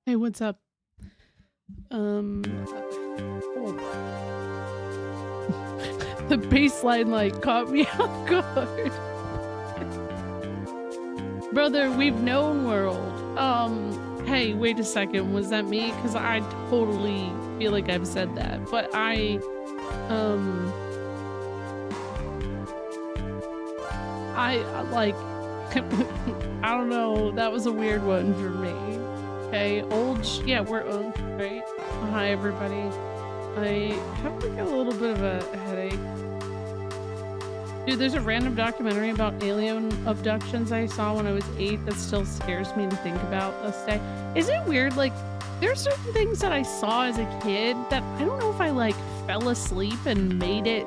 Hey, what's up? Oh. The baseline like caught me off guard. Brother, we've known world. Hey, wait a second. Was that me? Because I totally feel like I've said that. But like, I don't know. That was a weird one for me. Okay, yeah, we're old, right? Hi, everybody. I have like a little bit of a headache. Dude, there's a random documentary about alien abductions I saw when I was 8 that still scares me to think about this day. Isn't it weird? Like, there are certain things that I saw as a kid that I don't know if I like fell asleep and made it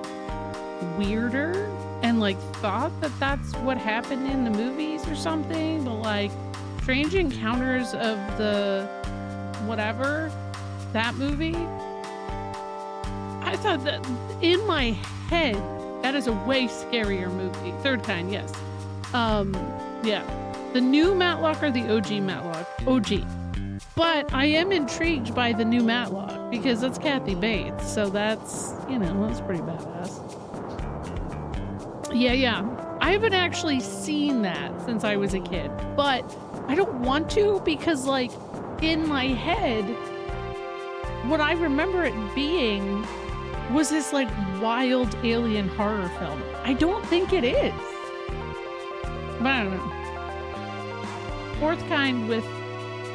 weirder and like thought that that's what happened in the movies or something, but like Strange Encounters of the whatever, that movie, I thought that in my head that is a way scarier movie. Third Kind, yes. Yeah. The new Matlock or the OG Matlock? OG. But I am intrigued by the new Matlock because that's Kathy Bates. So that's, you know, that's pretty badass. Yeah. I haven't actually seen that since I was a kid, but I don't want to because like in my head, what I remember it being was this like wild alien horror film. I don't think it is. But I don't know. Fourth Kind with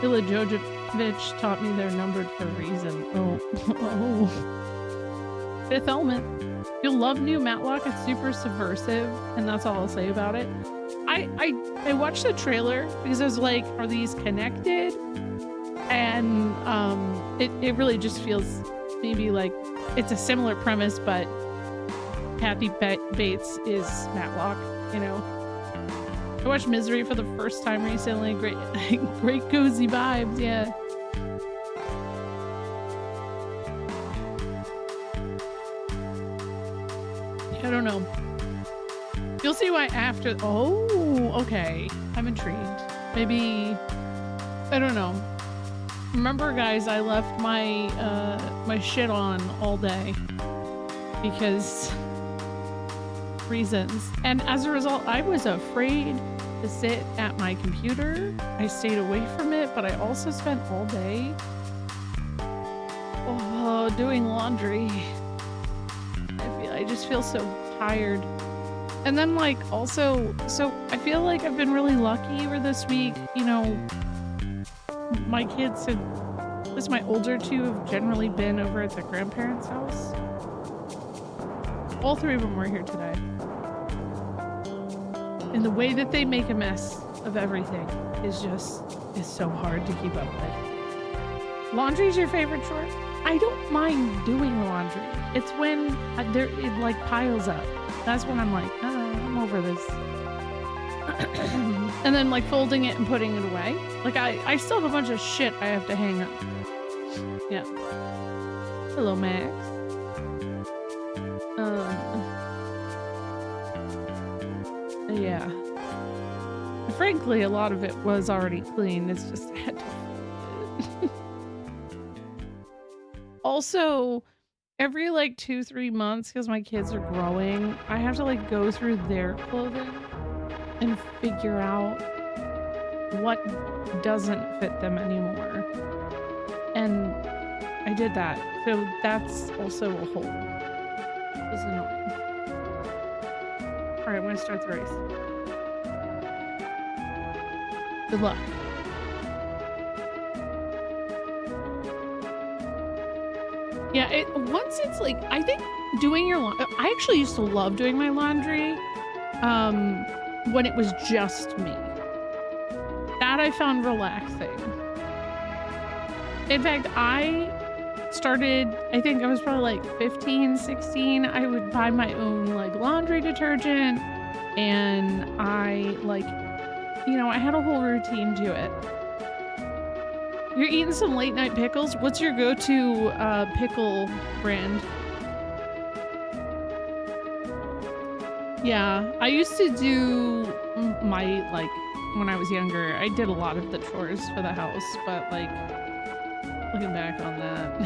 Milla Jovovich taught me they're numbered for a reason. Oh. Fifth Element. You'll love new Matlock. It's super subversive, and that's all I'll say about it. I watched the trailer because I was like, are these connected? And it really just feels maybe like it's a similar premise, but Kathy Bates is Matlock, you know. I watched Misery for the first time recently. Great cozy vibes, yeah. I don't know. You'll see why after. Oh, okay. I'm intrigued. Maybe, I don't know. Remember, guys, I left my my shit on all day because reasons, and as a result, I was afraid to sit at my computer. I stayed away from it, but I also spent all day doing laundry. I just feel so tired. And then like also, so I feel like I've been really lucky over this week, you know. My kids had, this my older two have generally been over at their grandparents' house. All three of them were here today. And the way that they make a mess of everything is so hard to keep up with. Laundry's your favorite chore? I don't mind doing laundry. It's when it like piles up. That's when I'm like, I'm over this. And then like folding it and putting it away. Like I still have a bunch of shit I have to hang up. Yeah. Hello, Max. Yeah. Frankly, a lot of it was already clean. It's just I had to. Also, every like 2-3 months, because my kids are growing, I have to like go through their clothing and figure out what doesn't fit them anymore. And I did that. So that's also a whole. It was annoying. Alright, I'm gonna start the race. Good luck. Yeah, once it's like, I think doing your laundry, I actually used to love doing my laundry when it was just me. That I found relaxing. In fact, I started, I think I was probably like 15, 16. I would buy my own like laundry detergent, and I like, you know, I had a whole routine to it. You're eating some late night pickles? What's your go-to pickle brand? Yeah, I used to do my like when I was younger, I did a lot of the chores for the house, but like looking back on that,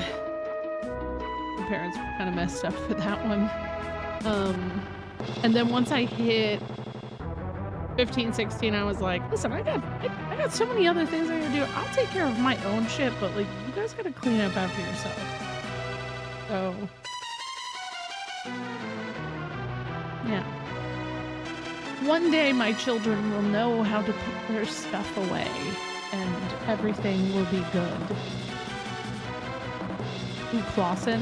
my parents were kind of messed up for that one. And then once I hit 15, 16, I was like, listen, I got so many other things I gotta do. I'll take care of my own shit, but like you guys gotta clean up after yourself. So yeah. One day my children will know how to put their stuff away and everything will be good. Ooh, Clausen.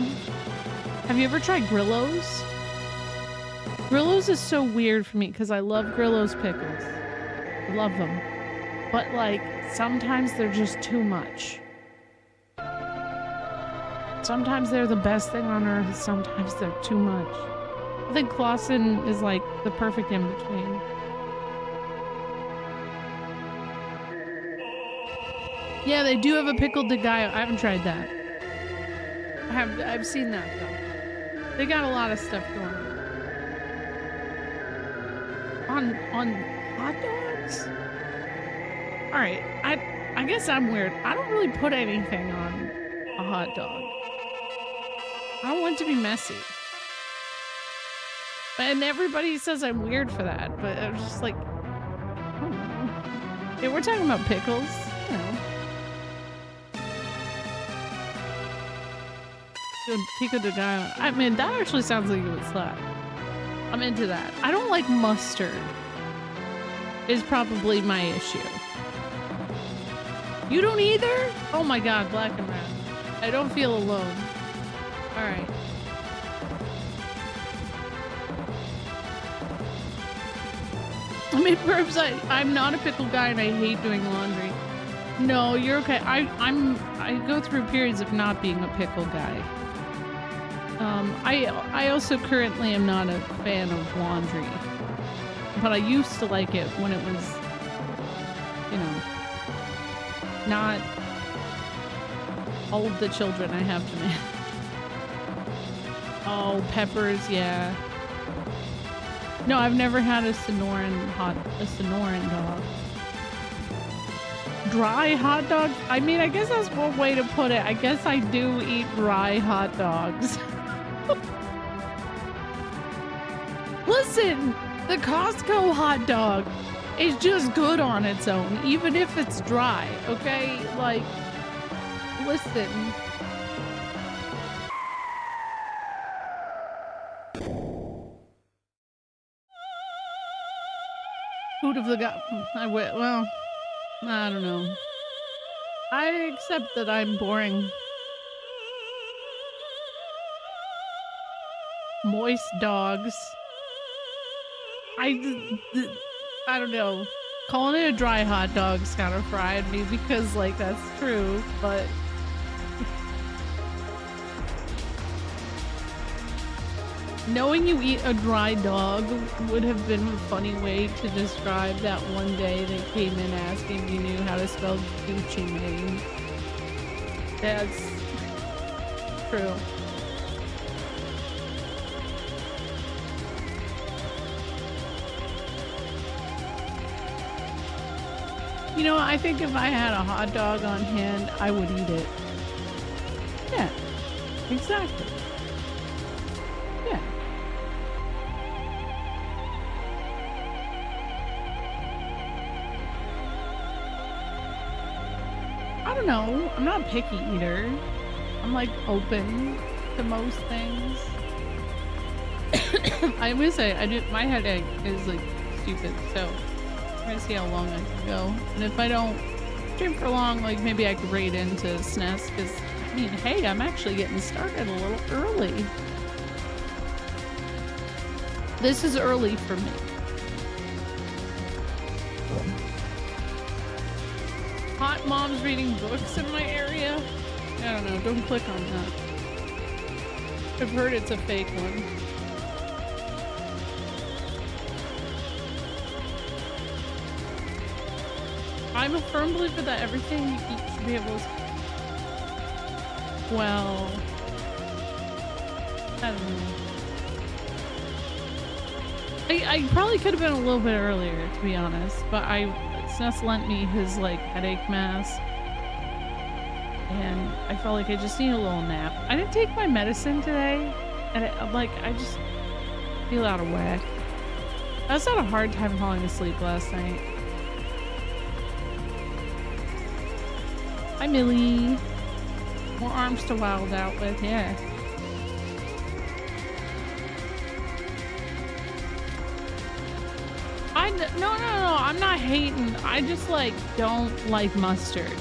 Have you ever tried Grillo's? Grillo's is so weird for me because I love Grillo's pickles. I love them. But like, sometimes they're just too much. Sometimes they're the best thing on earth, sometimes they're too much. I think Clausen is like the perfect in between. Yeah, they do have a pickled de gallo. I haven't tried that. I've seen that though. They got a lot of stuff going on hot dogs. All right, I guess I'm weird. I don't really put anything on a hot dog. I don't want it to be messy. And everybody says I'm weird for that, but I'm just like, I don't know. Yeah, we're talking about pickles, you know. Doing pico de gallo. I mean, that actually sounds like it would slap. I'm into that. I don't like mustard. Is probably my issue. You don't either? Oh my god, Black and Rat. I don't feel alone. Alright. I mean, Burbs, I'm not a pickle guy and I hate doing laundry. No, you're okay. I go through periods of not being a pickle guy. I also currently am not a fan of laundry. But I used to like it when it was, you know, not all of the children I have to manage. Oh, peppers, yeah. No, I've never had a Sonoran dog. Dry hot dogs? I mean, I guess that's one way to put it. I guess I do eat dry hot dogs. Listen, the Costco hot dog is just good on its own, even if it's dry, okay? Like, listen. Who'd have got? Well, I don't know. I accept that I'm boring. Moist dogs. I don't know. Calling it a dry hot dog's kind of fried me because, like, that's true, but knowing you eat a dry dog would have been a funny way to describe that one day they came in asking if you knew how to spell Gucci Mane. That's true. You know, I think if I had a hot dog on hand, I would eat it. Yeah, exactly. Yeah. I don't know. I'm not a picky eater. I'm like open to most things. I would say my headache is like stupid, so I'm gonna see how long I can go. And if I don't stream for long, like maybe I could raid into SNES, because I mean, hey, I'm actually getting started a little early. This is early for me. Hot moms reading books in my area? I don't know, don't click on that. I've heard it's a fake one. I'm a firm believer that everything you eat should be able to... Well... I don't know. I probably could have been a little bit earlier, to be honest, but I Ness lent me his like headache mask, and I felt like I just need a little nap. I didn't take my medicine today, and I just feel out of whack. I also had a hard time falling asleep last night. Hi, Millie. More arms to wild out with, yeah. No, I'm not hating. I just like don't like mustard.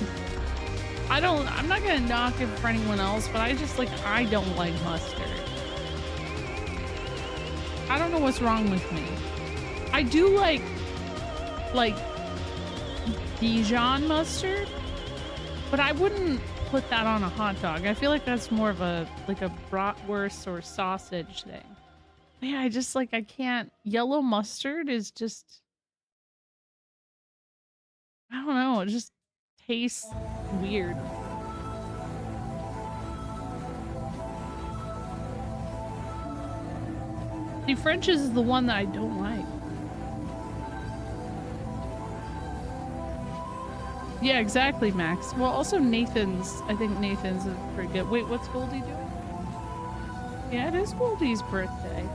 I'm not gonna knock it for anyone else, but I don't like mustard. I don't know what's wrong with me. I do like Dijon mustard, but I wouldn't put that on a hot dog. I feel like that's more of a bratwurst or sausage thing. But yeah, I can't. Yellow mustard is just, I don't know, it just tastes weird. See, French's is the one that I don't like. Yeah, exactly, Max. Well, also Nathan's. I think Nathan's is pretty good. Wait, what's Goldie doing? Yeah, it is Goldie's birthday.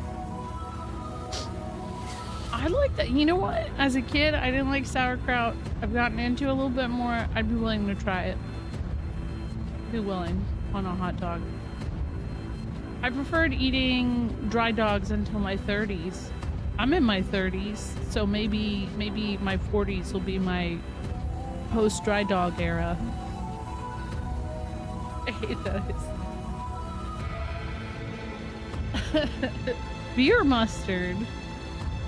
I like that. You know what? As a kid, I didn't like sauerkraut. I've gotten into it a little bit more. I'd be willing to try it. Be willing on a hot dog. I preferred eating dry dogs until my 30s. I'm in my 30s, so maybe my 40s will be my post dry dog era. I hate that. Beer mustard.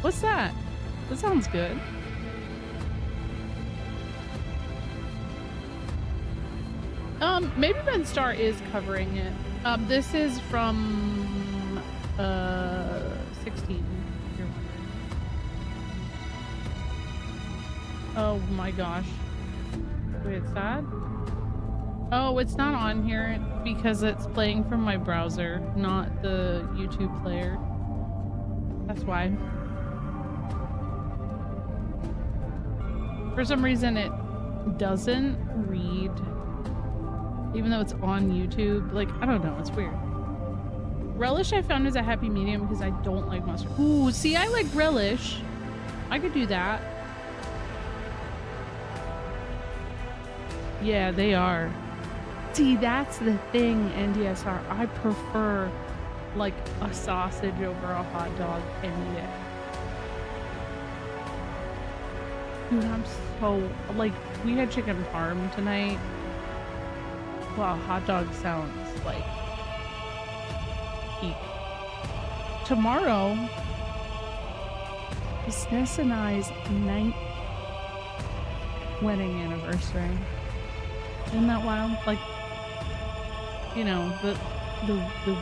What's that? That sounds good. Maybe Ben Star is covering it. This is from 16. Oh my gosh. Wait, it's sad? Oh, it's not on here because it's playing from my browser, not the YouTube player. That's why. For some reason, it doesn't read, even though it's on YouTube. Like, I don't know. It's weird. Relish I found is a happy medium because I don't like mustard. Ooh, see, I like relish. I could do that. Yeah, they are. See, that's the thing, NDSR. I prefer like a sausage over a hot dog any day. Dude, I'm so, like, we had chicken parm tonight. Wow, hot dog sounds like peak. Tomorrow is Ness and I's 9th wedding anniversary. Isn't that wild? Like, you know, the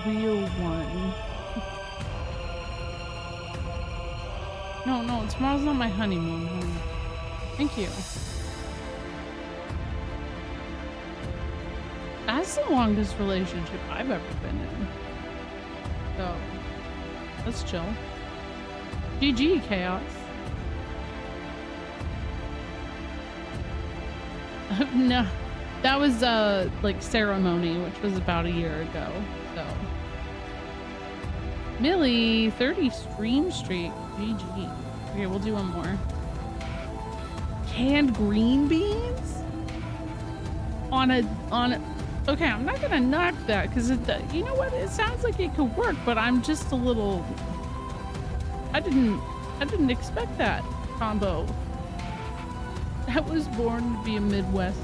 real one. No, tomorrow's not my honeymoon, honey. Thank you. That's the longest relationship I've ever been in. So, let's chill. GG, Chaos. No, that was like ceremony, which was about a year ago. So, Millie, 30 stream streak. GG. Okay, we'll do one more. Canned green beans on a. Okay, I'm not gonna knock that because you know what? It sounds like it could work, but I'm just a little. I didn't expect that combo. I was born to be a Midwest.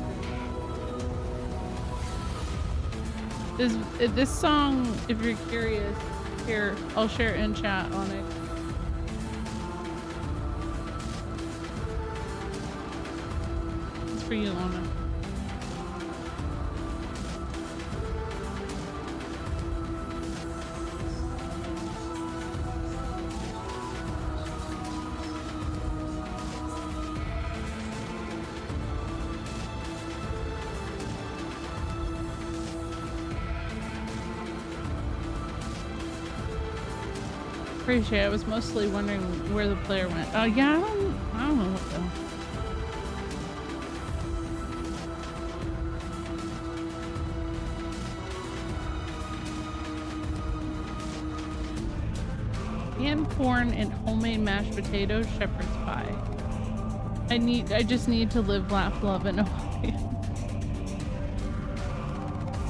This song, if you're curious, here I'll share it in chat on it. It's for you, Lana. Appreciate it. I was mostly wondering where the player went. Yeah, I don't know what canned corn and homemade mashed potatoes, shepherd's pie. I just need to live, laugh, love, and Hawaii.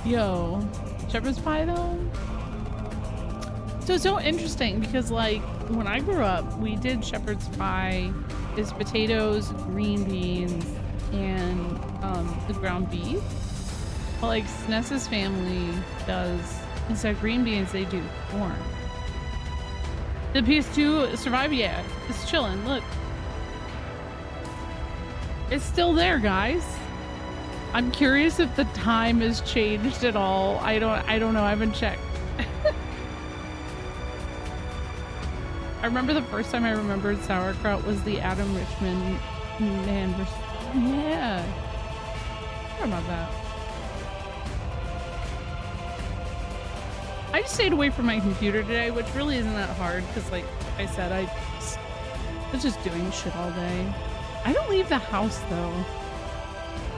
Yo, shepherd's pie though? So it's so interesting because like when I grew up, we did shepherd's pie is potatoes, green beans, and the ground beef. But like Sness's family does, instead of green beans, they do corn. The PS2 survive, yeah, it's chilling. Look, it's still there, guys. I'm curious if the time has changed at all. I don't know. I haven't checked. I remember the first time I remembered sauerkraut was the Adam Richman man versus. Yeah, I forgot about that. I just stayed away from my computer today, which really isn't that hard because, like I said, I was just doing shit all day. I don't leave the house though.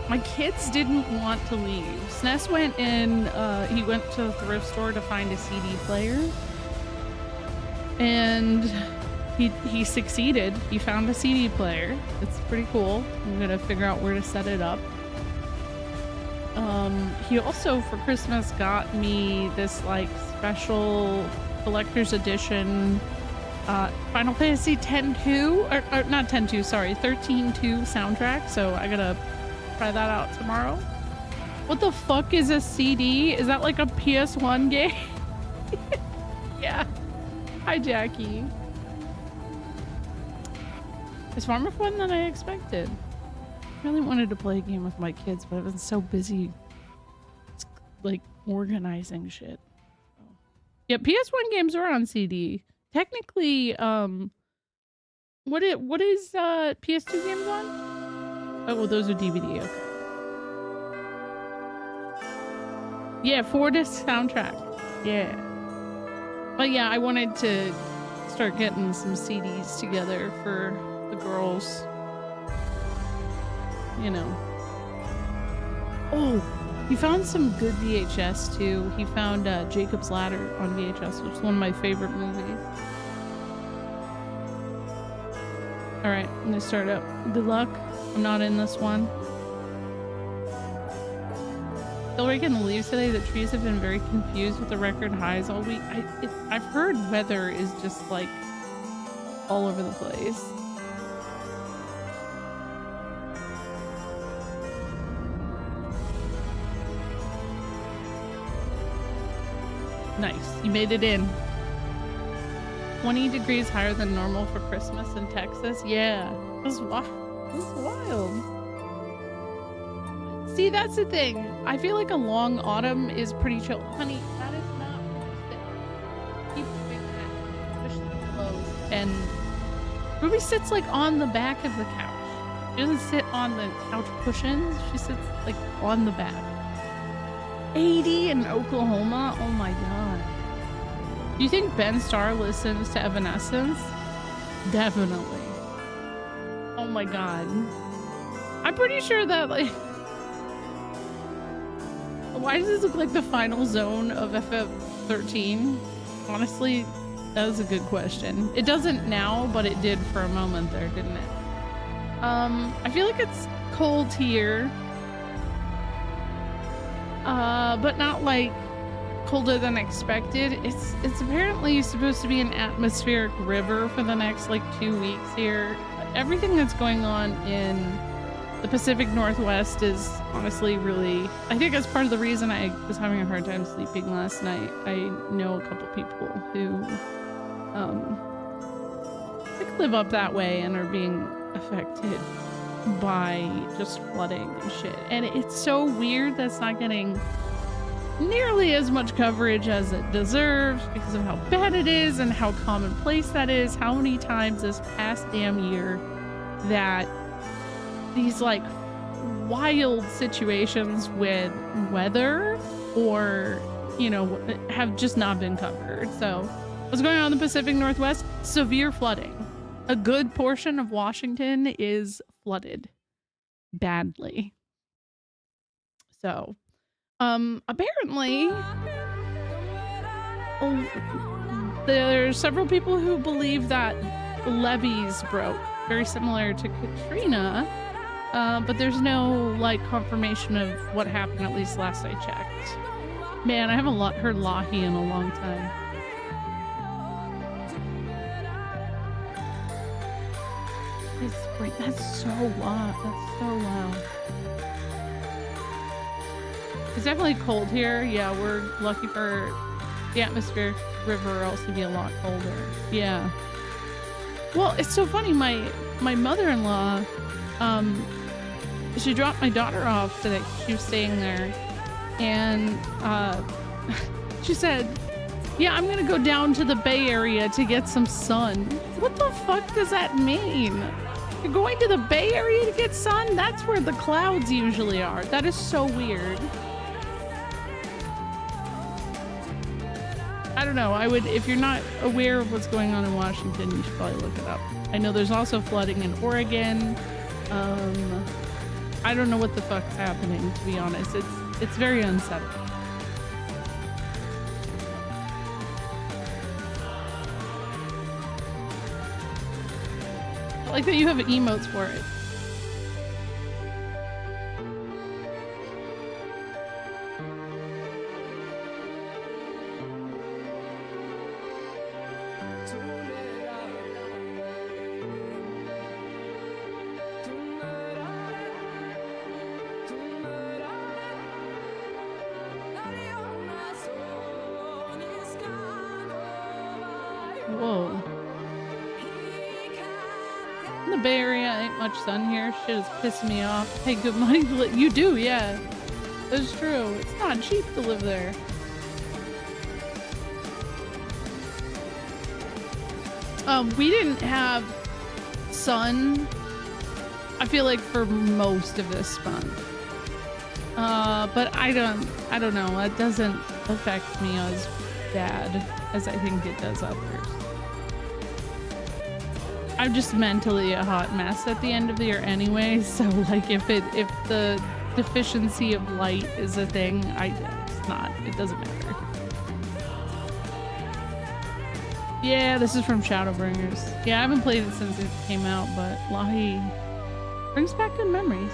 My kids didn't want to leave. Sness went in, he went to the thrift store to find a CD player. And he succeeded. He found a CD player. It's pretty cool. I'm gonna figure out where to set it up. He also for Christmas got me this like special collector's edition Final Fantasy X-2 or not 10-2, sorry, 13-2 soundtrack. So I gotta try that out tomorrow. What the fuck is a CD? Is that like a PS1 game? Yeah. Hi, Jackie. It's far more fun than I expected. I really wanted to play a game with my kids, but I've been so busy like organizing shit. Yeah, PS1 games are on CD. Technically, what is PS2 games on? Oh, well, those are DVD. Okay. Yeah, 4-disc soundtrack. Yeah. But yeah, I wanted to start getting some CDs together for the girls. You know. Oh, he found some good VHS too. He found Jacob's Ladder on VHS, which is one of my favorite movies. All right, I'm gonna start up. Good luck. I'm not in this one. Still raking the leaves today. The trees have been very confused with the record highs all week. I've heard weather is just like all over the place. Nice, you made it in. 20 degrees higher than normal for Christmas in Texas. Yeah, this is wild. This is wild. See, that's the thing. I feel like a long autumn is pretty chill. Honey, that is not realistic. Keep doing that. Push the clothes. And Ruby sits like on the back of the couch. She doesn't sit on the couch cushions. She sits like on the back. 80 in Oklahoma? Oh my god. Do you think Ben Starr listens to Evanescence? Definitely. Oh my god. I'm pretty sure that like... Why does this look like the final zone of FF13? Honestly, that was a good question. It doesn't now, but it did for a moment there, didn't it? I feel like it's cold here. But not like colder than expected. It's apparently supposed to be an atmospheric river for the next like 2 weeks here. Everything that's going on in the Pacific Northwest is honestly really, I think that's part of the reason I was having a hard time sleeping last night. I know a couple people who like live up that way and are being affected by just flooding and shit. And it's so weird that's not getting nearly as much coverage as it deserves because of how bad it is and how commonplace that is. How many times this past damn year that these like wild situations with weather or, you know, have just not been covered. So what's going on in the Pacific Northwest? Severe flooding. A good portion of Washington is flooded badly. So apparently there's several people who believe that levees broke, very similar to Katrina, but there's no like confirmation of what happened, at least last I checked. Man, I haven't heard Lahi in a long time. That's so loud. That's so loud. It's definitely cold here. Yeah, we're lucky for the atmospheric river, or else it'd be a lot colder. Yeah. Well, it's so funny. My mother-in-law, she dropped my daughter off today. She was staying there, and she said, "Yeah, I'm gonna go down to the Bay Area to get some sun." What the fuck does that mean? You're going to the Bay Area to get sun? That's where the clouds usually are. That is so weird. I don't know. I would, if you're not aware of what's going on in Washington, you should probably look it up. I know there's also flooding in Oregon. I don't know what the fuck's happening, to be honest. It's very unsettling. I like that you have emotes for it. Whoa. In the Bay Area, ain't much sun here. Shit is pissing me off. Pay good money to live. You do, yeah. That's true. It's not cheap to live there. We didn't have sun, I feel like, for most of this month. But I don't know. It doesn't affect me as bad as I think it does others. I'm just mentally a hot mess at the end of the year anyway, so like if the deficiency of light is a thing, it doesn't matter. Yeah, this is from Shadowbringers. Yeah, I haven't played it since it came out, but Lahi brings back good memories.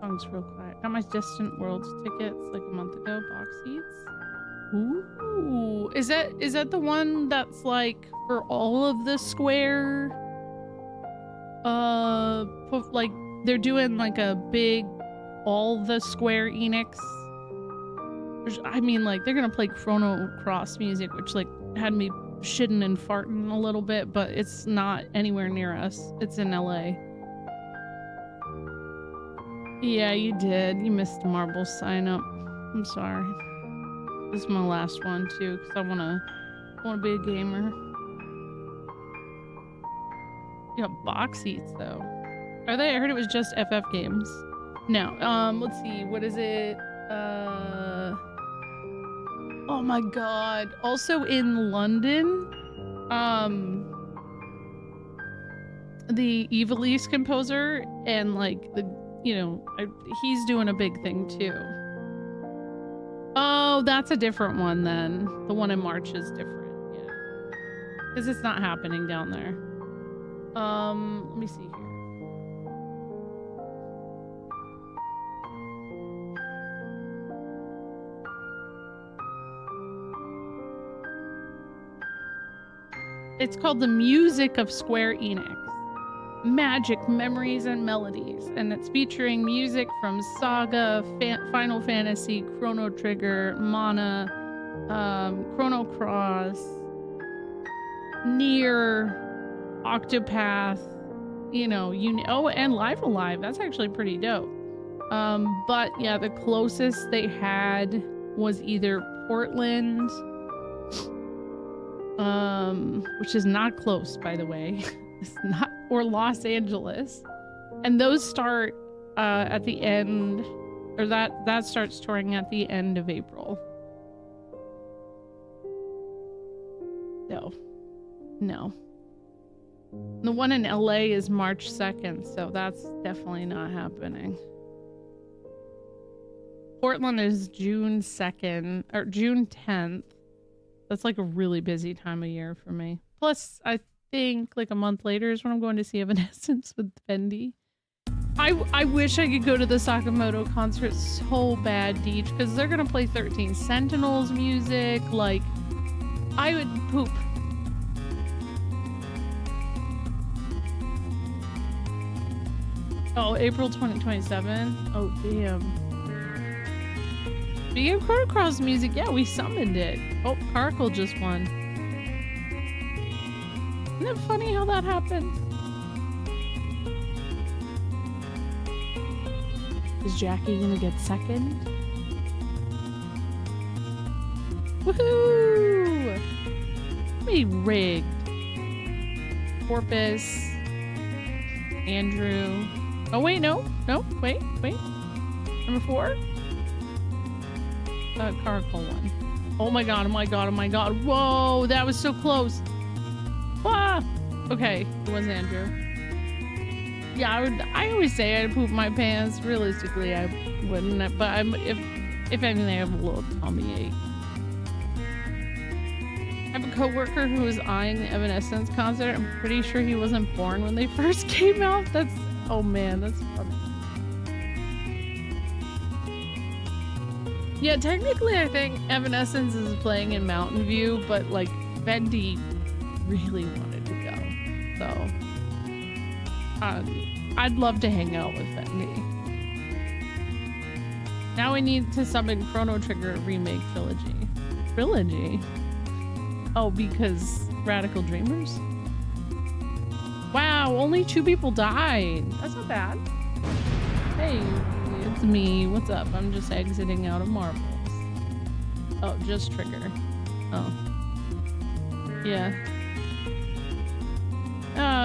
Song's real quiet. Got my Distant Worlds tickets like a month ago. Box seats. Ooh, is that the one that's like for all of the Square? Like they're doing like a big all the Square Enix. I mean, like they're gonna play Chrono Cross music, which like had me shitting and farting a little bit, but it's not anywhere near us. It's in LA. Yeah, you did. You missed the Marble sign up. I'm sorry. This is my last one too, because I wanna be a gamer. You got box seats though. Are they? I heard it was just FF games. No. Let's see. What is it? Oh my god. Also in London, the Evilise composer and like he's doing a big thing too. Oh, that's a different one then. The one in March is different, yeah. Because it's not happening down there. Let me see here. It's called The Music of Square Enix. Magic, Memories, and Melodies. And it's featuring music from Saga, Final Fantasy, Chrono Trigger, Mana, Chrono Cross, Nier, Octopath, and Live Alive. That's actually pretty dope. But yeah, the closest they had was either Portland, which is not close, by the way. It's not, or Los Angeles. And those start at the end, or that starts touring at the end of April. No. The one in LA is March 2nd, so that's definitely not happening. Portland is June 2nd, or June 10th. That's like a really busy time of year for me. Plus, I think like a month later is when I'm going to see Evanescence with Fendi. I wish I could go to the Sakamoto concert so bad, Deej, because they're gonna play 13 Sentinels music. Like, I would poop. Oh, April 2027? Oh, damn. Speaking of Chronocross music, yeah, we summoned it. Oh, Caracal just won. Isn't it funny how that happens? Is Jackie gonna get second? Woohoo! We rigged. Porpoise. Andrew. Oh wait, no, wait. Number 4? Caracal one. Oh my god, Whoa, that was so close. Ah! Okay, it was Andrew. Yeah, I always say I'd poop my pants. Realistically, I wouldn't, but if anything, I have a little tummy ache. I have a coworker who was eyeing the Evanescence concert. I'm pretty sure he wasn't born when they first came out. Oh man, that's funny. Yeah, technically I think Evanescence is playing in Mountain View, but like Fendi really wanted to go. So I'd love to hang out with Fendi. Now we need to summon Chrono Trigger Remake Trilogy. Trilogy? Oh, because Radical Dreamers? Wow, only 2 people died. That's not bad. Hey, it's me. What's up? I'm just exiting out of Marbles. Oh, just Trigger. Oh. Yeah.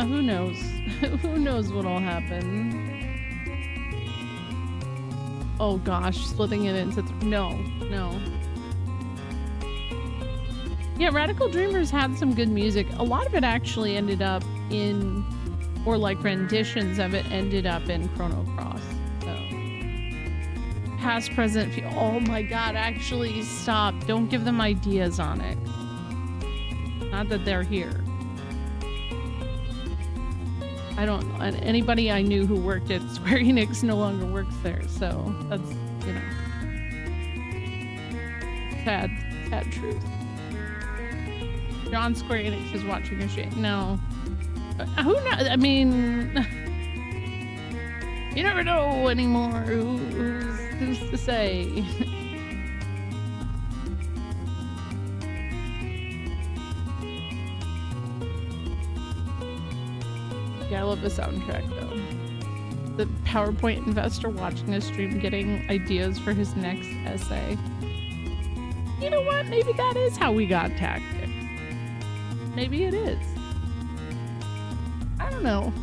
Who knows? Who knows what'll happen? Oh gosh, splitting it into no. Yeah, Radical Dreamers had some good music. A lot of it actually ended up in, or like renditions of it ended up in Chrono Cross. So, past, present, oh my god, actually stop. Don't give them ideas on it. Not that they're here. I don't know. And anybody I knew who worked at Square Enix no longer works there. So that's, you know, sad truth. John Square Enix is watching a shit. No. Who knows? I mean, you never know anymore. Who's to say? Yeah, I love the soundtrack though. The PowerPoint investor watching a stream getting ideas for his next essay. You know what? Maybe that is how we got tactics. Maybe it is. I don't know.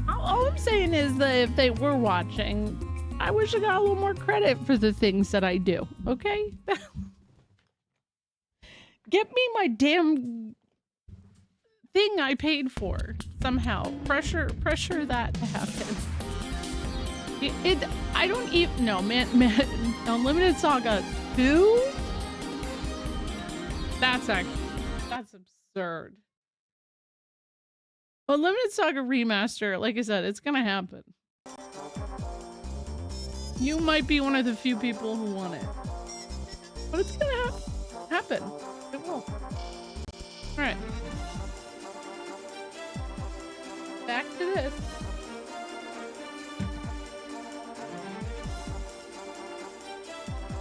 All I'm saying is that if they were watching, I wish I got a little more credit for the things that I do, okay? Get me my damn thing I paid for somehow. Pressure that to happen. I don't even, no, man, Unlimited Saga 2? That's absurd. Unlimited Saga Remaster, like I said, it's gonna happen. You might be one of the few people who want it. But it's gonna happen. It will. Alright. Back to this.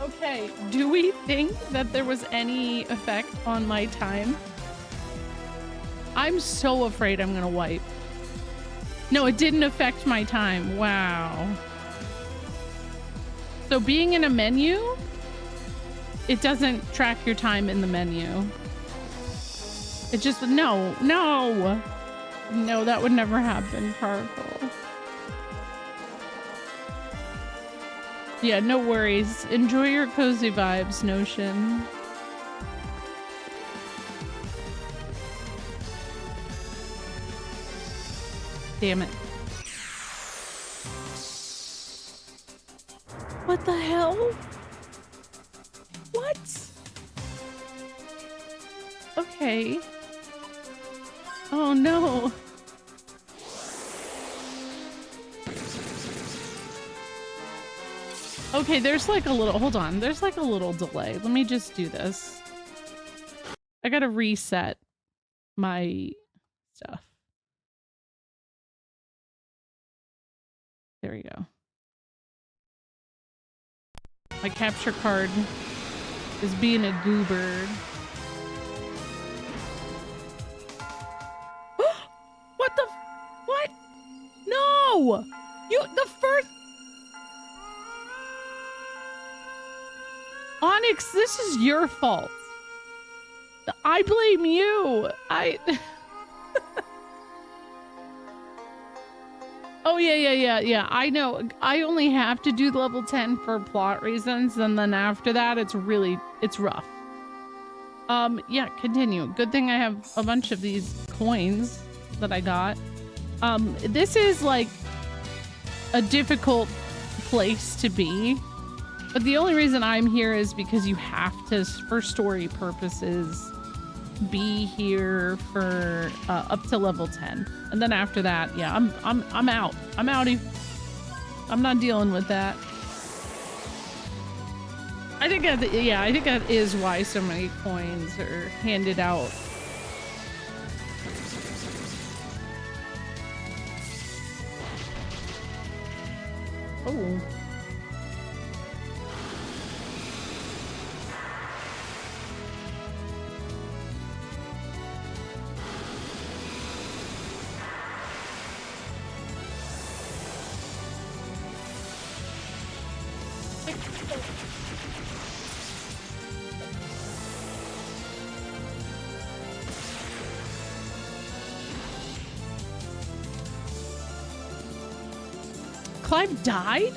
Okay, do we think that there was any effect on my time? I'm so afraid I'm gonna wipe. No, it didn't affect my time. Wow. So being in a menu, it doesn't track your time in the menu. It just, no, that would never happen, Caracal. Yeah, no worries. Enjoy your cozy vibes, Notion. Damn it. What the hell? What? Okay. Oh no. Okay, there's like a little, hold on. There's like a little delay. Let me just do this. I gotta reset my stuff. There we go. My capture card is being a goober. What the? What? No! The first... Onyx, this is your fault. I blame you. Oh, yeah. I know. I only have to do level 10 for plot reasons, and then after that, it's rough. Yeah, continue. Good thing I have a bunch of these coins that I got. This is like a difficult place to be, but the only reason I'm here is because you have to, for story purposes, be here for up to level 10, and then after that, yeah, I'm out. I'm outie. I'm not dealing with that. I think that is why so many coins are handed out. Oh. Clive died?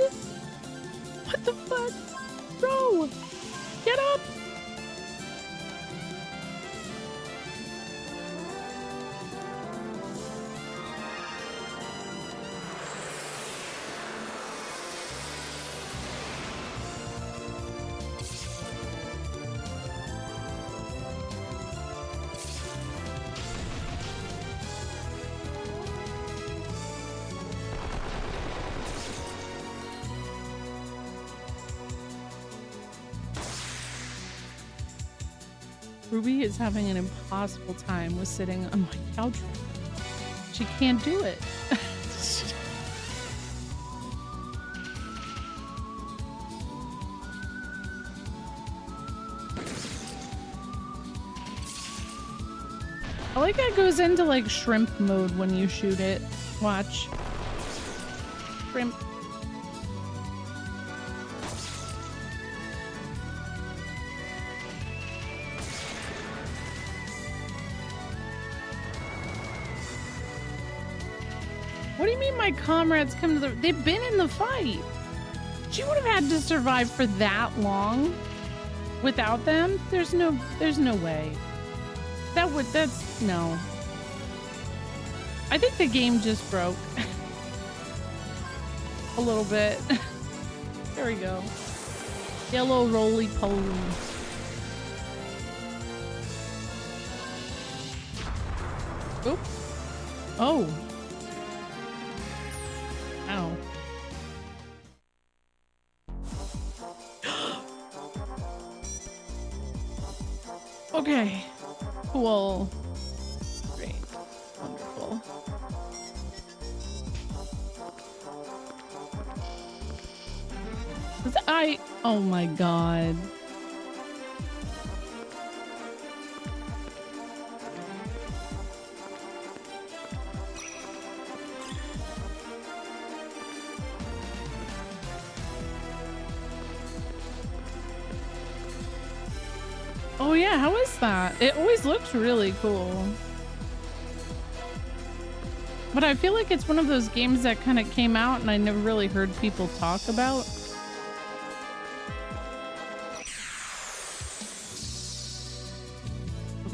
What the fuck? Bro, get up! Ruby is having an impossible time with sitting on my couch. She can't do it. I like how it goes into like shrimp mode when you shoot it. Watch. Shrimp. What do you mean my comrades come to the... They've been in the fight. She would have had to survive for that long without them. There's no way. That's no. I think the game just broke. A little bit. There we go. Yellow roly-poly. Oop. Oh. Ow. Okay. Cool. Great. Wonderful. Oh my god. Oh yeah, how is that? It always looks really cool. But I feel like it's one of those games that kind of came out and I never really heard people talk about.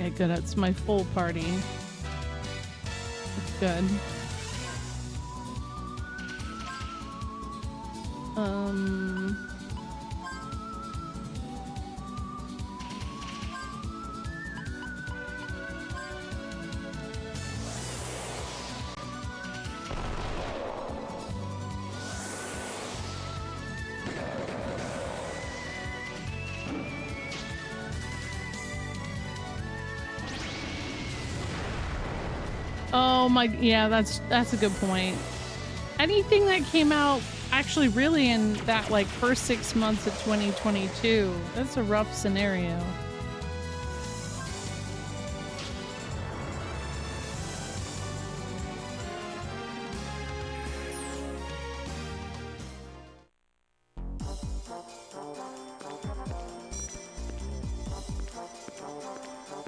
Okay, good. It's my full party. That's good. Oh my, yeah, that's a good point. Anything that came out actually really in that like first 6 months of 2022, that's a rough scenario.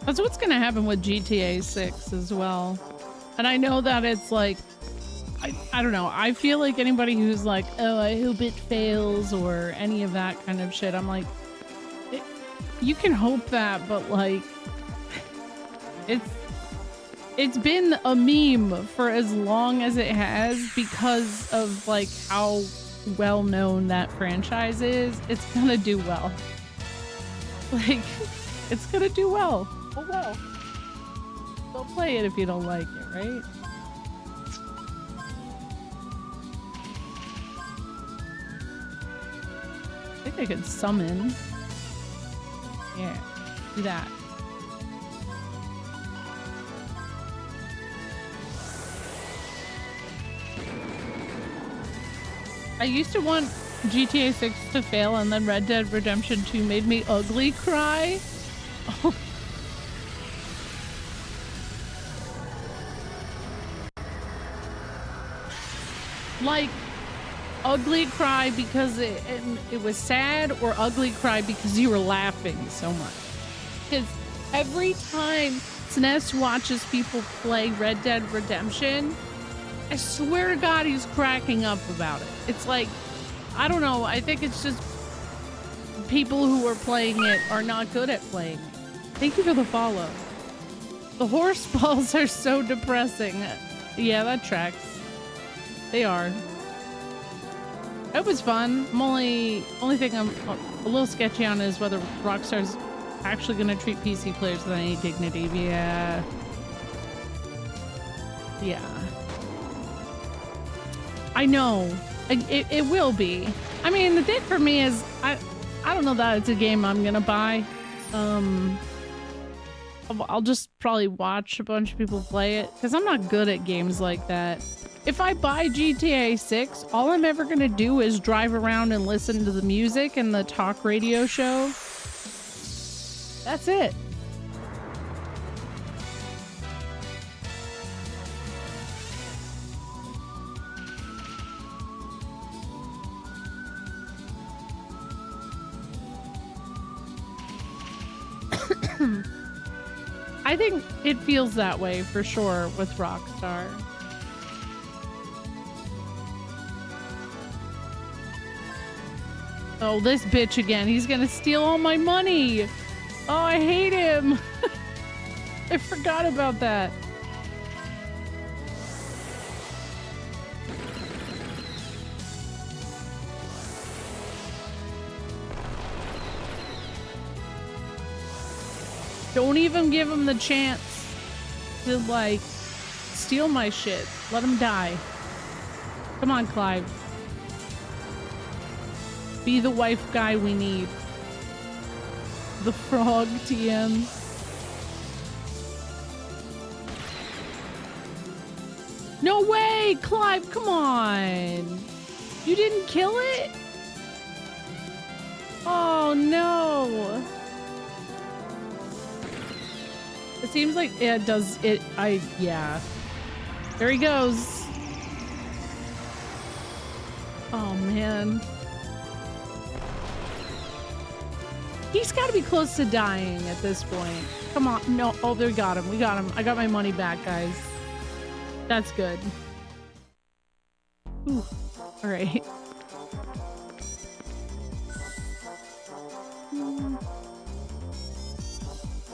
That's what's gonna happen with GTA 6 as well. And I know that it's like, I don't know. I feel like anybody who's like, oh, I hope it fails or any of that kind of shit, I'm like, you can hope that, but like, it's been a meme for as long as it has because of like how well known that franchise is. It's gonna do well. Like, it's gonna do well. Oh well. Don't play it if you don't like it, right? I think I could summon. Yeah, do that. I used to want GTA 6 to fail, and then Red Dead Redemption 2 made me ugly cry. Like, ugly cry because it was sad, or ugly cry because you were laughing so much. Because every time SNES watches people play Red Dead Redemption, I swear to God he's cracking up about it. It's like, I don't know, I think it's just people who are playing it are not good at playing it. Thank you for the follow. The horse balls are so depressing. Yeah, that tracks. They are. It was fun. Only thing I'm a little sketchy on is whether Rockstar's actually going to treat PC players with any dignity. Yeah. Yeah. I know. It will be. I mean, the thing for me is I don't know that it's a game I'm going to buy. I'll just probably watch a bunch of people play it because I'm not good at games like that. If I buy GTA 6, all I'm ever going to do is drive around and listen to the music and the talk radio show. That's it. I think it feels that way for sure with Rockstar. Oh, this bitch again. He's gonna steal all my money. Oh, I hate him. I forgot about that. Don't even give him the chance to, like, steal my shit. Let him die. Come on, Clive. Be the wife guy we need. The frog TM. No way, Clive, come on. You didn't kill it? Oh, no. It seems like it does it. Yeah. There he goes. Oh, man. He's got to be close to dying at this point. Come on. No. Oh, there we got him. We got him. I got my money back, guys. That's good. Ooh. All right.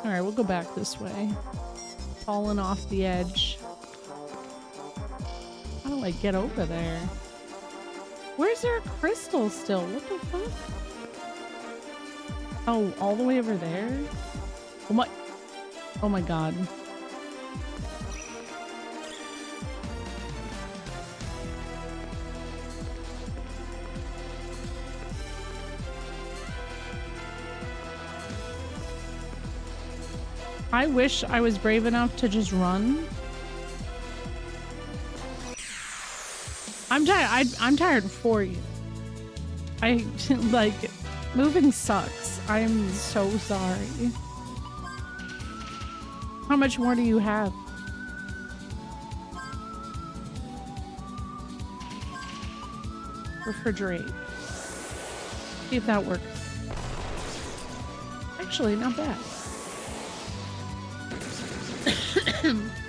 All right, we'll go back this way. Falling off the edge. How do I get over there? Where's there a crystal still? What the fuck? Oh, all the way over there? Oh my god. I wish I was brave enough to just run. I'm tired. I'm tired for you. I like moving sucks. I'm so sorry. How much more do you have? Refrigerate. See if that works. Actually, not bad.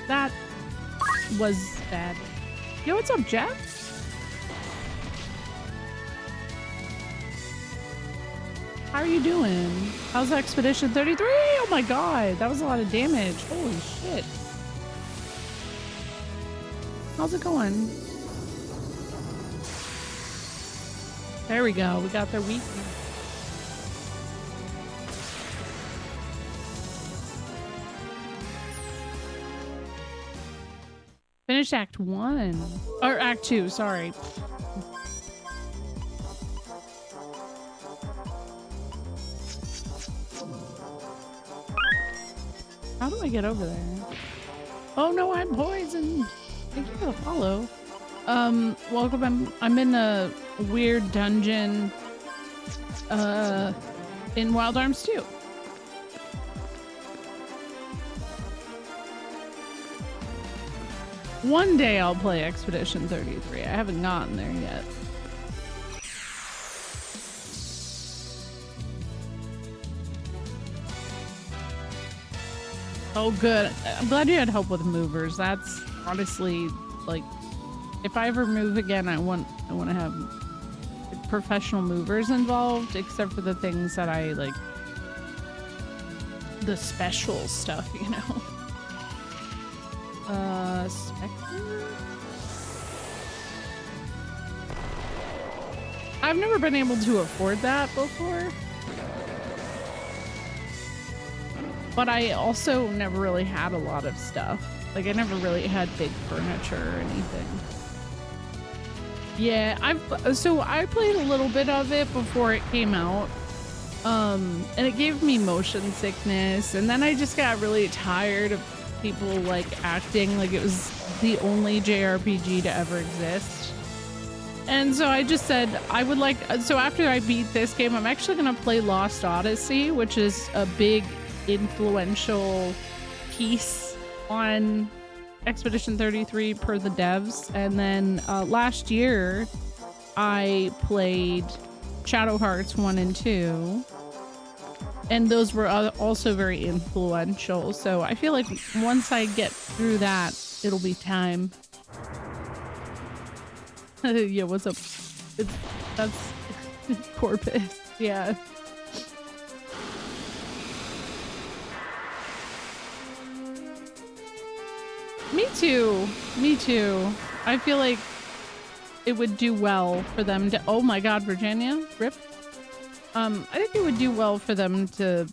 That was bad. Yo, what's up, Jeff? How are you doing? How's Expedition 33? Oh my god, that was a lot of damage. Holy shit. How's it going? There we go. We got their weakness. Finished Act 1. Or Act 2, sorry. How do I get over there? Oh no, I'm poisoned. Thank you for the follow. Welcome. I'm in a weird dungeon in Wild Arms 2. One day I'll play Expedition 33. I haven't gotten there yet. Oh, good. I'm glad you had help with movers. That's honestly, like, if I ever move again, I want to have professional movers involved, except for the things that I like, the special stuff, you know. Spectre? I've never been able to afford that before. But I also never really had a lot of stuff. Like, I never really had big furniture or anything. Yeah, I played a little bit of it before it came out. And it gave me motion sickness, and then I just got really tired of people like acting like it was the only JRPG to ever exist. And so I just said I would like, so after I beat this game, I'm actually gonna play Lost Odyssey, which is a big influential piece on Expedition 33 per the devs. And then last year I played Shadow Hearts 1 and 2, and those were also very influential. So I feel like once I get through that, it'll be time. Yeah, what's up? That's Corpus. Yeah. Me too. Me too. I feel like it would do well for them to— oh my god, Virginia? Rip? I think it would do well for them to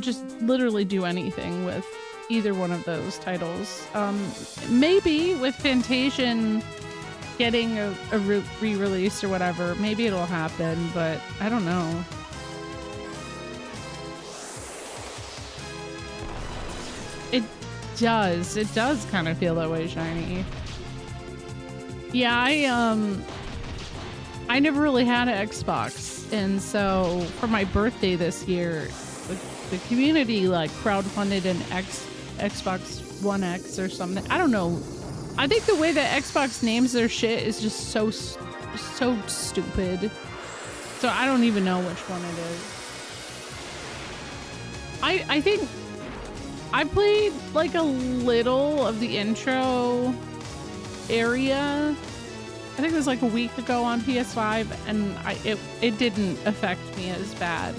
just literally do anything with either one of those titles. Maybe with Fantasian getting a re-release or whatever, maybe it'll happen, but I don't know. It does kind of feel that way, Shiny. Yeah, I never really had an Xbox, and so for my birthday this year, the community like crowdfunded an Xbox One X or something. I don't know. I think the way that Xbox names their shit is just so stupid. So I don't even know which one it is. I think I played like a little of the intro area. I think it was like a week ago on PS5, and it didn't affect me as bad.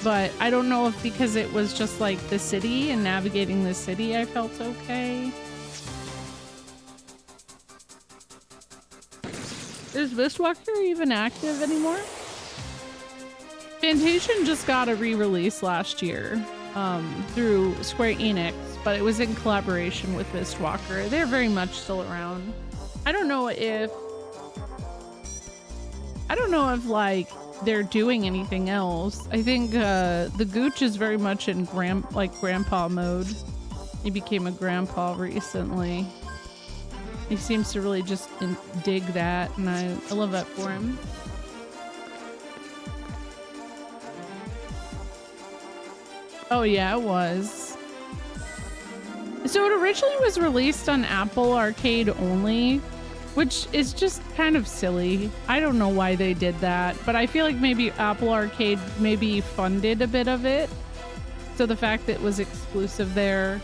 but I don't know if because it was just like the city and navigating the city, I felt okay. Is Mistwalker even active anymore? Fantasian just got a re-release last year through Square Enix, but it was in collaboration with Mistwalker. They're very much still around. I don't know if like they're doing anything else. I think the Gooch is very much in grandpa mode. He became a grandpa recently. He seems to really just dig that, and I love that for him. Oh yeah, it was. So it originally was released on Apple Arcade only, which is just kind of silly. I don't know why they did that, but I feel like maybe Apple Arcade maybe funded a bit of it. So the fact that it was exclusive there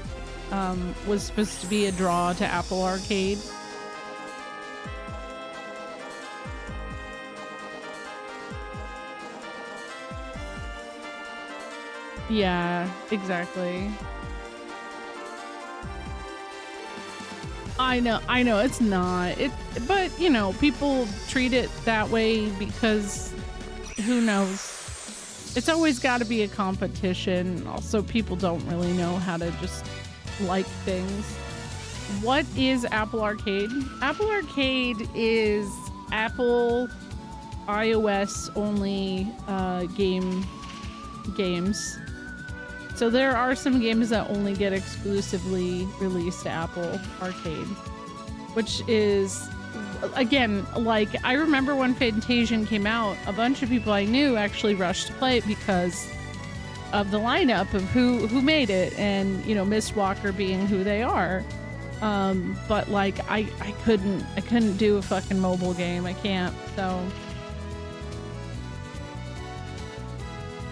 was supposed to be a draw to Apple Arcade. Yeah, exactly. I know it's not. But you know, people treat it that way because who knows? It's always got to be a competition. Also, people don't really know how to just like things. What is Apple Arcade? Apple Arcade is Apple iOS only games. So there are some games that only get exclusively released to Apple Arcade, which is, again, like, I remember when Fantasian came out, a bunch of people I knew actually rushed to play it because of the lineup of who made it, and, you know, Mistwalker being who they are. But like, I couldn't do a fucking mobile game. I can't, so.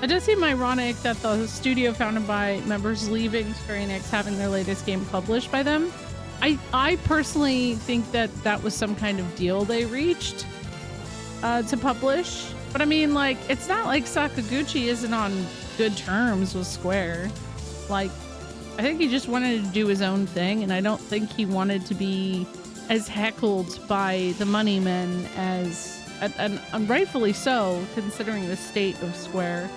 It does seem ironic that the studio founded by members leaving Square Enix having their latest game published by them. I personally think that was some kind of deal they reached to publish. But I mean, like, it's not like Sakaguchi isn't on good terms with Square. Like, I think he just wanted to do his own thing, and I don't think he wanted to be as heckled by the money men as, and rightfully so, considering the state of Square.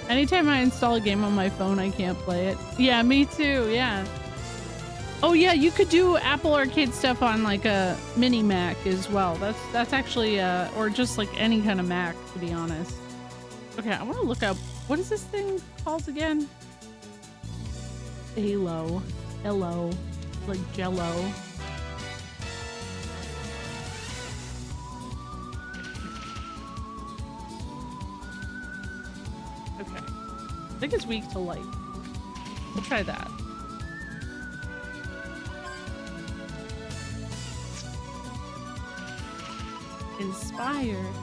Anytime I install a game on my phone, I can't play it. Yeah, me too. Yeah. Oh yeah, you could do Apple Arcade stuff on like a mini Mac as well. That's actually or just like any kind of Mac, to be honest. Okay, I want to look up, what is this thing called again? Halo. Hello. Like Jello. I think it's weak to light. We'll try that. Inspired.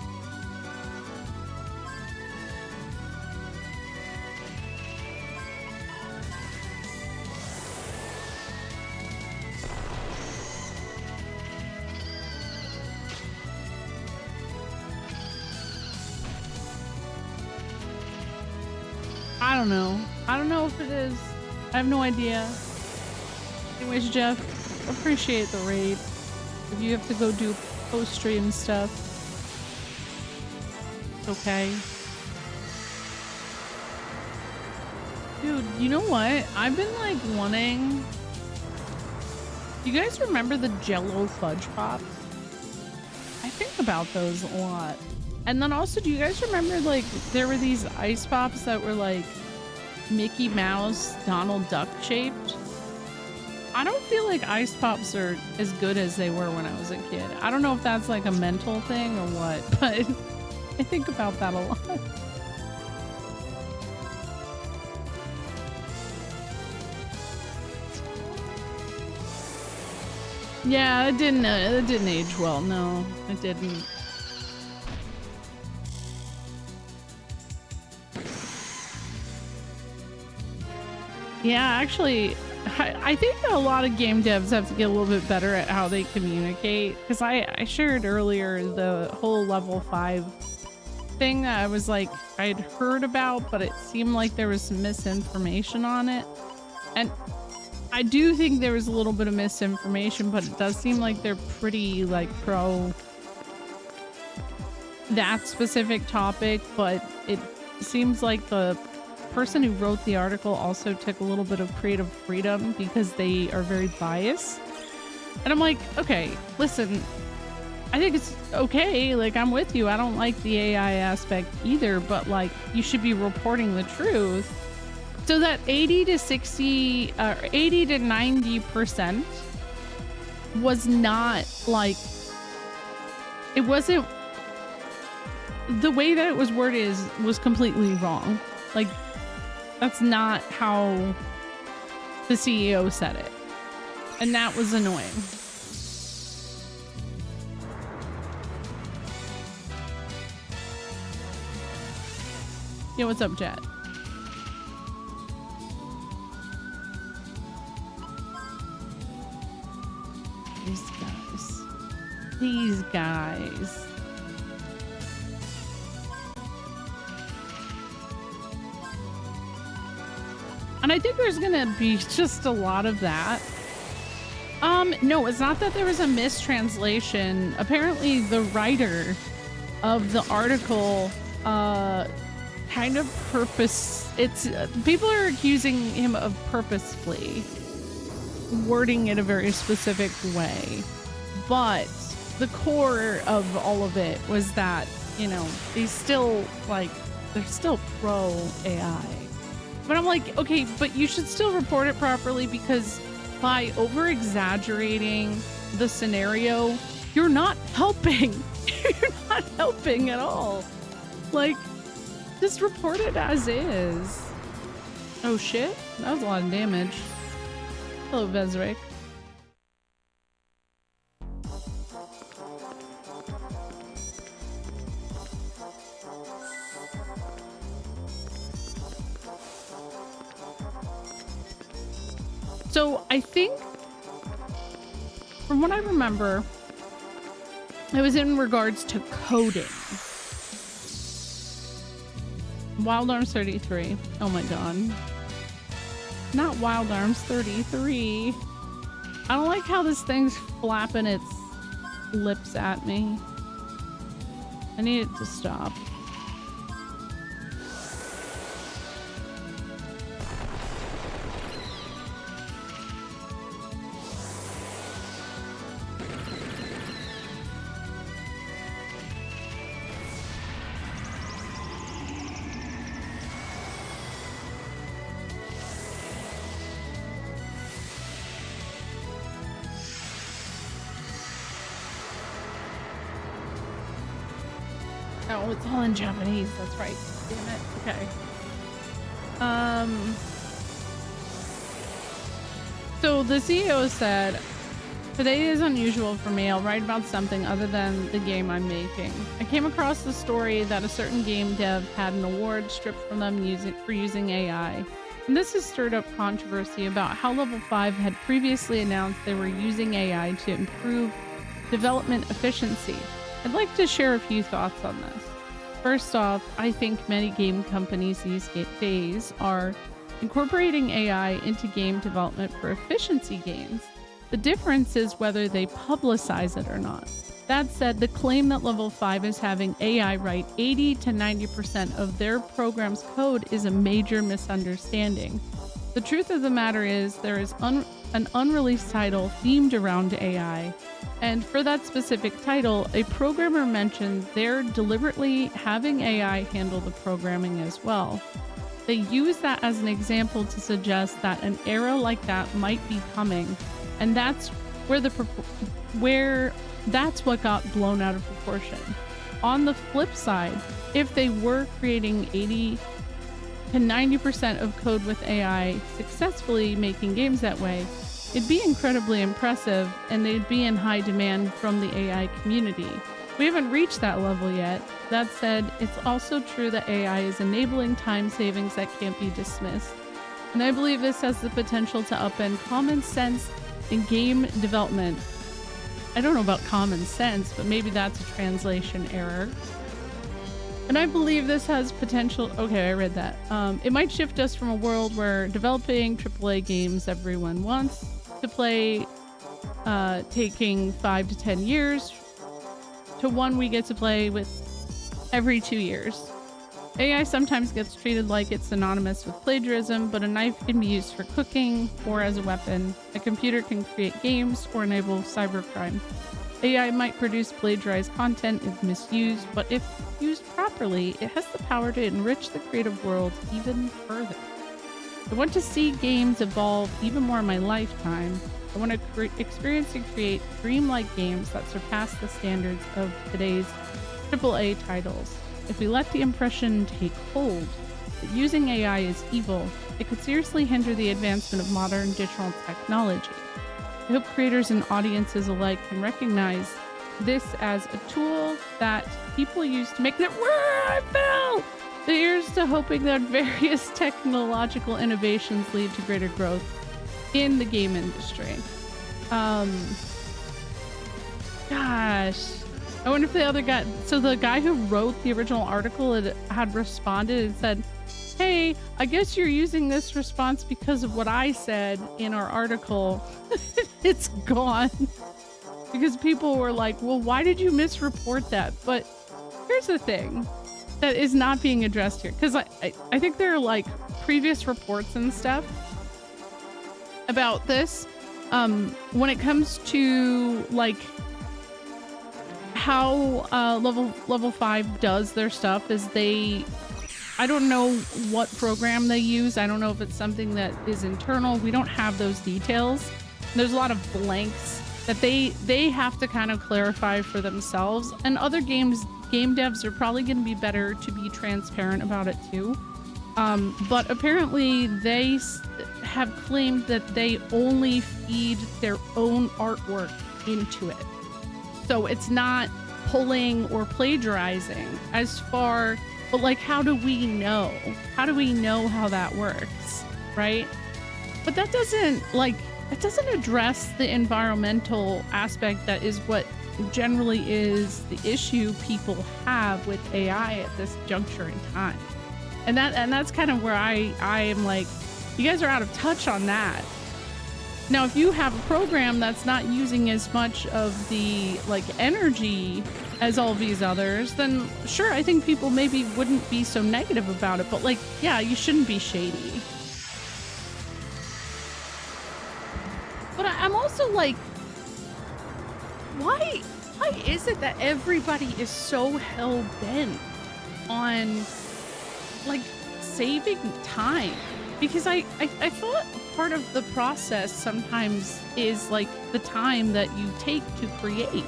I don't know if it is. I have no idea. Anyways, Jeff, appreciate the raid. If you have to go do post-stream stuff, it's okay. Dude, you know what? I've been like wanting... You guys remember the Jello Fudge Pops? I think about those a lot. And then also, do you guys remember, like, there were these ice pops that were like Mickey Mouse, Donald Duck shaped? I don't feel like ice pops are as good as they were when I was a kid. I don't know if that's like a mental thing or what, but I think about that a lot. Yeah, it didn't age well. No, it didn't. Yeah, actually, I think that a lot of game devs have to get a little bit better at how they communicate, because I shared earlier the whole level 5 thing that I was like, I'd heard about, but it seemed like there was some misinformation on it. And I do think there was a little bit of misinformation, but it does seem like they're pretty like pro that specific topic, but it seems like the person who wrote the article also took a little bit of creative freedom because they are very biased. And I'm like, okay, listen, I think it's okay. Like, I'm with you. I don't like the AI aspect either, but like, you should be reporting the truth. So that 80 to 90% was not like, it wasn't, the way that it was worded was completely wrong. Like, that's not how the CEO said it. And that was annoying. Yo, what's up, Jet? These guys. And I think there's gonna be just a lot of that. No, it's not that there was a mistranslation. Apparently the writer of the article kind of people are accusing him of purposefully wording it a very specific way. But the core of all of it was that, you know, they're still pro AI. But I'm like, okay, but you should still report it properly, because by over exaggerating the scenario, you're not helping. You're not helping at all. Like, just report it as is. Oh shit, that was a lot of damage. Hello, Vezrik. So I think, from what I remember, it was in regards to coding. Wild Arms 33. Oh my god. Not Wild Arms 33. I don't like how this thing's flapping its lips at me. I need it to stop. Oh, it's all in Japanese. That's right. Damn it. Okay. So the CEO said, "Today is unusual for me. I'll write about something other than the game I'm making. I came across the story that a certain game dev had an award stripped from them for using AI. And this has stirred up controversy about how Level 5 had previously announced they were using AI to improve development efficiency. I'd like to share a few thoughts on this. First off, I think many game companies these days are incorporating AI into game development for efficiency gains. The difference is whether they publicize it or not. That said, the claim that Level 5 is having AI write 80 to 90% of their program's code is a major misunderstanding. The truth of the matter is there is an unreleased title themed around AI, and for that specific title, a programmer mentioned they're deliberately having AI handle the programming as well. They use that as an example to suggest that an era like that might be coming, and that's that's what got blown out of proportion. On the flip side, if they were creating 80 to 90% of code with AI, successfully making games that way, it'd be incredibly impressive, and they'd be in high demand from the AI community. We haven't reached that level yet. That said, it's also true that AI is enabling time savings that can't be dismissed. And I believe this has the potential to upend common sense in game development. I don't know about common sense, but maybe that's a translation error. And I believe this has potential. Okay, I read that. It might shift us from a world where developing AAA games everyone wants to play, taking 5 to 10 years, to one we get to play with every 2 years. AI sometimes gets treated like it's synonymous with plagiarism, but a knife can be used for cooking or as a weapon. A computer can create games or enable cybercrime. AI might produce plagiarized content if misused, but if used properly, it has the power to enrich the creative world even further. I want to see games evolve even more in my lifetime. I want to experience and create dreamlike games that surpass the standards of today's AAA titles. If we let the impression take hold that using AI is evil, it could seriously hinder the advancement of modern digital technology. I hope creators and audiences alike can recognize this as a tool that people use to make their— I fell! Here's to hoping that various technological innovations lead to greater growth in the game industry. Gosh. I wonder if the other guy— so the guy who wrote the original article had responded and said, hey, I guess you're using this response because of what I said in our article. It's gone. Because people were like, well, why did you misreport that? But here's the thing that is not being addressed here. Because I think there are like previous reports and stuff about this. When it comes to like how level 5 does their stuff is I don't know what program they use. I don't know if it's something that is internal. We don't have those details. There's a lot of blanks that they have to kind of clarify for themselves. And other game devs are probably going to be better to be transparent about it too. But apparently they have claimed that they only feed their own artwork into it. So it's not pulling or plagiarizing as far, but like, how do we know? How do we know how that works, right? But that doesn't address the environmental aspect that is what generally is the issue people have with AI at this juncture in time. And that's kind of where I am like, you guys are out of touch on that. Now, if you have a program that's not using as much of the like energy as all these others, then sure, I think people maybe wouldn't be so negative about it. But like, yeah, you shouldn't be shady. But I'm also like, why is it that everybody is so hell-bent on like saving time? Because I thought part of the process sometimes is like the time that you take to create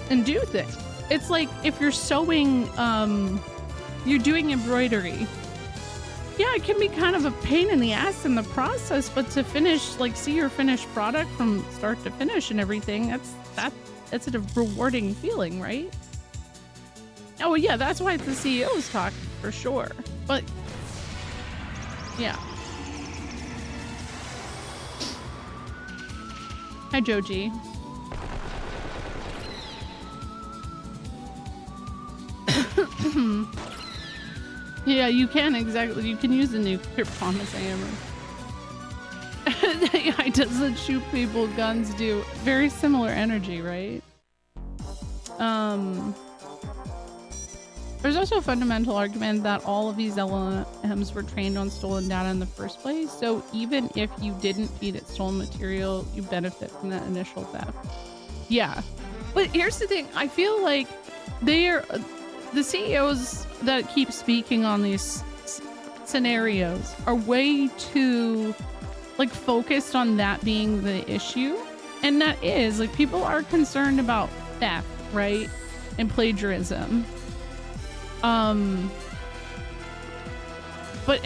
and do things. It's like if you're sewing, you're doing embroidery. Yeah, it can be kind of a pain in the ass in the process, but to finish, like see your finished product from start to finish and everything, that's a rewarding feeling, right? Oh yeah, that's why it's the CEO's talk for sure. But yeah. Hi, Joji. Yeah, you can exactly. You can use the nuclear bomb as hammer. AI doesn't shoot people, guns do. Very similar energy, right? There's also a fundamental argument that all of these LLMs were trained on stolen data in the first place. So even if you didn't feed it stolen material, you benefit from that initial theft. Yeah. But here's the thing. I feel like the CEOs that keep speaking on these scenarios are way too like focused on that being the issue. And that is like, people are concerned about theft, right? And plagiarism. But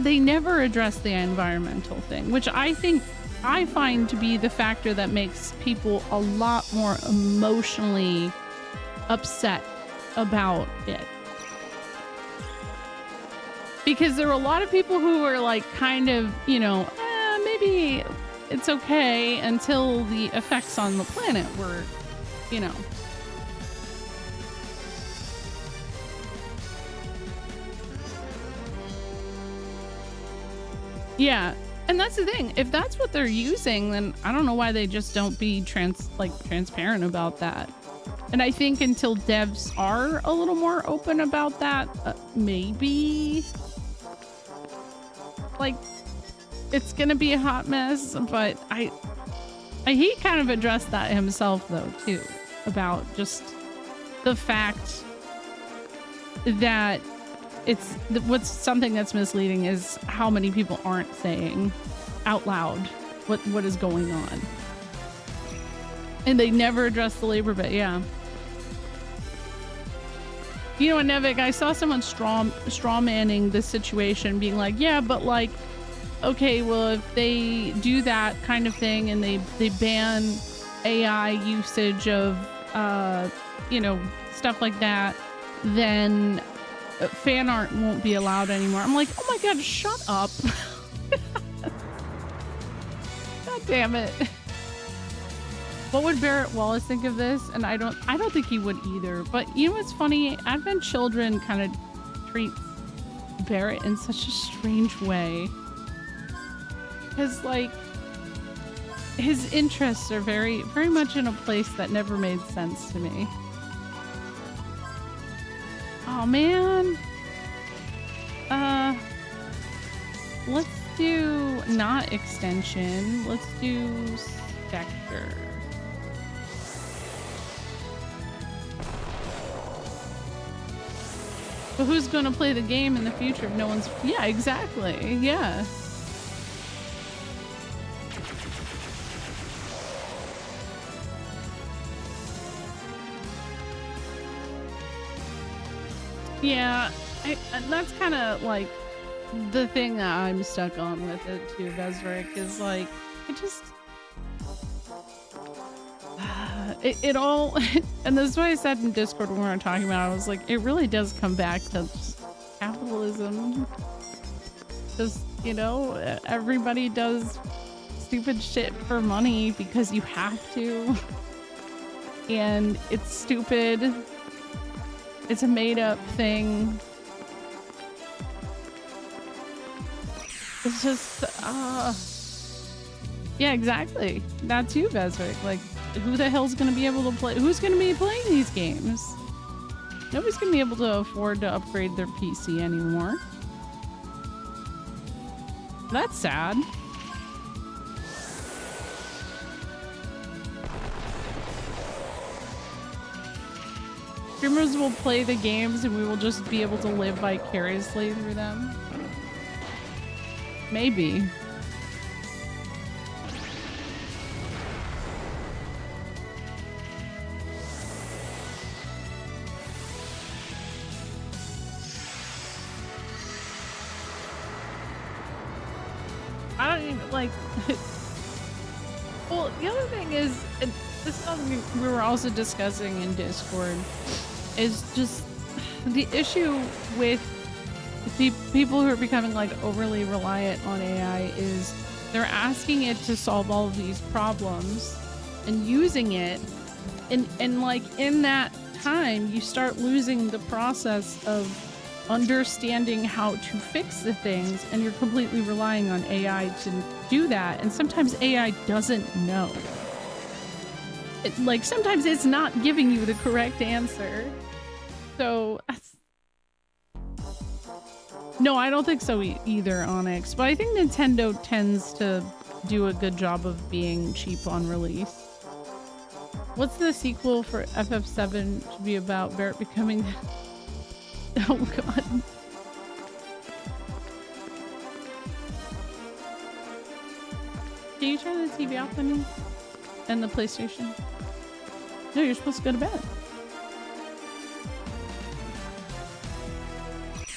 they never address the environmental thing, which I find to be the factor that makes people a lot more emotionally upset about it. Because there were a lot of people who were like kind of, you know, maybe it's okay until the effects on the planet were, you know. Yeah. And that's the thing. If that's what they're using, then I don't know why they just don't be transparent about that. And I think until devs are a little more open about that, maybe like it's gonna be a hot mess. But he kind of addressed that himself though too, about just the fact that it's what's something that's misleading is how many people aren't saying out loud what is going on, and they never address the labor bit. Yeah. You know, Nevik, I saw someone straw manning this situation, being like, yeah, but like, okay, well, if they do that kind of thing and they ban AI usage of, you know, stuff like that, then fan art won't be allowed anymore. I'm like, oh my God, shut up. God damn it. What would Barrett Wallace think of this? And I don't think he would either. But you know what's funny? Advent Children kind of treats Barrett in such a strange way. Because like his interests are very, very much in a place that never made sense to me. Oh man. Let's do not extension. Let's do Spectre. But who's going to play the game in the future if no one's... Yeah, exactly. Yeah. Yeah, that's kind of like the thing that I'm stuck on with it too, Bezric, is like, it just... It all, and this is what I said in Discord when we were talking about it, I was like, it really does come back to just capitalism. Just, you know, everybody does stupid shit for money because you have to. And it's stupid. It's a made up thing. It's just, yeah, exactly. That's you, Bezric. Like, who the hell's gonna be able to play? Who's gonna be playing these games? Nobody's gonna be able to afford to upgrade their PC anymore. That's sad. Streamers will play the games and we will just be able to live vicariously through them. Maybe. I don't even like. Well, the other thing is, and this is something we were also discussing in Discord, is just the issue with the people who are becoming like overly reliant on AI is they're asking it to solve all of these problems and using it, and like in that time you start losing the process of understanding how to fix the things, and you're completely relying on AI to do that, and sometimes AI doesn't know. Like sometimes it's not giving you the correct answer. So no, I don't think so either, Onyx, but I think Nintendo tends to do a good job of being cheap on release. What's the sequel for FF7 to be about? Barrett becoming oh god. Can you turn the TV off for me? And the PlayStation? No, you're supposed to go to bed.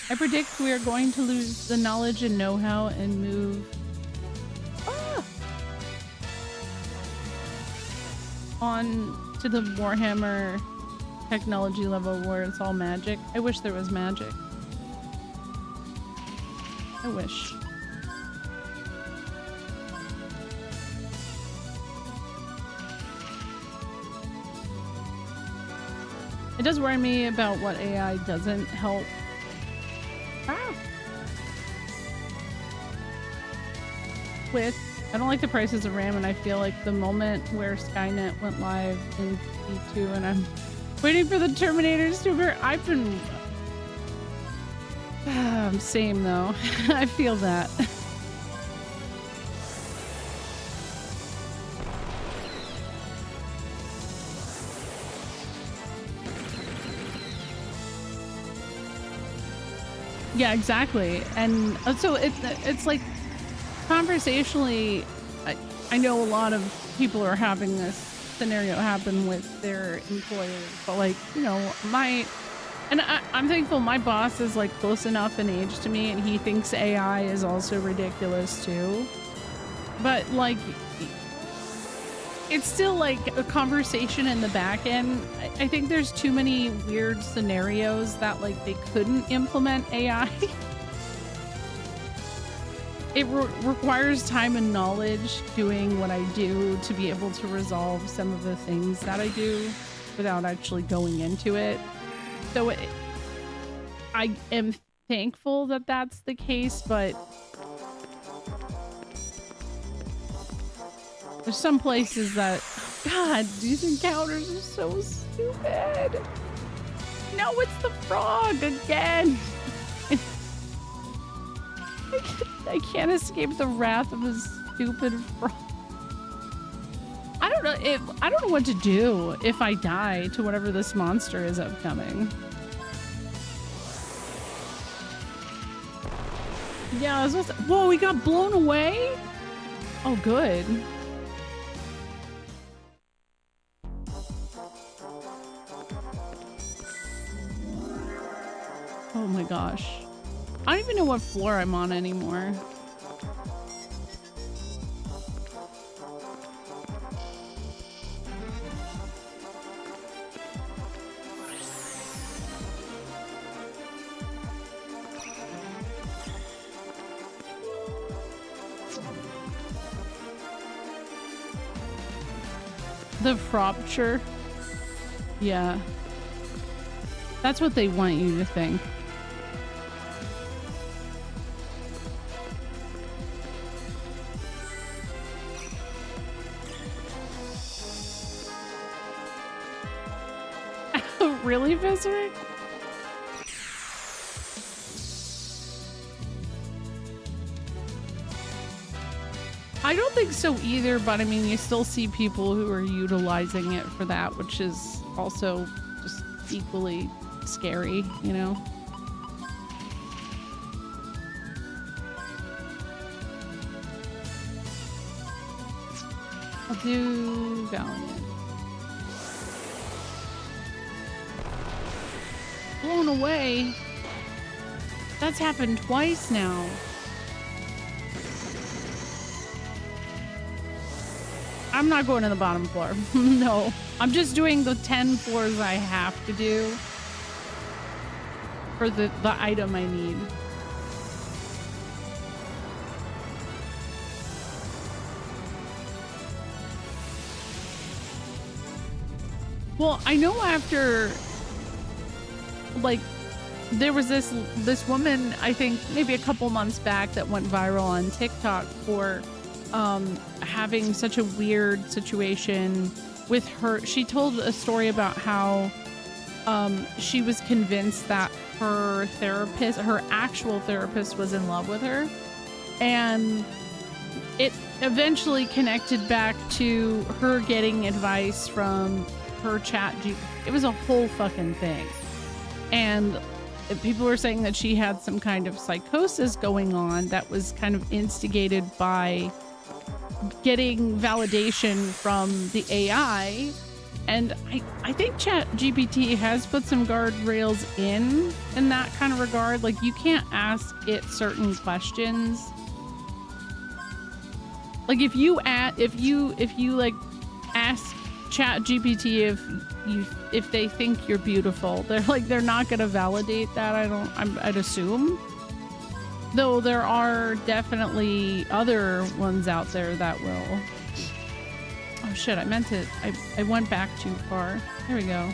I predict we are going to lose the knowledge and know-how and move on to the Warhammer technology level where it's all magic. I wish there was magic. I wish. It does worry me about what AI doesn't help. With. I don't like the prices of RAM, and I feel like the moment where Skynet went live in P2 and I'm waiting for the Terminators to appear, I've been... same though. I feel that. Yeah, exactly. And so it's like conversationally, I know a lot of people are having this scenario happen with their employers, but like, you know, I'm thankful my boss is like close enough in age to me and he thinks AI is also ridiculous too. But like, it's still like a conversation in the back end. I think there's too many weird scenarios that like they couldn't implement AI. It requires time and knowledge doing what I do to be able to resolve some of the things that I do without actually going into it. So I am thankful that that's the case, but there's some places that, God, these encounters are so stupid. No, it's the frog again. I can't escape the wrath of a stupid frog. I don't know what to do if I die to whatever this monster is upcoming. Yeah, I was supposed to, whoa, we got blown away? Oh, good. Oh my gosh. I don't even know what floor I'm on anymore. The Frobture? Yeah. That's what they want you to think. Really, Viseric? I don't think so either, but I mean, you still see people who are utilizing it for that, which is also just equally scary, you know? I'll do Valiant. Blown away? That's happened twice now. I'm not going to the bottom floor. No, I'm just doing the 10 floors I have to do for the item I need. Well, I know after, like, there was this woman, I think maybe a couple months back, that went viral on TikTok for having such a weird situation with her. She told a story about how she was convinced that her therapist, her actual therapist, was in love with her, and it eventually connected back to her getting advice from her chat. It was a whole fucking thing, and people were saying that she had some kind of psychosis going on that was kind of instigated by getting validation from the AI. And I think ChatGPT has put some guardrails in that kind of regard. Like, you can't ask it certain questions. Like, if you like ask ChatGPT if they think you're beautiful, they're not gonna validate that. I'd assume. Though there are definitely other ones out there that will. Oh shit, I meant to, I went back too far. There we go.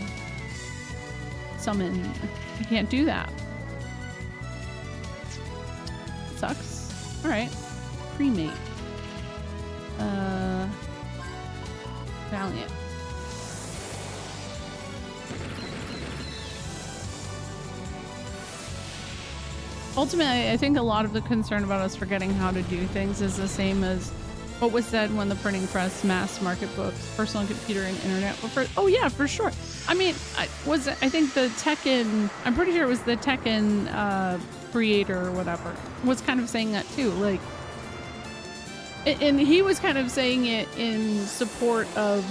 Summon. I can't do that. Sucks. Alright. Cremate. Valiant. Ultimately, I think a lot of the concern about us forgetting how to do things is the same as what was said when the printing press, mass market books, personal computer, and internet were first. Oh yeah, for sure. I mean, I think the Tekken, I'm pretty sure it was the Tekken creator or whatever, was kind of saying that too. Like, and he was kind of saying it in support of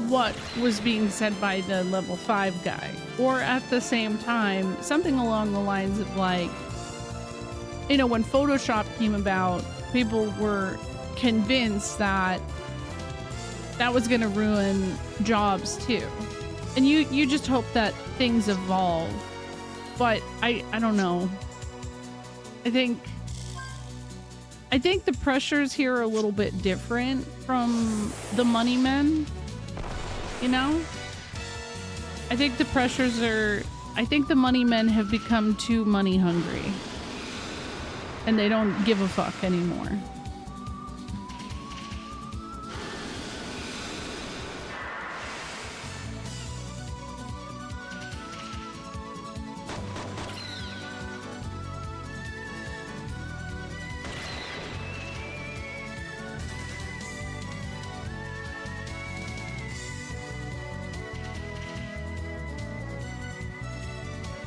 what was being said by the level 5 guy, or at the same time something along the lines of, like, you know, when Photoshop came about, people were convinced that that was going to ruin jobs too, and you just hope that things evolve. But I don't know. I think the pressures here are a little bit different from the money men. You know, I think the pressures are, I think the money men have become too money hungry and they don't give a fuck anymore.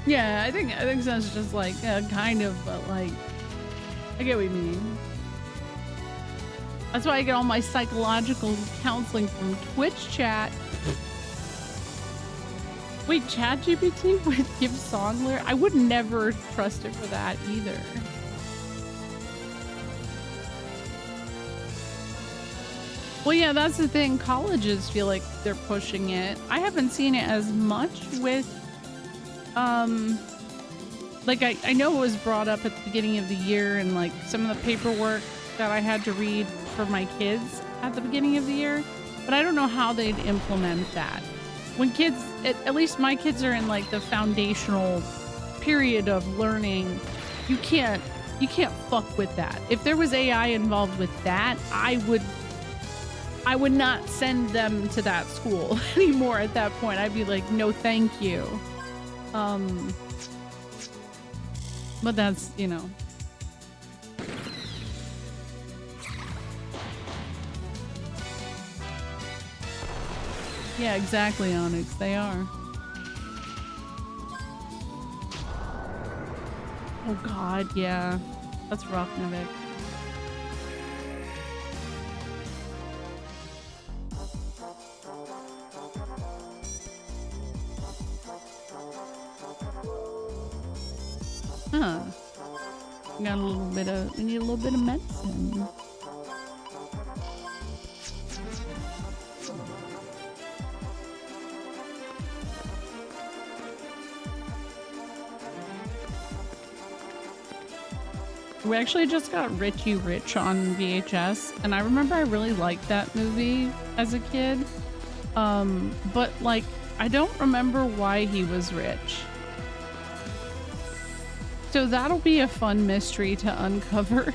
Yeah, I think that's just like kind of, but like, I get what you mean. That's why I get all my psychological counseling from Twitch chat. Wait, ChatGPT would give song lyrics? I would never trust it for that either. Well, yeah, that's the thing. Colleges feel like they're pushing it. I haven't seen it as much with like I know it was brought up at the beginning of the year, and like some of the paperwork that I had to read for my kids at the beginning of the year, but I don't know how they'd implement that. When kids, at least my kids, are in like the foundational period of learning, you can't fuck with that. If there was AI involved with that, I would not send them to that school anymore at that point. I'd be like, no thank you. But that's, you know. Yeah, exactly, Onyx. They are. Oh god, yeah. That's rough, Nevik. Huh. We got a little bit of, we need a little bit of medicine. We actually just got Richie Rich on VHS, and I remember I really liked that movie as a kid. But like, I don't remember why he was rich. So that'll be a fun mystery to uncover.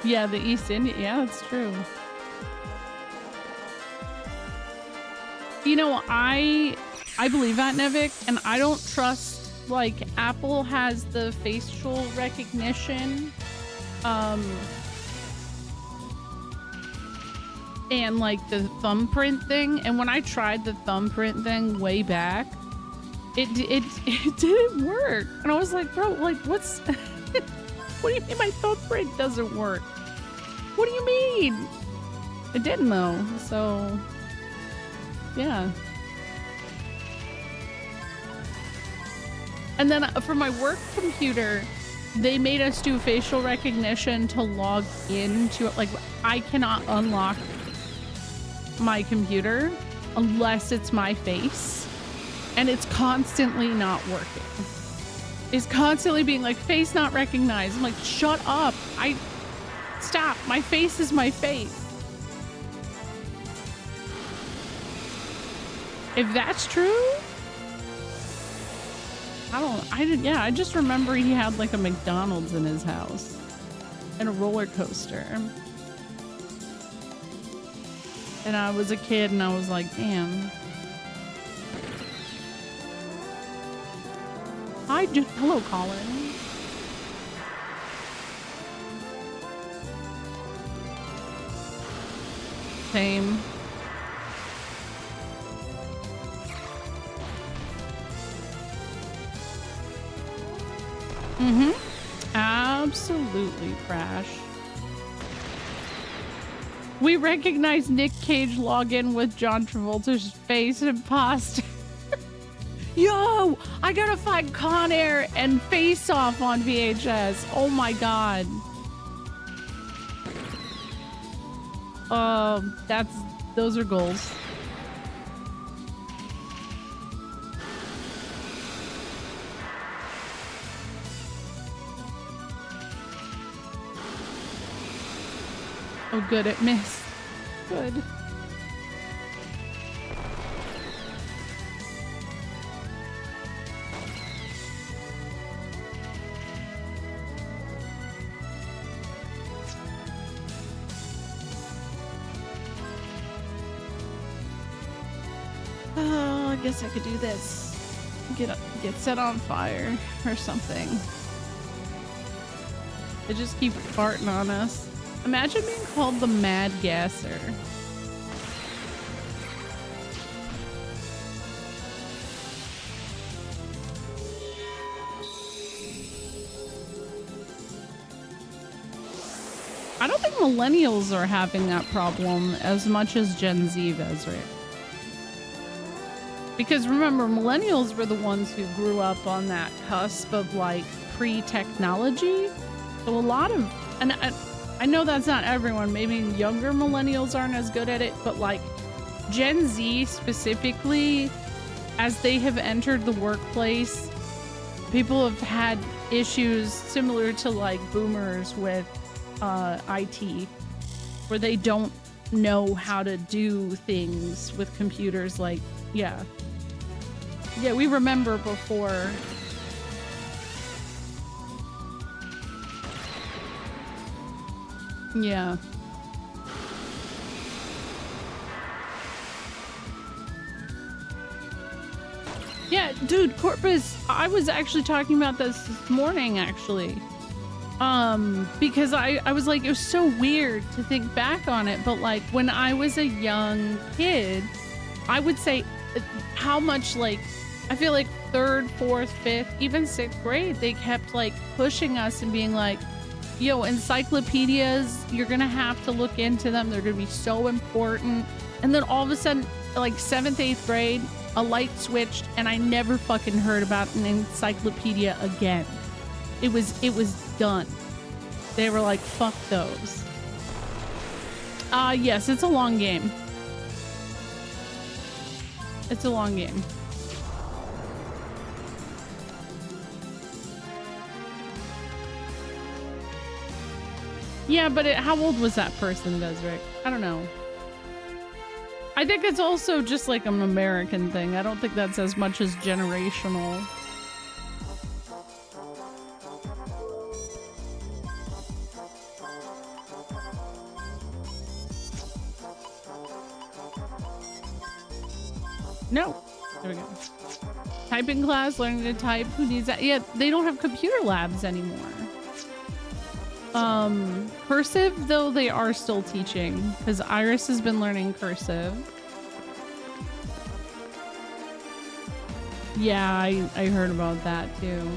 Yeah, the East India. Yeah, that's true. You know, I believe that, Nevik, and I don't trust, like, Apple has the facial recognition, and like the thumbprint thing, and when I tried the thumbprint thing way back, it didn't work, and I was like, bro, like, what's what do you mean my thumbprint doesn't work? What do you mean? It didn't though, so yeah. And then for my work computer, they made us do facial recognition to log into it. Like, I cannot unlock my computer unless it's my face, and it's constantly not working. It's constantly being like, face not recognized. I'm like, shut up. Stop. My face is my face. If that's true, I just remember he had like a McDonald's in his house and a roller coaster. And I was a kid and I was like, damn. Hello, Colin. Same. Mm-hmm. Absolutely, Crash. We recognize Nick Cage login with John Travolta's face imposter. Yo, I gotta find Con Air and Face Off on VHS. Oh my god. Those are goals. Oh, good, it missed. Good. Oh, I guess I could do this. Get set on fire or something. They just keep farting on us. Imagine being called the Mad Gasser. I don't think millennials are having that problem as much as Gen Z does, right? Because remember, millennials were the ones who grew up on that cusp of like pre-technology. So a lot of, and I know that's not everyone, maybe younger millennials aren't as good at it, but like Gen Z specifically, as they have entered the workplace, people have had issues similar to like boomers with IT, where they don't know how to do things with computers. Like, yeah, we remember before. Yeah. Yeah, dude, Corpus, I was actually talking about this morning, actually. Because I was like, it was so weird to think back on it, but like when I was a young kid, I would say how much, like, I feel like 3rd, 4th, 5th, even 6th grade, they kept like pushing us and being like, yo, encyclopedias, you're gonna have to look into them. They're gonna be so important. And then all of a sudden, like 7th, 8th grade, a light switched and I never fucking heard about an encyclopedia again. It was done. They were like, fuck those. Yes, it's a long game. It's a long game. Yeah, but how old was that person, Desric? I don't know. I think it's also just like an American thing. I don't think that's as much as generational. No. There we go. Typing class, learning to type. Who needs that? Yeah, they don't have computer labs anymore. Cursive, though, they are still teaching because Iris has been learning cursive. Yeah, I heard about that too.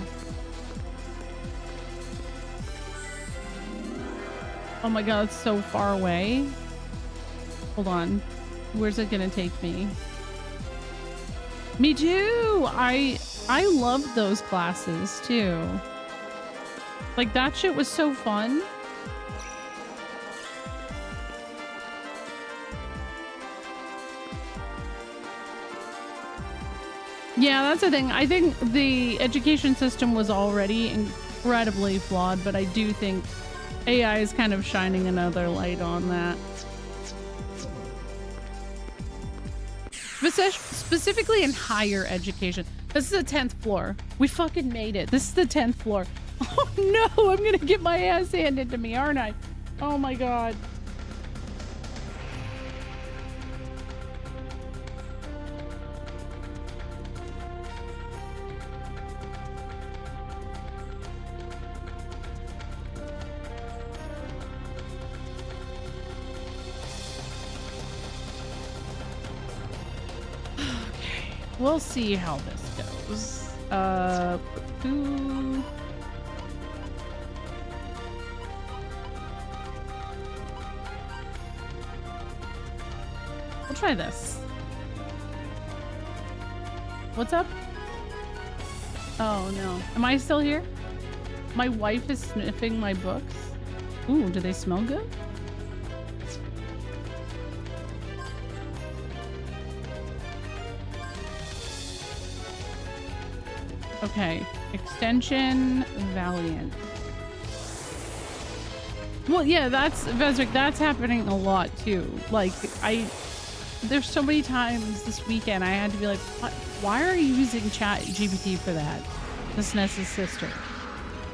Oh my god, it's so far away. Hold on. Where's it gonna take me? Me too! I loved those classes too. Like, that shit was so fun. Yeah, that's the thing. I think the education system was already incredibly flawed, but I do think AI is kind of shining another light on that. Specifically in higher education. This is the 10th floor. We fucking made it. This is the 10th floor. Oh no, I'm gonna get my ass handed to me, aren't I? Oh my god. We'll see how this goes. We'll try this. What's up? Oh no. Am I still here? My wife is sniffing my books. Ooh, do they smell good? Okay, extension Valiant. Well, yeah, that's Vesric, that's happening a lot too. Like, there's so many times this weekend I had to be like, why are you using Chat GPT for that? This Ness's sister,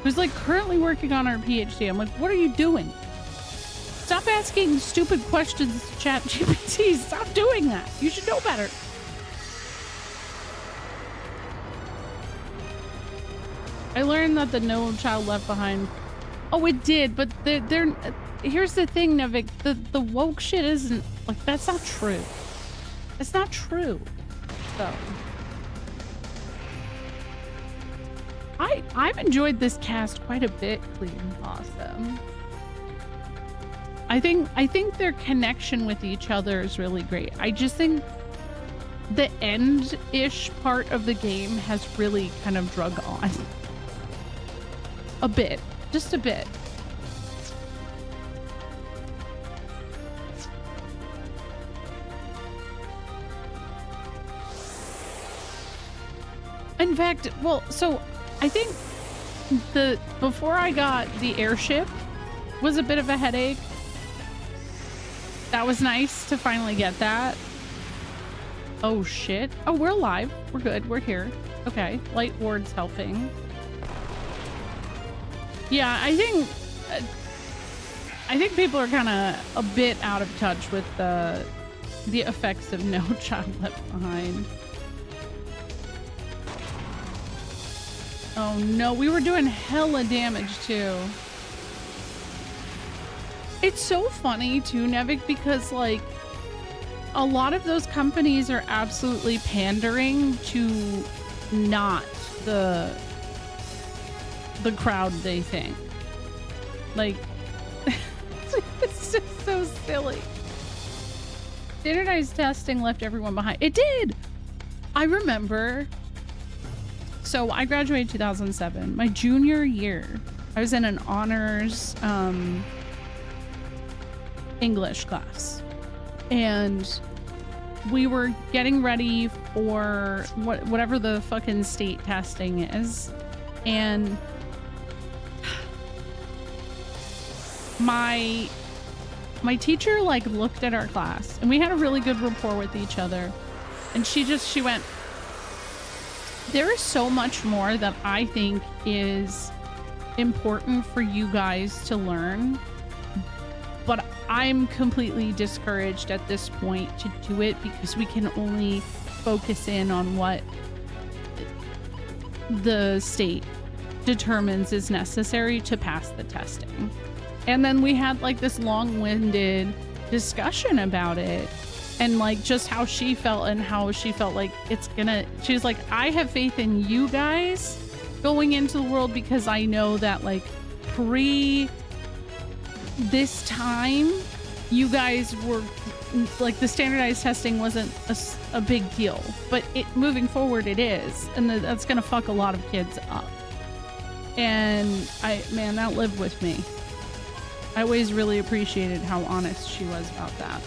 who's like currently working on her PhD. I'm like, what are you doing? Stop asking stupid questions to Chat GPT. Stop doing that. You should know better. I learned that the No Child Left Behind. Oh, it did, but they're here's the thing, Nevik. The woke shit isn't like, that's not true. It's not true. So I've enjoyed this cast quite a bit, Clean Awesome. I think their connection with each other is really great. I just think the end-ish part of the game has really kind of drug on. A bit. Just a bit. In fact, well, so I think before I got the airship was a bit of a headache. That was nice to finally get that. Oh shit. Oh, we're alive. We're good. We're here. Okay. Light Ward's helping. Yeah, I think people are kind of a bit out of touch with the effects of No Child Left Behind. Oh no, we were doing hella damage too. It's so funny too, Nevik, because like a lot of those companies are absolutely pandering to not the crowd they think. Like, it's just so silly. Standardized testing left everyone behind. It did! I remember. So I graduated 2007. My junior year, I was in an honors English class. And we were getting ready for whatever the fucking state testing is. And my teacher like looked at our class and we had a really good rapport with each other, and she went, there is so much more that I think is important for you guys to learn, but I'm completely discouraged at this point to do it because we can only focus in on what the state determines is necessary to pass the testing. And then we had like this long-winded discussion about it and like just how she felt and how she felt like she's like, I have faith in you guys going into the world because I know that like pre this time you guys were like, the standardized testing wasn't a big deal, but moving forward it is, and that's gonna fuck a lot of kids up. And man, that lived with me. I always really appreciated how honest she was about that.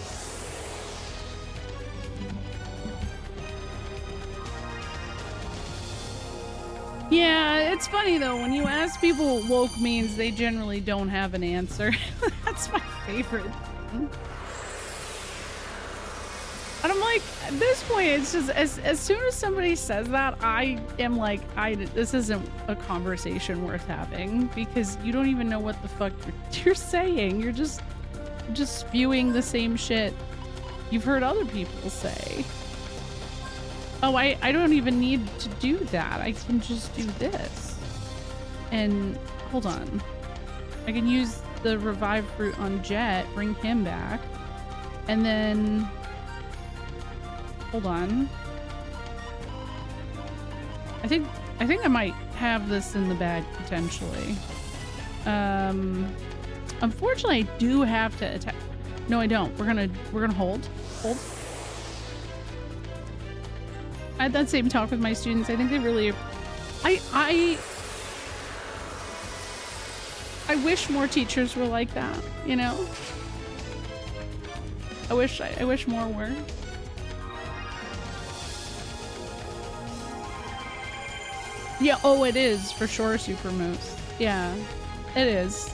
Yeah, it's funny though, when you ask people what woke means, they generally don't have an answer. That's my favorite thing. And I'm like, at this point, it's just as soon as somebody says that, I am like, this isn't a conversation worth having because you don't even know what the fuck you're saying. You're just spewing the same shit you've heard other people say. Oh, I don't even need to do that. I can just do this. And hold on. I can use the revive fruit on Jet, bring him back. And then hold on. I think I might have this in the bag potentially. Unfortunately I do have to attack. No, I don't. We're gonna hold. I had that same talk with my students. I think they really I wish more teachers were like that, you know? I wish more were. Yeah, oh, it is for sure, Super Moose. Yeah, it is.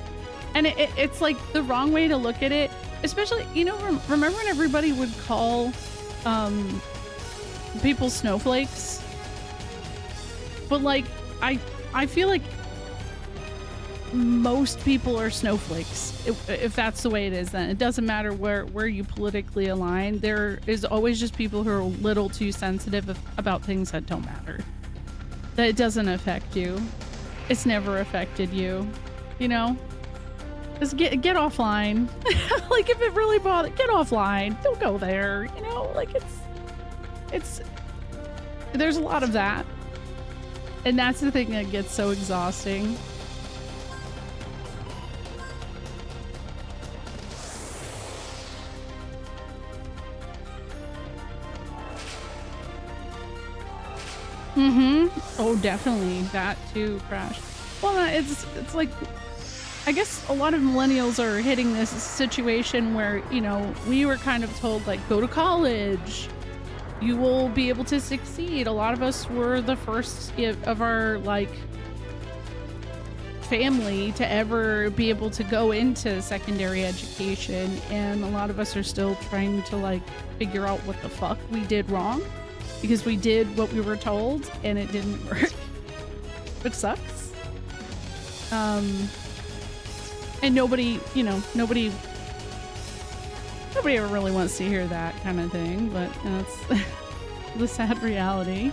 And it's like the wrong way to look at it, especially, you know, remember when everybody would call people snowflakes? But like, I feel like most people are snowflakes. If that's the way it is, then it doesn't matter where you politically align. There is always just people who are a little too sensitive about things that don't matter. That it doesn't affect you. It's never affected you, you know? Just get offline. Like, if it really bothers, get offline. Don't go there, you know? Like, it's there's a lot of that. And that's the thing that gets so exhausting. Oh, definitely. That too, Crash. Well, it's like, I guess a lot of millennials are hitting this situation where, you know, we were kind of told, like, go to college. You will be able to succeed. A lot of us were the first of our, like, family to ever be able to go into secondary education. And a lot of us are still trying to, like, figure out what the fuck we did wrong. Because we did what we were told and it didn't work, which sucks. And nobody, you know, nobody ever really wants to hear that kind of thing, but that's the sad reality.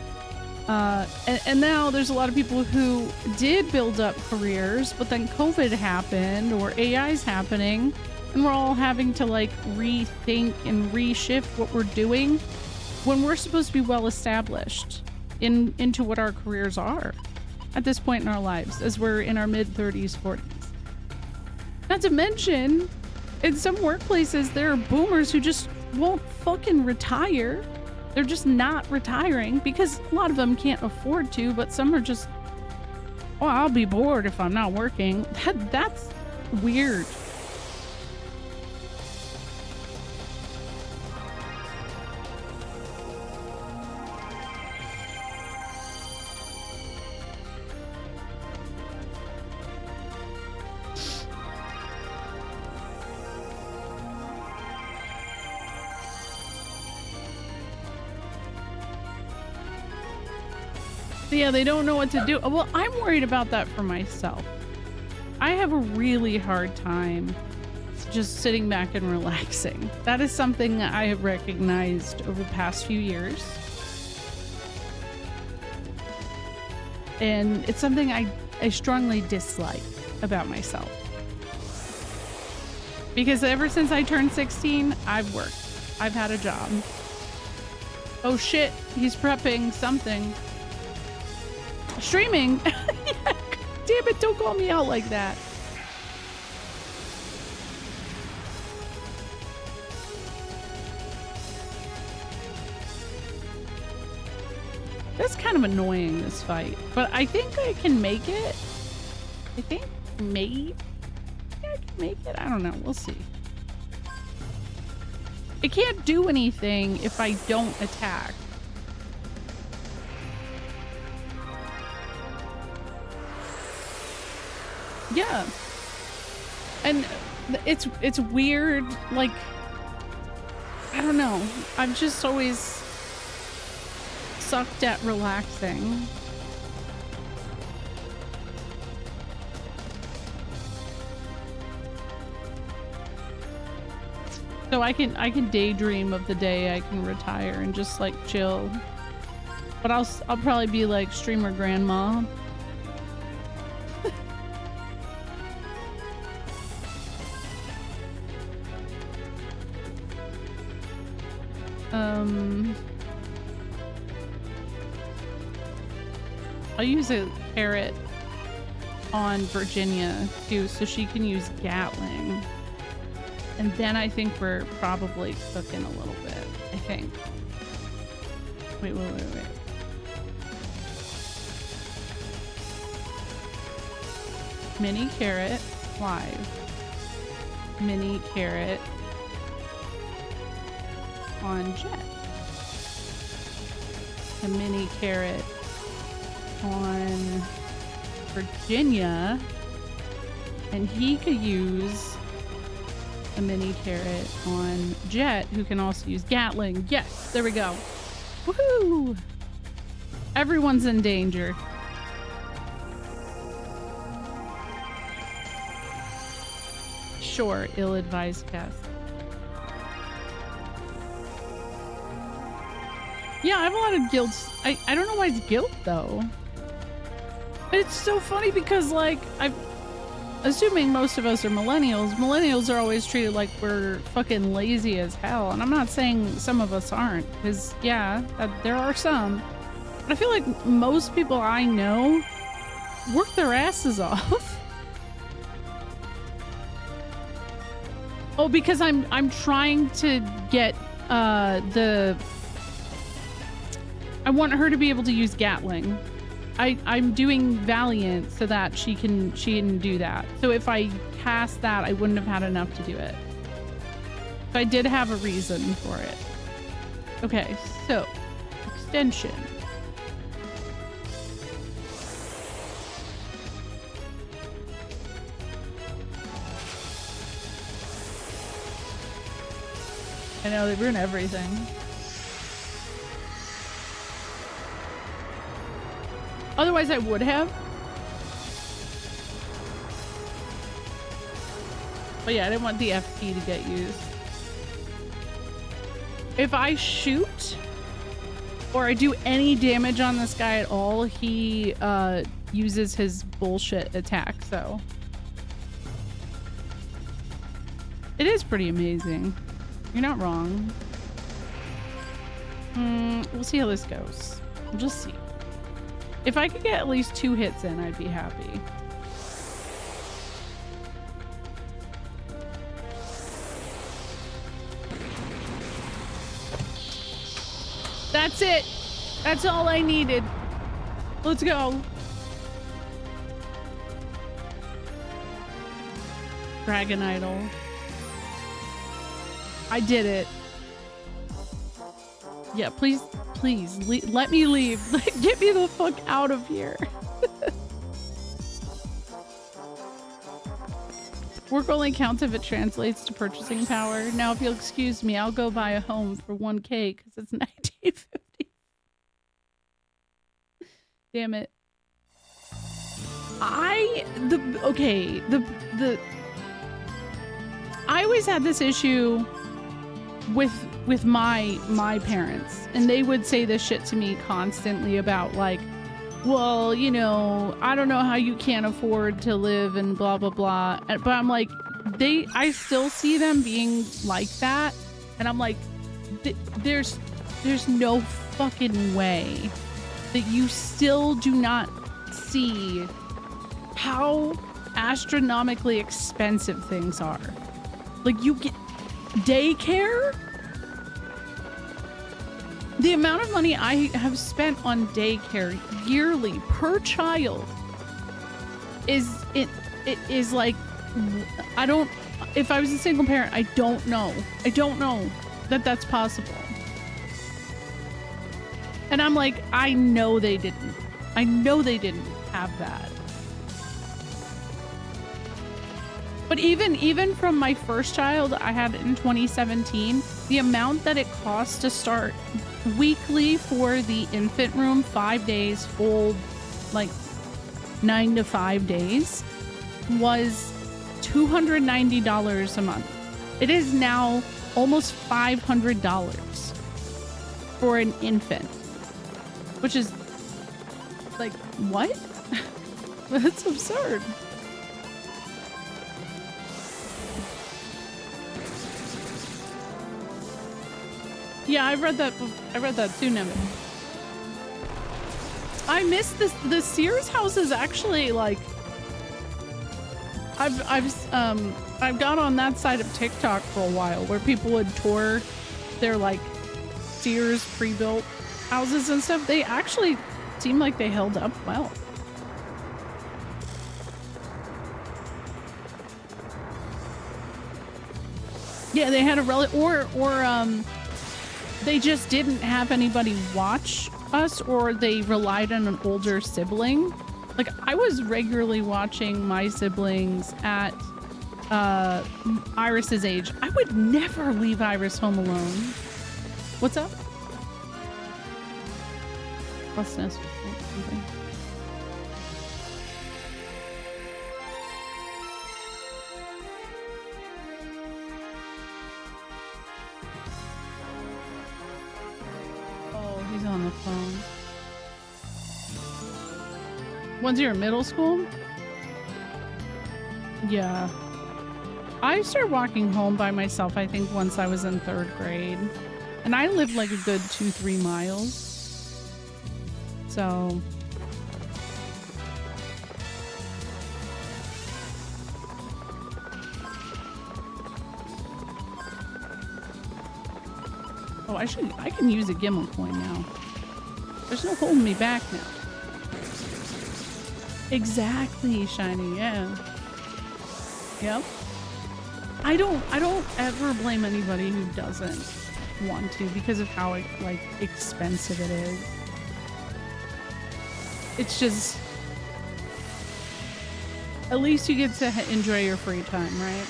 And now there's a lot of people who did build up careers, but then COVID happened or AI's happening and we're all having to like rethink and reshift what we're doing when we're supposed to be well established into what our careers are at this point in our lives, as we're in our mid-30s, 40s. Not to mention, in some workplaces, there are boomers who just won't fucking retire. They're just not retiring because a lot of them can't afford to, but some are just, oh, I'll be bored if I'm not working. That's weird. Yeah, they don't know what to do. Well, I'm worried about that for myself. I have a really hard time just sitting back and relaxing. That is something that I have recognized over the past few years. And it's something I strongly dislike about myself. Because ever since I turned 16, I've worked. I've had a job. Oh shit, he's prepping something. Streaming? Yeah, damn it, don't call me out like that. That's kind of annoying, this fight. But I think I can make it. I think maybe I can make it. I don't know. We'll see. It can't do anything if I don't attack. Yeah. And it's weird, like, I don't know. I've just always sucked at relaxing. So I can daydream of the day I can retire and just like chill. But I'll probably be like streamer grandma. I'll use a carrot on Virginia too, so she can use Gatling. And then I think we're probably cooking a little bit. I think. Wait. Mini carrot live. Mini carrot on Jet. A mini carrot on Virginia. And he could use a mini carrot on Jet, who can also use Gatling. Yes, there we go. Woohoo! Everyone's in danger. Sure, ill-advised cast. Yeah, I have a lot of guilt. I don't know why it's guilt, though. It's so funny because, like, I'm assuming most of us are millennials. Millennials are always treated like we're fucking lazy as hell. And I'm not saying some of us aren't, because, yeah, there are some. But I feel like most people I know work their asses off. Oh, because I'm trying to get I want her to be able to use Gatling. I'm doing Valiant so that she can do that. So if I cast that, I wouldn't have had enough to do it. So I did have a reason for it. Okay, so extension. I know, they ruin everything. Otherwise, I would have. But yeah, I didn't want the FP to get used. If I shoot or I do any damage on this guy at all, he uses his bullshit attack, so. It is pretty amazing. You're not wrong. We'll see how this goes. We'll just see. If I could get at least 2 hits in, I'd be happy. That's it. That's all I needed. Let's go. Dragon Idol. I did it. Yeah, please let me leave. Get me the fuck out of here. Work only counts if it translates to purchasing power. Now, if you'll excuse me, I'll go buy a home for 1K because it's 1950. Damn it. I always had this issue with my parents, and they would say this shit to me constantly about like, well, you know, I don't know how you can't afford to live and blah blah blah. But I'm like, I still see them being like that, and I'm like, there's no fucking way that you still do not see how astronomically expensive things are. Like, you get daycare. The amount of money I have spent on daycare yearly per child is like, I don't, if I was a single parent, I don't know that that's possible. And I'm like, I know they didn't have that. But even from my first child, I had it in 2017, the amount that it costs to start weekly for the infant room, 5 days, full, like 9 to 5 days, was $290 a month. It is now almost $500 for an infant, which is like, what? That's absurd. Yeah, I read that too, Nevin. I miss this. The Sears house is actually like, I've got on that side of TikTok for a while where people would tour their like Sears pre-built houses and stuff. They actually seem like they held up well. Yeah, they had a they just didn't have anybody watch us, or they relied on an older sibling. Like, I was regularly watching my siblings at Iris's age. I would never leave Iris home alone. What's up? Busness or something. He's on the phone. When's your middle school? Yeah. I started walking home by myself, I think, once I was in 3rd grade. And I lived like a good 2-3 miles. So... Oh, I can use a Gimel coin now. There's no holding me back now. Exactly, Shiny, yeah. Yep. I don't ever blame anybody who doesn't want to because of how like expensive it is. It's just, at least you get to enjoy your free time, right?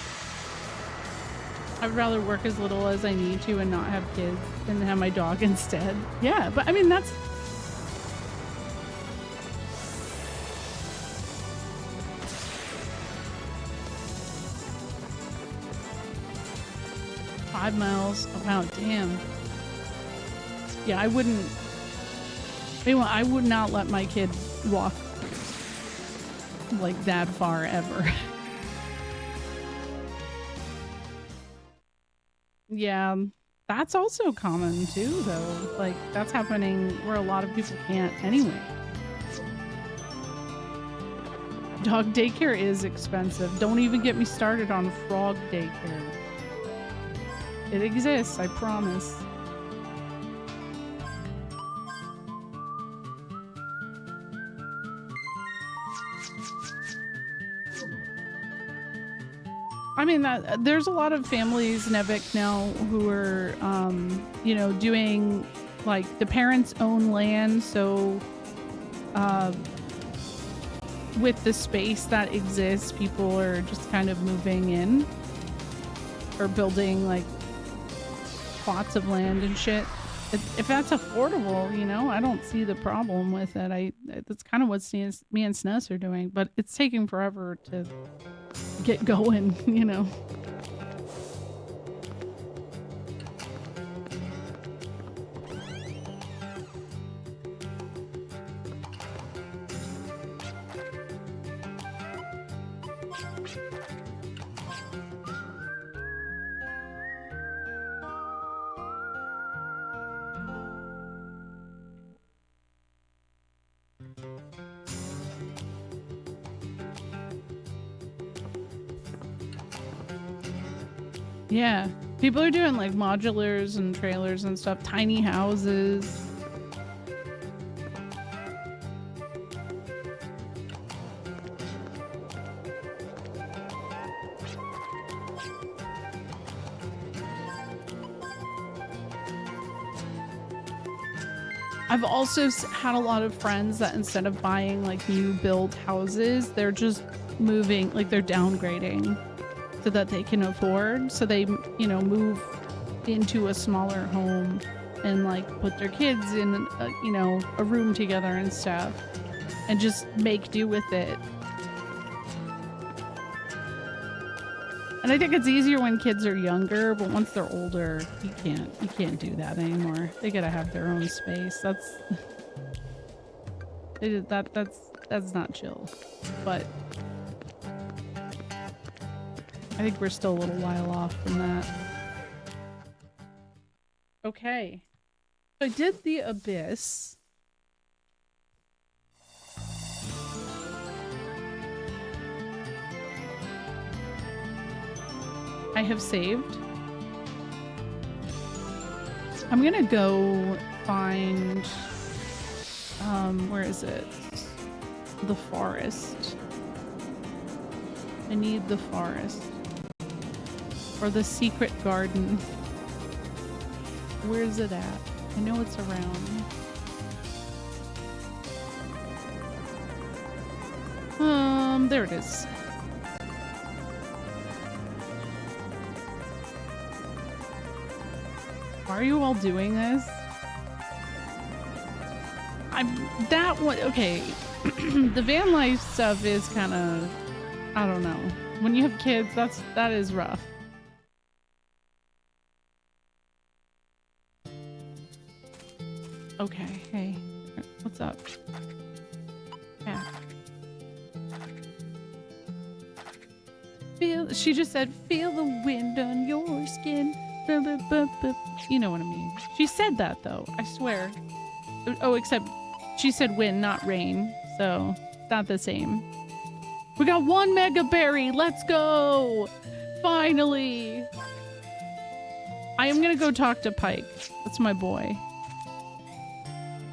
I'd rather work as little as I need to and not have kids than have my dog instead. Yeah, but I mean, that's... $5 miles. Oh, wow, damn. Yeah, I wouldn't... Anyway, I would not let my kid walk like that far ever. Yeah, that's also common too, though. Like, that's happening where a lot of people can't anyway. Dog daycare is expensive. Don't even get me started on frog daycare. It exists, I promise. I mean, there's a lot of families, Nevik, now who are, you know, doing like the parents own land. So with the space that exists, people are just kind of moving in or building like plots of land and shit. If that's affordable, you know, I don't see the problem with it. That's kind of what me and Snus are doing, but it's taking forever to get going, you know. Yeah, people are doing like modulars and trailers and stuff, tiny houses. I've also had a lot of friends that instead of buying like new build houses, they're just moving, like they're downgrading so that they can afford. So they, you know, move into a smaller home and like put their kids in, you know, a room together and stuff, and just make do with it. And I think it's easier when kids are younger, but once they're older, you can't do that anymore. They gotta have their own space. That's not chill. But I think we're still a little while off from that. Okay. So I did the Abyss. I have saved. I'm gonna go find, where is it? The forest. I need the forest. Or the secret garden. Where is it at? I know it's around. There it is. Why are you all doing this? That one, okay. The van life stuff is kind of, I don't know. When you have kids, that is rough. Okay, hey, what's up? Yeah. She just said, feel the wind on your skin. You know what I mean. She said that though, I swear. Oh, except she said wind, not rain. So it's not the same. We got 1 mega berry. Let's go. Finally. I am going to go talk to Pike. That's my boy.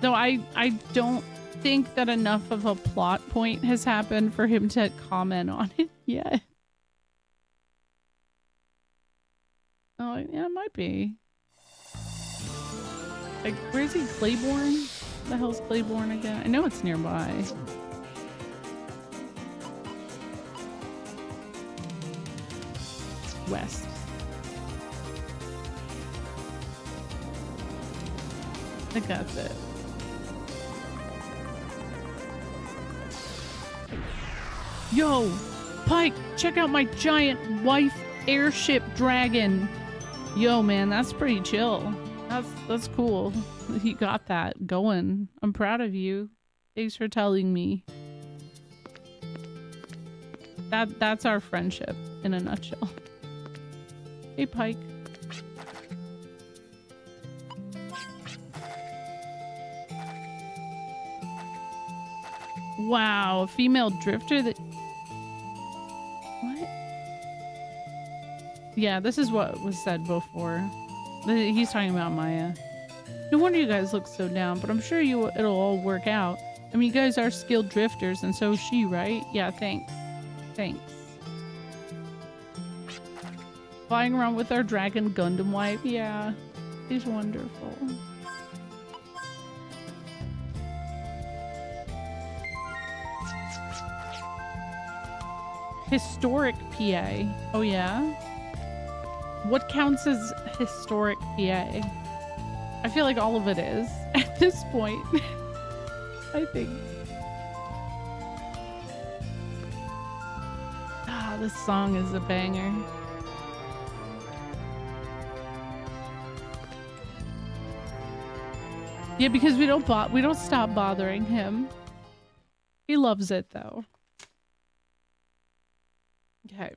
Though I don't think that enough of a plot point has happened for him to comment on it yet. Oh, yeah, it might be. Like, where's he? Claiborne? The hell's Claiborne again? I know it's nearby. West. I think that's it. Yo, Pike, check out my giant wife airship dragon. Yo, man, that's pretty chill. That's cool. You got that going. I'm proud of you. Thanks for telling me. That's our friendship in a nutshell. Hey, Pike. Wow, a female drifter that... What? Yeah, this is what was said before. He's talking about Maya. No wonder you guys look so down, but I'm sure it'll all work out. I mean, you guys are skilled drifters, and so is she, right? Yeah, thanks. Thanks. Flying around with our dragon Gundam wife. Yeah, she's wonderful. Historic PA. Oh, yeah? What counts as historic PA? I feel like all of it is at this point. I think. Ah, this song is a banger. Yeah, because we don't stop bothering him. He loves it though. Okay.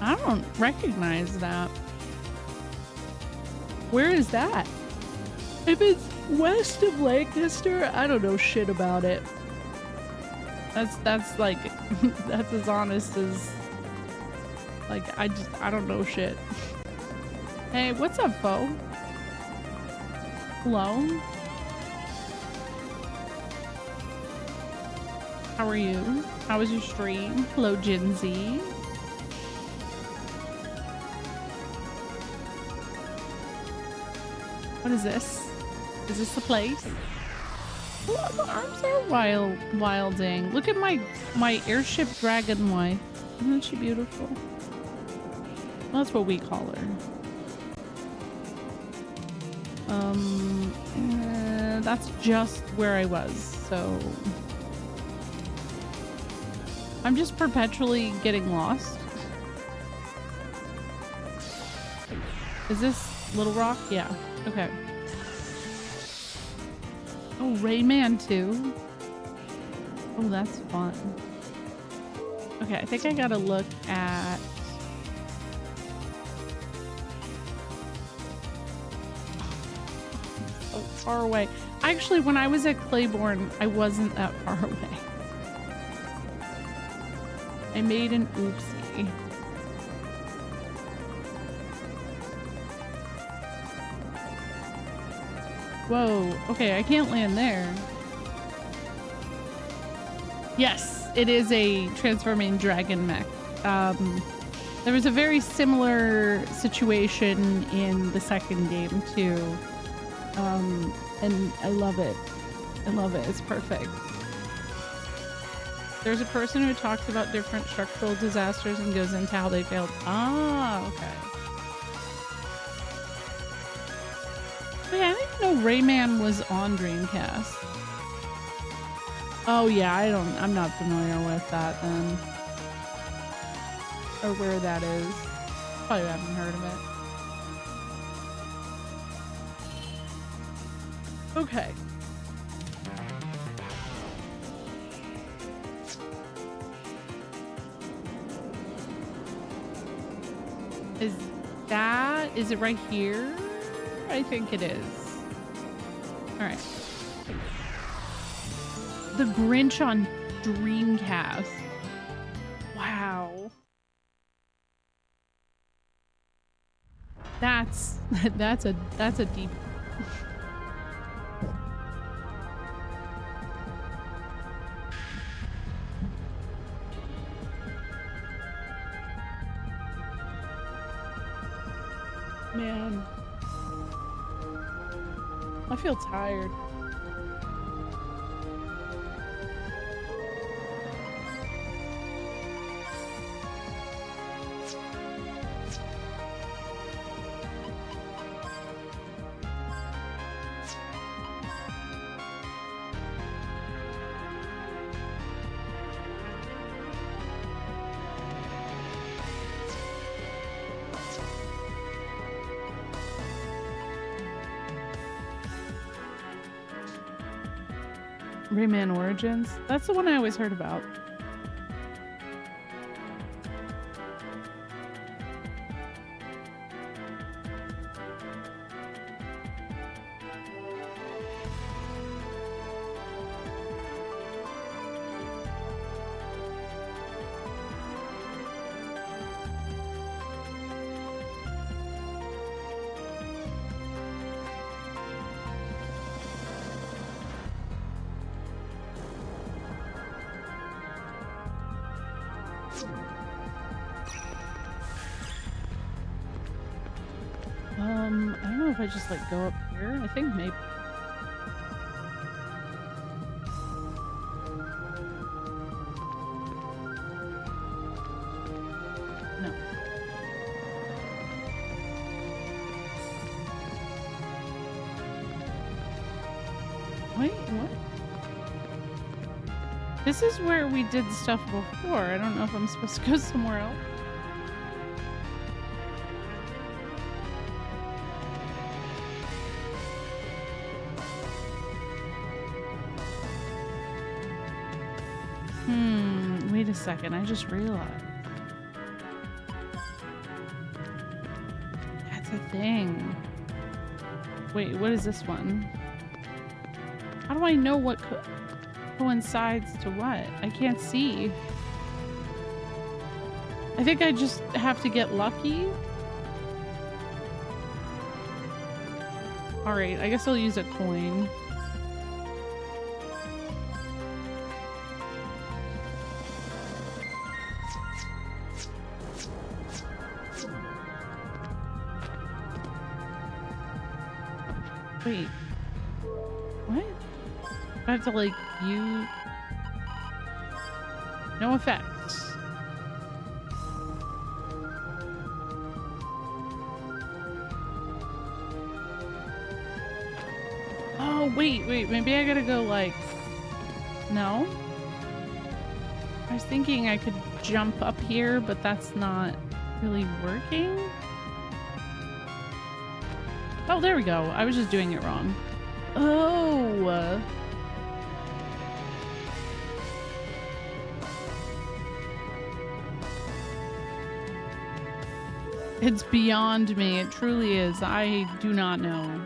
I don't recognize that. Where is that? If it's west of Lancaster, I don't know shit about it. That's like, that's as honest as, like, I don't know shit. Hey, what's up, Fo? Hello? How are you? How was your stream? Hello, Gen Z. What is this? Is this the place? Oh, the arms are wilding. Look at my airship dragon wife. Isn't she beautiful? Well, that's what we call her. That's just where I was, so I'm just perpetually getting lost. Is this Little Rock? Yeah. Okay. Oh, Rayman 2. Oh, that's fun. Okay, I think I gotta look at... so far away. Actually, when I was at Claiborne, I wasn't that far away. I made an oopsie. Whoa, okay, I can't land there. Yes, it is a transforming dragon mech. There was a very similar situation in the second game too. And I love it. I love it. It's perfect. There's a person who talks about different structural disasters and goes into how they failed. Ah, okay. Wait, I didn't know Rayman was on Dreamcast. Oh yeah, I'm not familiar with that then. Or where that is. Probably haven't heard of it. Okay. Is it right here? I think it is. All right. The Grinch on Dreamcast. Wow. That's a deep. Man, I feel tired. Rayman Origins? That's the one I always heard about. I don't know if I just like go up here. I think maybe. No. Wait, what? This is where we did stuff before. I don't know if I'm supposed to go somewhere else. Wait a second, I just realized. That's a thing. Wait, what is this one? How do I know what coincides to what? I can't see. I think I just have to get lucky. Alright, I guess I'll use a coin. Wait. What? I have to like you. No effects. Oh, wait. Maybe I gotta go like... No? I was thinking I could jump up here, but that's not really working. Oh, there we go. I was just doing it wrong. Oh. It's beyond me. It truly is. I do not know.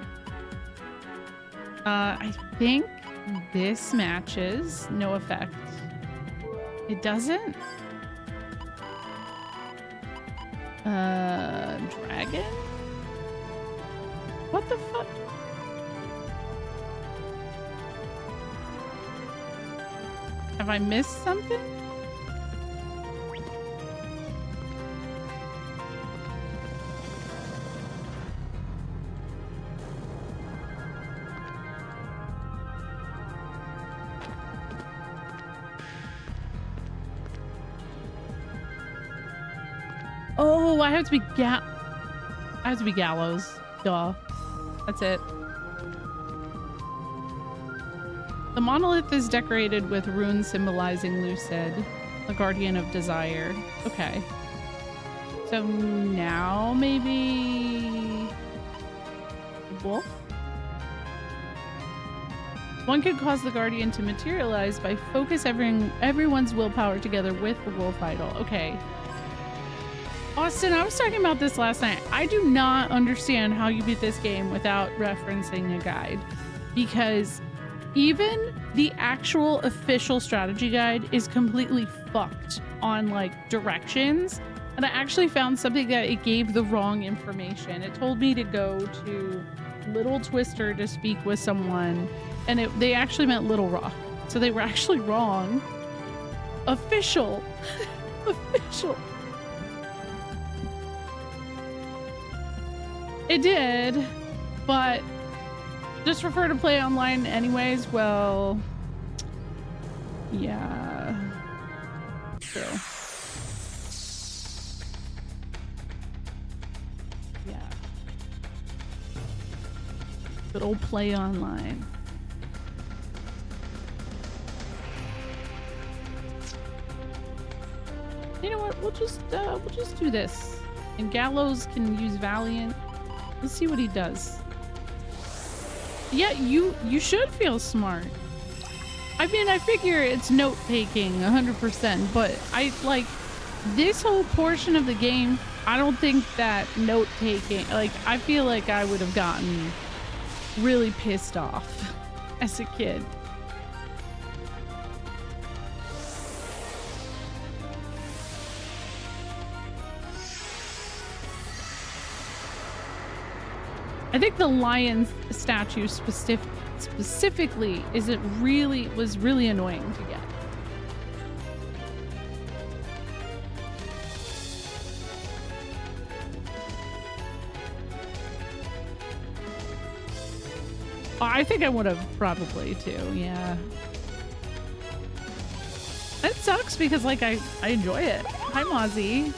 I think this matches. No effect. It doesn't? Dragon? What the fuck? Have I missed something? Oh, I have to be Gallows. Duh. That's it. The monolith is decorated with runes symbolizing Lucid, the guardian of desire. Okay. So now maybe... Wolf? One could cause the guardian to materialize by everyone's willpower together with the wolf idol. Okay. Austin, I was talking about this last night. I do not understand how you beat this game without referencing a guide, because even the actual official strategy guide is completely fucked on like directions. And I actually found something that it gave the wrong information. It told me to go to Little Twister to speak with someone, and they actually meant Little Rock. So they were actually wrong. Official. Official. It did, but just prefer to play online anyways. Well, yeah. True. Yeah. Good old play online. You know what? We'll just do this. And Gallows can use Valiant. Let's see what he does. Yeah, you should feel smart. I mean, I figure it's note-taking 100%, but I like this whole portion of the game, I don't think that note-taking, like, I feel like I would have gotten really pissed off as a kid. I think the lion statue specifically was really annoying to get. I think I would have probably too, yeah. It sucks because like I enjoy it. Hi Mozzie.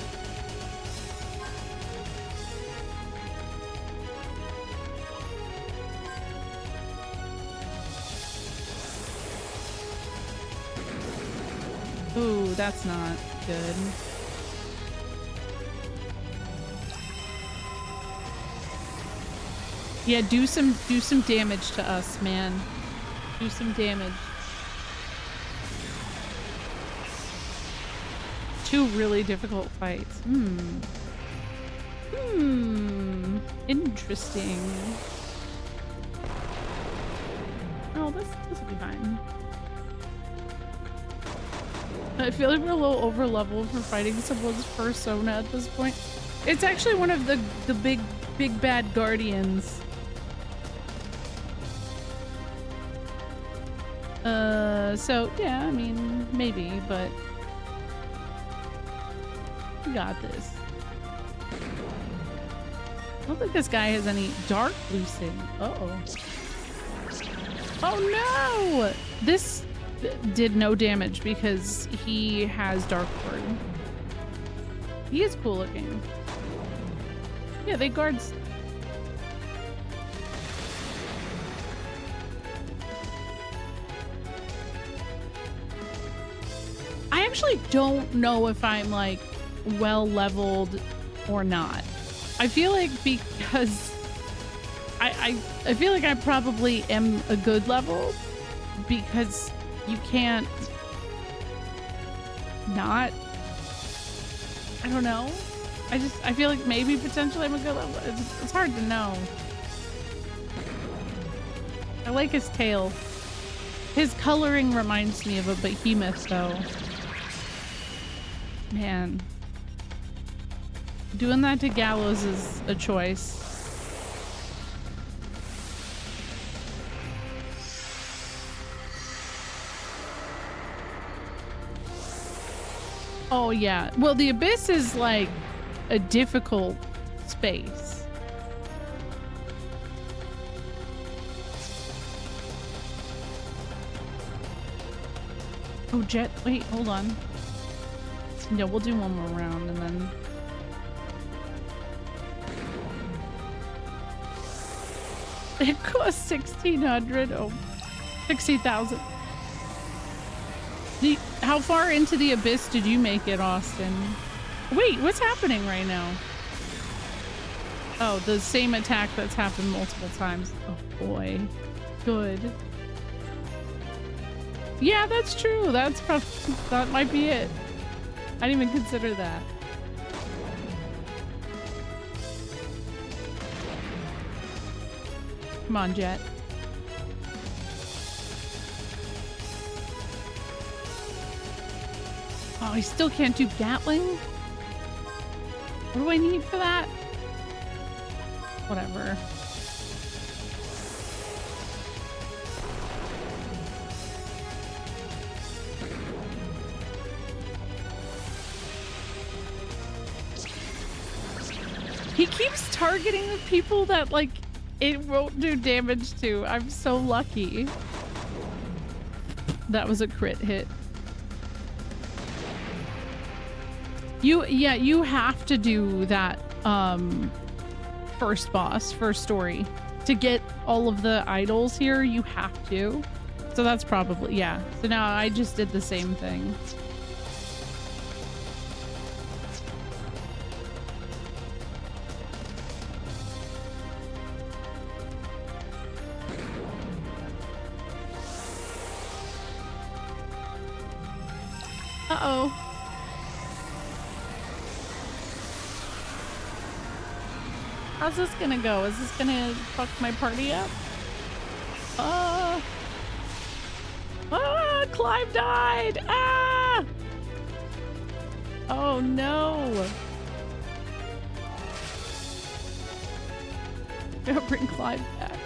Ooh, that's not good. Yeah, do some damage to us, man. Do some damage. Two really difficult fights. Interesting. Oh, this will be fine. I feel like we're a little over leveled for fighting someone's persona at this point. It's actually one of the big bad guardians. So yeah, I mean, maybe, but we got this. don't think this guy has any dark lucid. Uh-oh. Oh no! This did no damage because he has dark ward. He is cool looking. Yeah, they guards. I actually don't know if I'm like well leveled or not. I feel like because I feel like I probably am a good level because you can't not. I don't know. I feel like maybe potentially I'm a good level. It's hard to know. I like his tail. His coloring reminds me of a behemoth though. Man. Doing that to Gallows is a choice. Oh yeah. Well, the Abyss is like a difficult space. Oh, Jet. Wait, hold on. Yeah, we'll do one more round and then... It costs 1,600. Oh, 60,000. How far into the Abyss did you make it, Austin? Wait, what's happening right now? Oh, the same attack that's happened multiple times. Oh boy. Good. Yeah, that's true. That's probably, that might be it. I didn't even consider that. Come on, Jet. Oh, I still can't do Gatling? What do I need for that? Whatever. He keeps targeting the people that, like, it won't do damage to. I'm so lucky. That was a crit hit. You have to do that first boss, first story. To get all of the idols here, you have to. So that's probably, yeah. So now I just did the same thing. Uh-oh. How's this gonna go? Is this gonna fuck my party up? Clive died! Ah! Oh no! Gotta bring Clive back.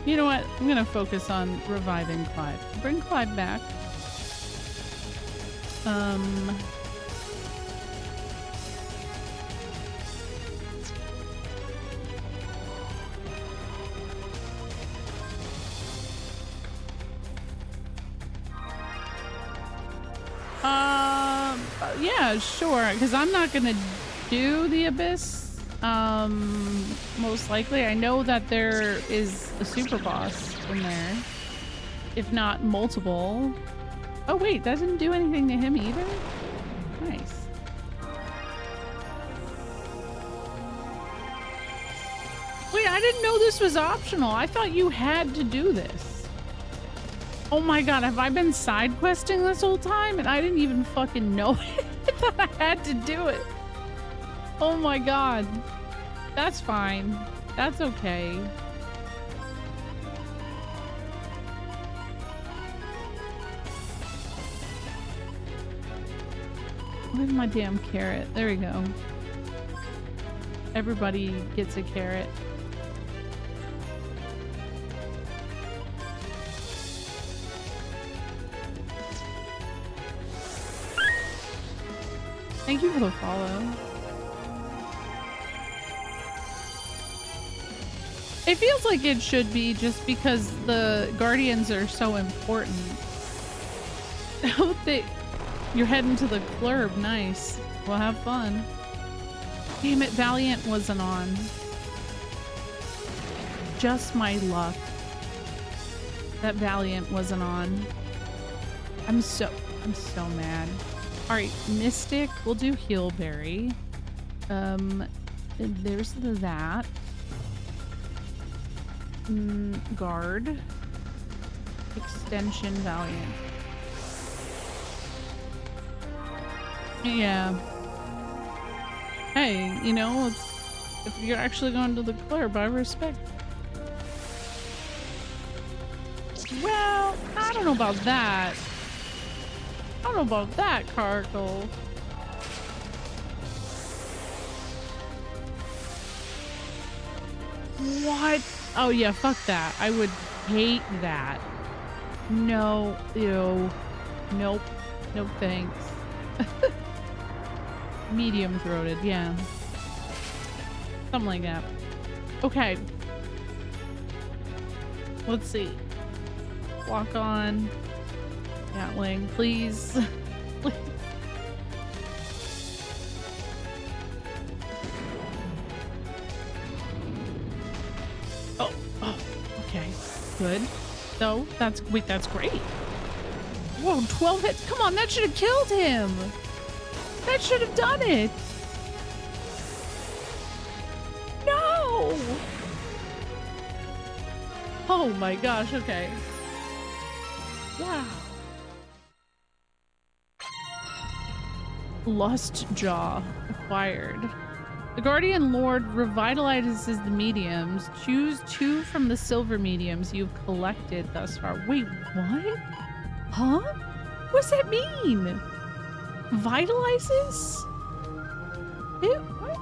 You know what? I'm gonna focus on reviving Clive. Bring Clive back. Yeah, sure. Because I'm not gonna do the Abyss. Most likely. I know that there is a super boss in there, if not multiple. Oh wait, that didn't do anything to him either? Nice. Wait, I didn't know this was optional. I thought you had to do this. Oh my god, have I been side questing this whole time and I didn't even fucking know it? I thought I had to do it. Oh my god. That's fine. That's okay. Where's my damn carrot? There we go. Everybody gets a carrot. Thank you for the follow. It feels like it should be just because the Guardians are so important. Oh, you're heading to the club. Nice. Well, have fun. Damn it, Valiant wasn't on. Just my luck that Valiant wasn't on. I'm so mad. All right, Mystic. We'll do Healberry. There's that. Guard. Extension Valiant. Yeah. Hey, you know, if you're actually going to the club, I respect. Well, I don't know about that. I don't know about that, Carkle. What? Oh yeah, fuck that. I would hate that. No, ew. Nope. No thanks. Medium throated, yeah. Something like that. Okay. Let's see. Walk on. Gatling, please. Please. Oh, okay. Good. So, that's great. Whoa, 12 hits. Come on, that should have killed him. That should have done it. No. Oh my gosh, okay. Wow. Lust Jaw acquired. The Guardian Lord revitalizes the mediums. Choose 2 from the silver mediums you've collected thus far. Wait, what? Huh? What's that mean? Vitalizes? Ew, what?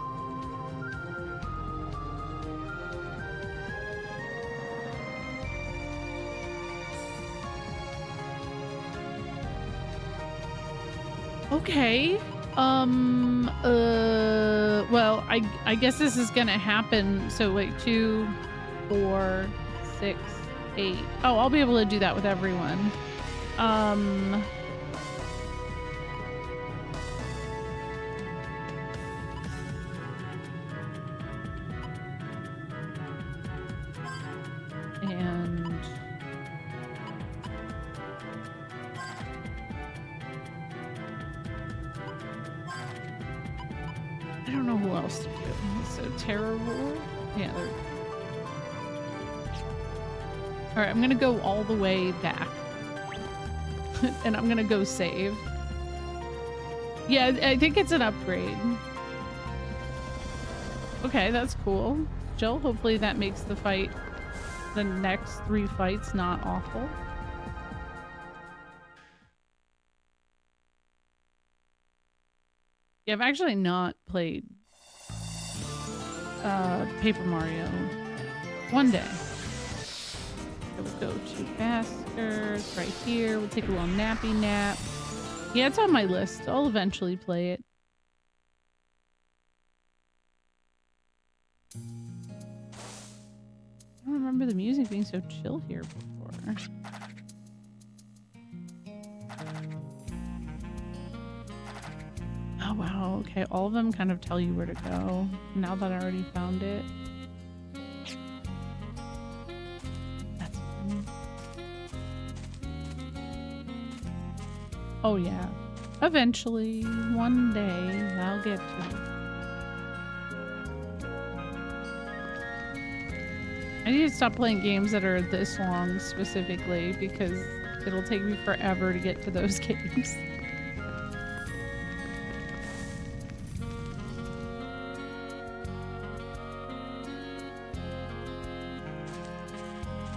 Okay. Well, I guess this is gonna happen. So wait, 2, 4, 6, 8. Oh, I'll be able to do that with everyone. And I don't know who else to do. So Terror Roar? Yeah, they're... Alright, I'm gonna go all the way back. And I'm gonna go save. Yeah, I think it's an upgrade. Okay, that's cool. Jill, hopefully that makes the fight, the next 3 fights, not awful. Yeah, I've actually not played Paper Mario. One day. So we'll go to Baskers right here. We'll take a little nappy nap. Yeah, it's on my list. I'll eventually play it. I don't remember the music being so chill here before. Oh wow, okay, all of them kind of tell you where to go now that I already found it. That's fine. Oh yeah, eventually, one day, I'll get to it. I need to stop playing games that are this long specifically because it'll take me forever to get to those games.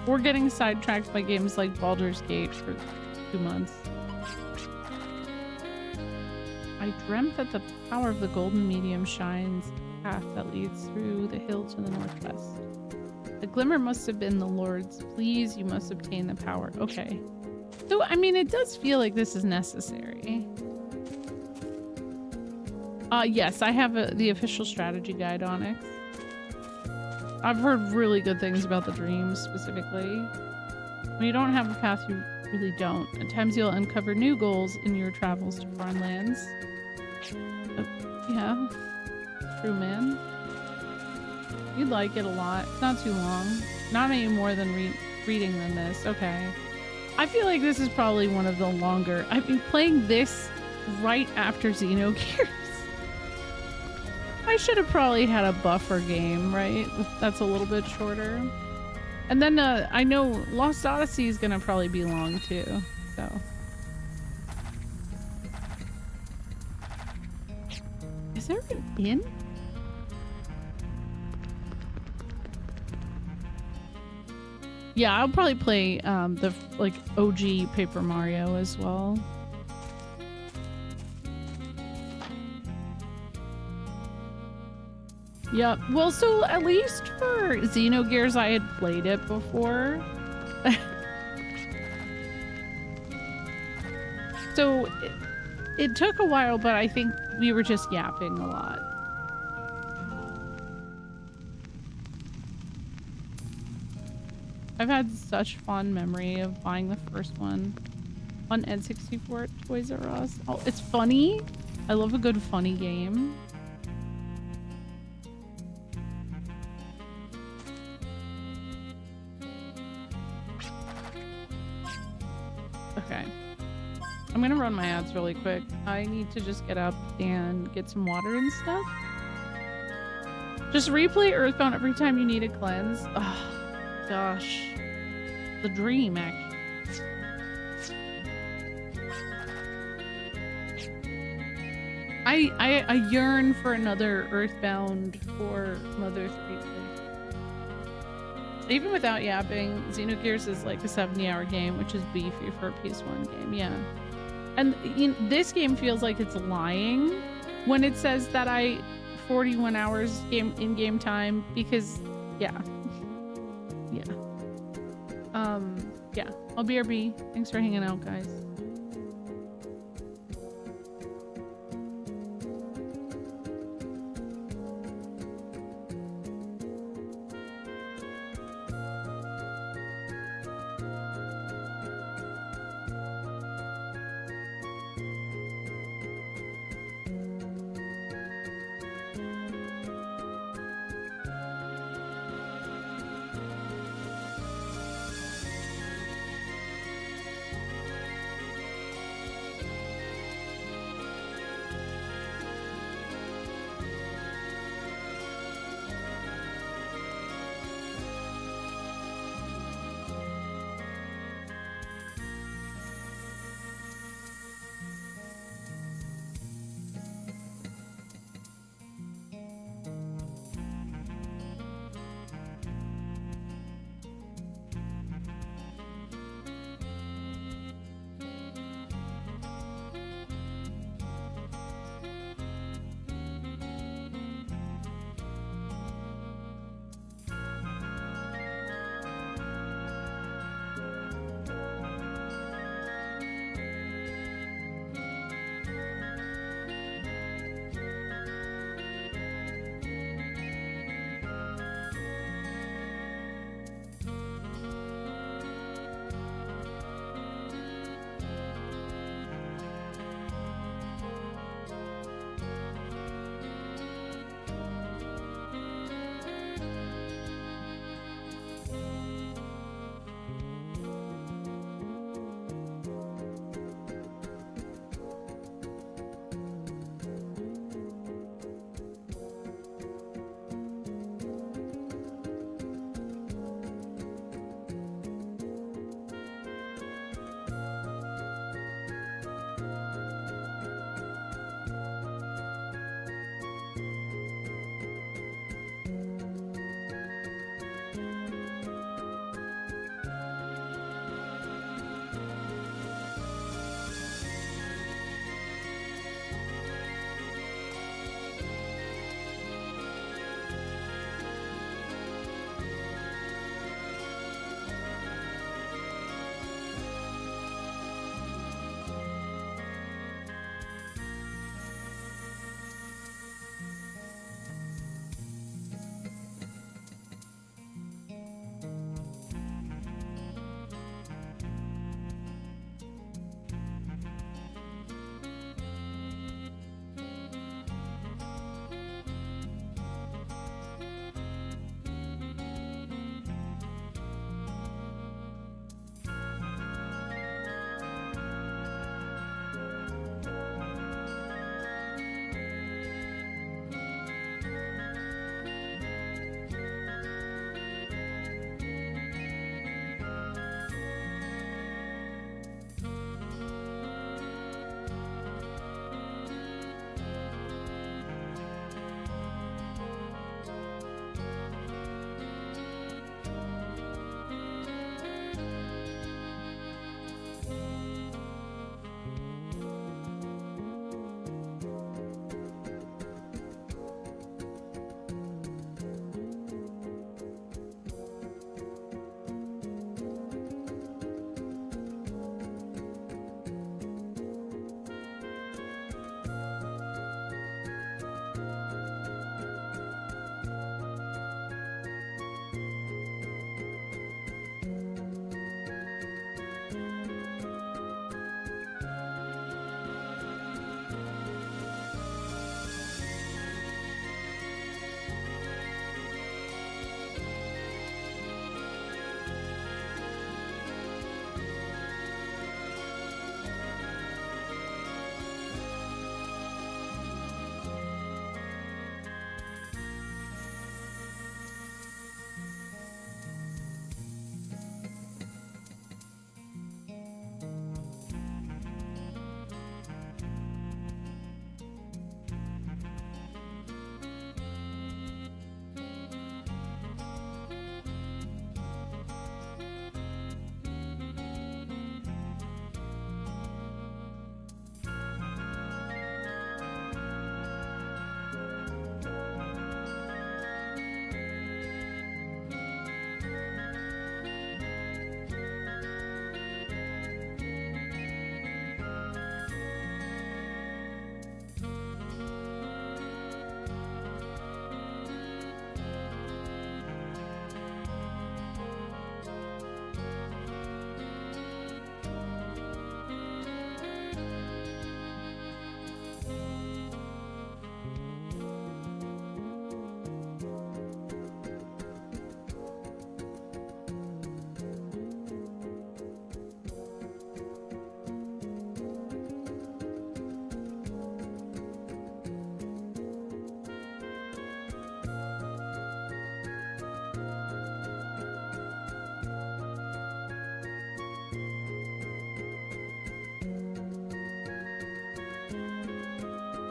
We're getting sidetracked by games like Baldur's Gate for 2 months. I dreamt that the power of the golden medium shines path that leads through the hill to the northwest. The glimmer must have been the Lord's. Please, you must obtain the power. Okay. So, I mean, it does feel like this is necessary. Yes, I have the official strategy guide, Onyx. I've heard really good things about the dreams, specifically. When you don't have a path, you really don't. At times, you'll uncover new goals in your travels to foreign lands. Yeah. True, man. You'd like it a lot. It's not too long. Not any more than reading than this. Okay. I feel like this is probably one of the longer... I've been playing this right after Xenogears. I should have probably had a buffer game, right? That's a little bit shorter. And then I know Lost Odyssey is going to probably be long too, so. Is there an inn? Yeah, I'll probably play the like OG Paper Mario as well. Yep. Well, so at least for Xenogears, I had played it before. So it took a while, but I think we were just yapping a lot. I've had such fond memory of buying the first one on N64 at Toys R Us. Oh, it's funny. I love a good funny game. Okay. I'm gonna run my ads really quick. I need to just get up and get some water and stuff. Just replay Earthbound every time you need a cleanse. Oh, gosh. The dream, actually. I yearn for another Earthbound or Mother 3. Even without yapping, Xenogears is like a 70-hour game, which is beefy for a PS1 game, yeah. And this game feels like it's lying when it says that 41 hours in-game time, because, yeah. Yeah. Yeah. I'll BRB. Thanks for hanging out, guys.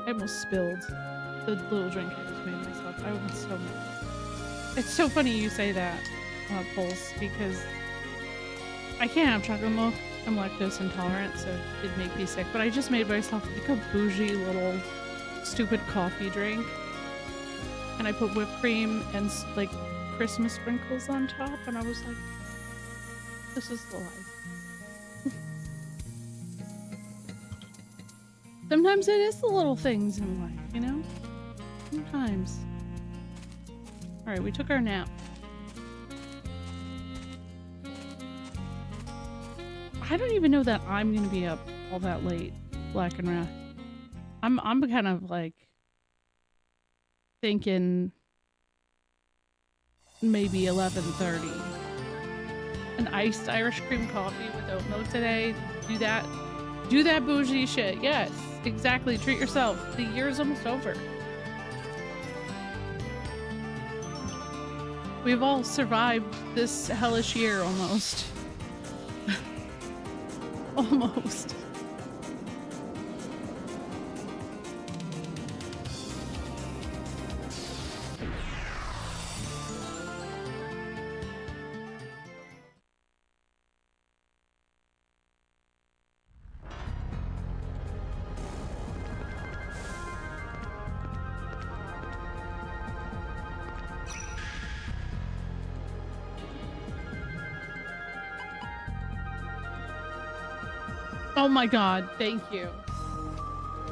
I almost spilled the little drink I just made myself. I was so mad. It's so funny you say that, Pulse, because I can't have chocolate milk. I'm lactose intolerant, so it'd make me sick. But I just made myself like a bougie little stupid coffee drink. And I put whipped cream and like Christmas sprinkles on top. And I was like, this is the life. Sometimes it is the little things in life, you know? Sometimes. All right, we took our nap. I don't even know that I'm gonna be up all that late, Black and Wrath. I'm kind of like thinking maybe 11:30. An iced Irish cream coffee with oat milk today. Do that bougie shit. Yes, exactly. Treat yourself. The year's almost over. We've all survived this hellish year almost. Almost. Oh my god, thank you.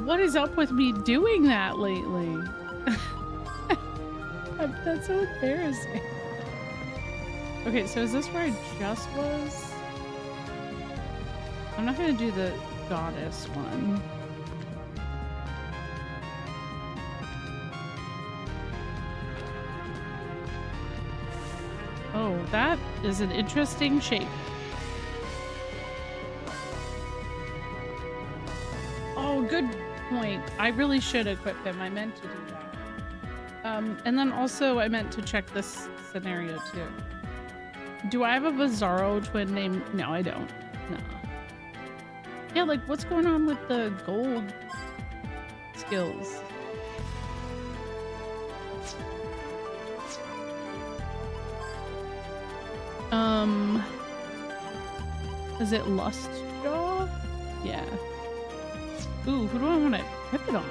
What is up with me doing that lately? That's so embarrassing. Okay, so is this where I just was? I'm not gonna do the goddess one. Oh, that is an interesting shape. Oh, good point. I really should equip him. I meant to do that. And then also I meant to check this scenario too. Do I have a Bizarro twin named? No, I don't. No. Yeah, like what's going on with the gold skills? Is it Lustjaw? Yeah. Ooh, who do I want to equip it on?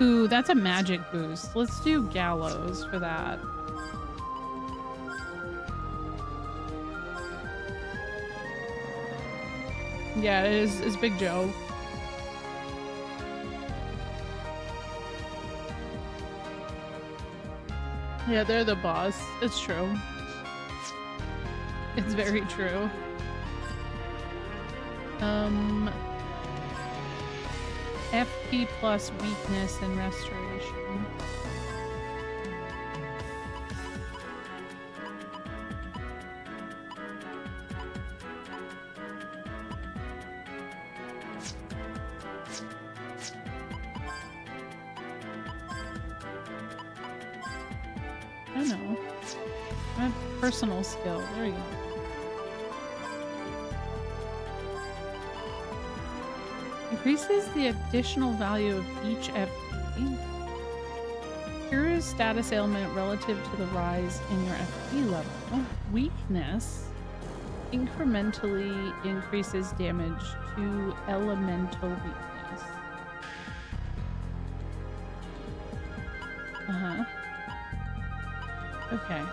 Ooh, that's a magic boost. Let's do Gallows for that. Yeah, it is Big Joe. Yeah, they're the boss. It's true. It's very true. FP plus weakness and restoration. I don't know. I have personal skill. There you go. Increases the additional value of each FP. Cures status ailment relative to the rise in your FP level. Weakness incrementally increases damage to elemental weakness. Okay.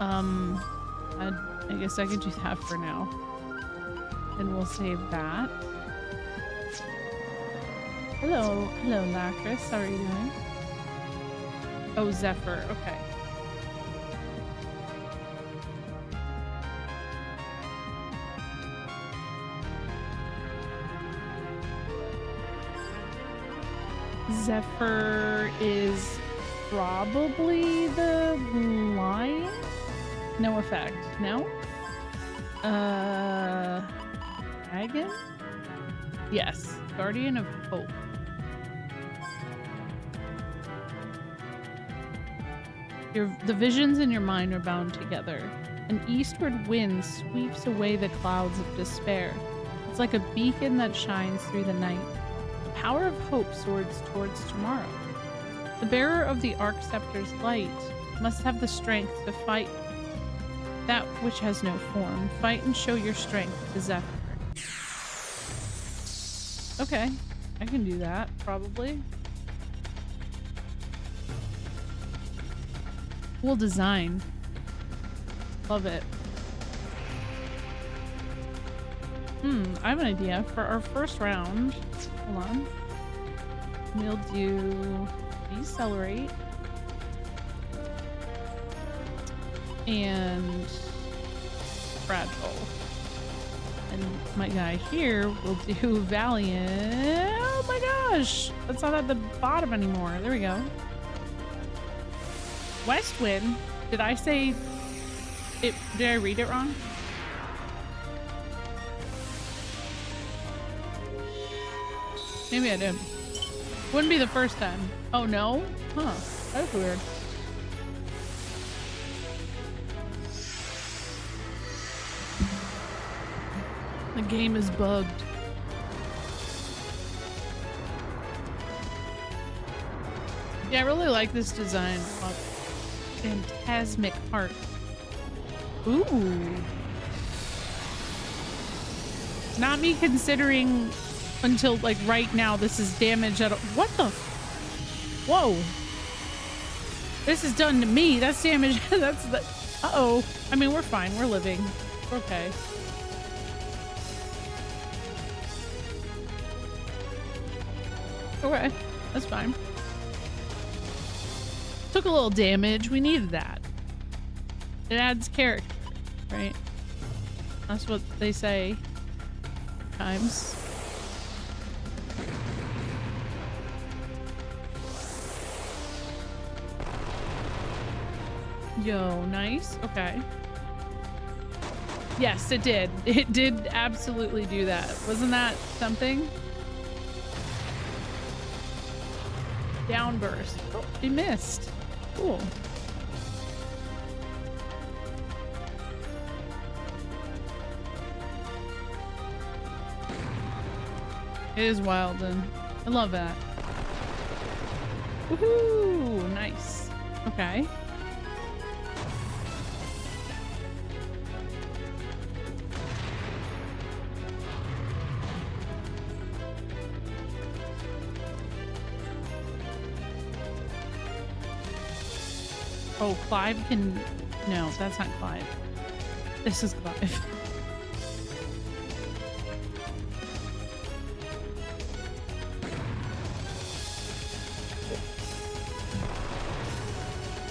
I guess I could do that for now. And we'll save that. Hello, Lacris. How are you doing? Oh, Zephyr. Okay. Zephyr is probably the lion? No effect. No? Dragon? Yes. Guardian of Hope. The visions in your mind are bound together. An eastward wind sweeps away the clouds of despair. It's like a beacon that shines through the night. The power of hope soars towards tomorrow. The bearer of the Arc Scepter's light must have the strength to fight that which has no form. Fight and show your strength to Zephyr. Okay, I can do that, probably. Cool design. Love it. I have an idea for our first round. Hold on. We'll do decelerate. And fragile. And my guy here will do Valiant. Oh my gosh! That's not at the bottom anymore. There we go. Westwind. Did I say it? Did I read it wrong? Maybe I did. Wouldn't be the first time. Oh no? Huh. That's weird. The game is bugged. Yeah, I really like this design of Phantasmic Heart. Ooh. Not me considering until like right now this is damage at what the whoa. This is done to me. That's damage. That's the uh-oh. I mean, we're fine. We're living. We're okay. Okay, that's fine. Took a little damage. We needed that. It adds character, right? That's what they say. Times. Yo, nice. Okay. Yes, it did. It did absolutely do that. Wasn't that something? Downburst. Oh, he missed. Cool. It is wild, and I love that. Woohoo! Nice. Okay. Oh, Clive can... No, that's not Clive. This is Clive.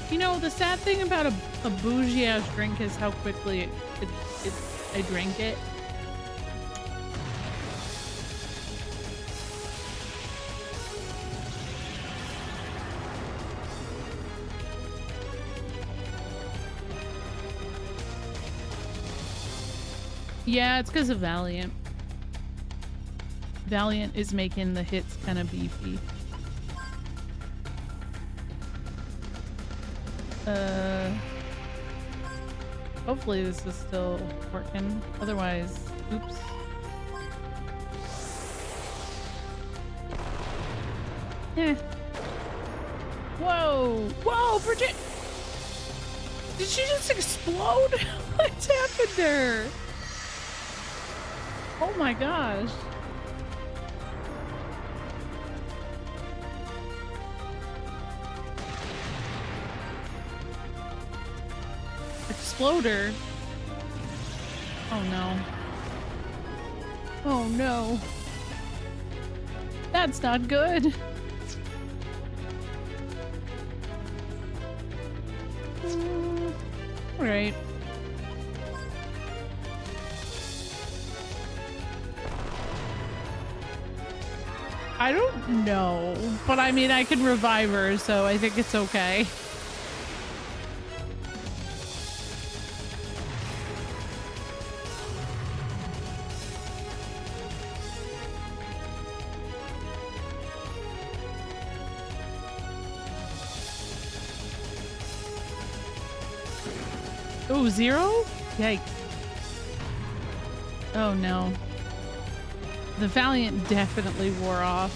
You know, the sad thing about a bougie-ass drink is how quickly I drink it. Yeah, it's because of Valiant. Valiant is making the hits kind of beefy. Hopefully this is still working. Otherwise, oops. Eh. Whoa! Whoa, Bridget! Did she just explode? What's happened there? Oh my gosh. Exploder. Oh no. Oh no. That's not good. All right. I don't know, but I mean, I can revive her, so I think it's okay. Oh, 0? Yikes. Oh no. The Valiant definitely wore off.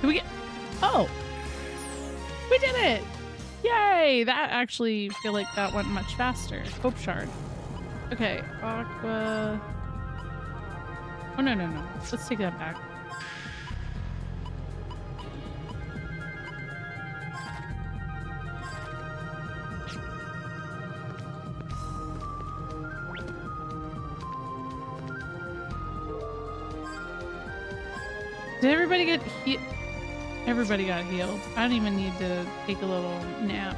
Did we get... Oh! We did it! Yay! That actually feel like that went much faster. Hope Shard. Okay, Aqua... Oh, no, no, no. Let's take that back. Did everybody get healed? Everybody got healed. I don't even need to take a little nap.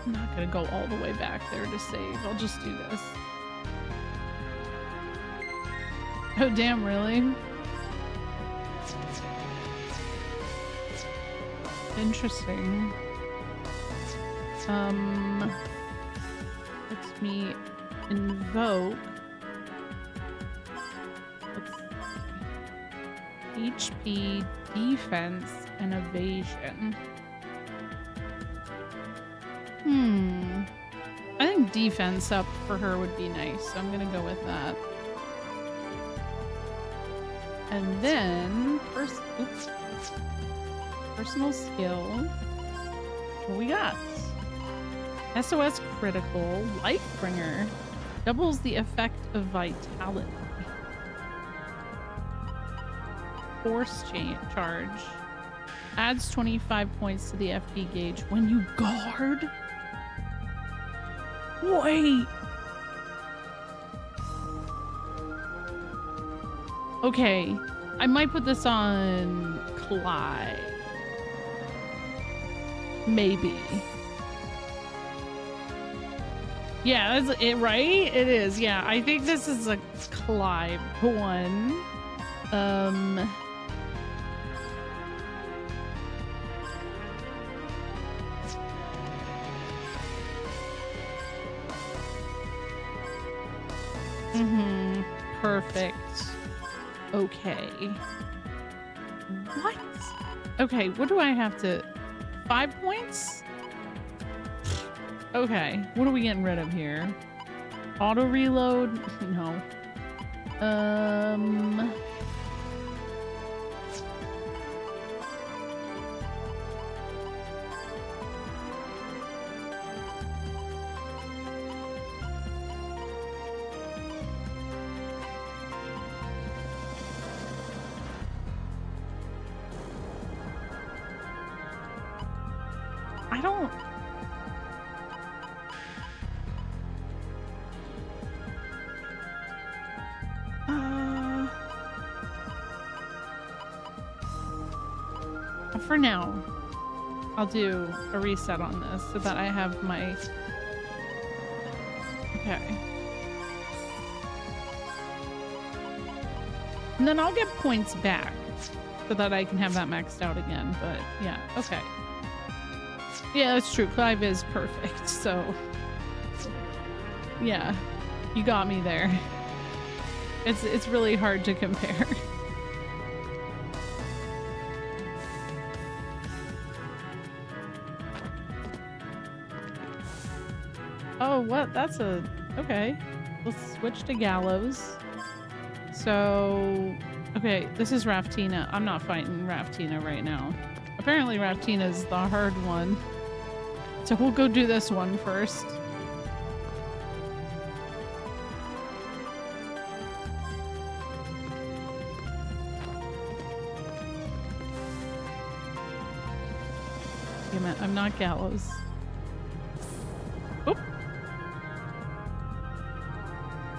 I'm not gonna go all the way back there to save. I'll just do this. Oh, damn, really? Interesting. Let me invoke. HP, defense, and evasion. I think defense up for her would be nice, so I'm gonna go with that. And then first, oops, personal skill. What we got? SOS critical, Lightbringer, doubles the effect of vitality. Force charge adds 25 points to the FP gauge when you guard. Wait. Okay, I might put this on Clyde. Maybe. Yeah, that's it, right? It is. Yeah, I think this is a Clyde one. Perfect. Okay. What? Okay, what do I have to... 5 points? Okay, what are we getting rid of here? Auto reload? No. I don't... For now, I'll do a reset on this so that I have my... Okay. And then I'll get points back so that I can have that maxed out again, but yeah, okay. Yeah, that's true. Clive is perfect, so... Yeah, you got me there. It's really hard to compare. Oh, what? That's a... Okay. Let's switch to Gallows. So... Okay, this is Raftina. I'm not fighting Raftina right now. Apparently Raftina's the hard one. So we'll go do this one first. Damn it, I'm not Gallows. Oop.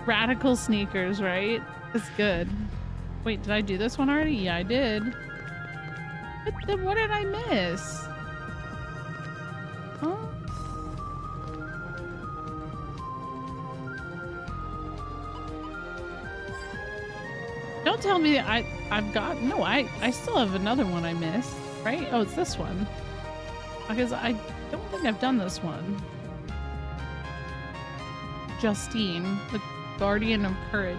Radical sneakers, right? That's good. Wait, did I do this one already? Yeah, I did. But then what did I miss? Huh? Don't tell me that I've got... No, I still have another one I missed, right? Oh, it's this one. Because I don't think I've done this one. Justine, the Guardian of Courage.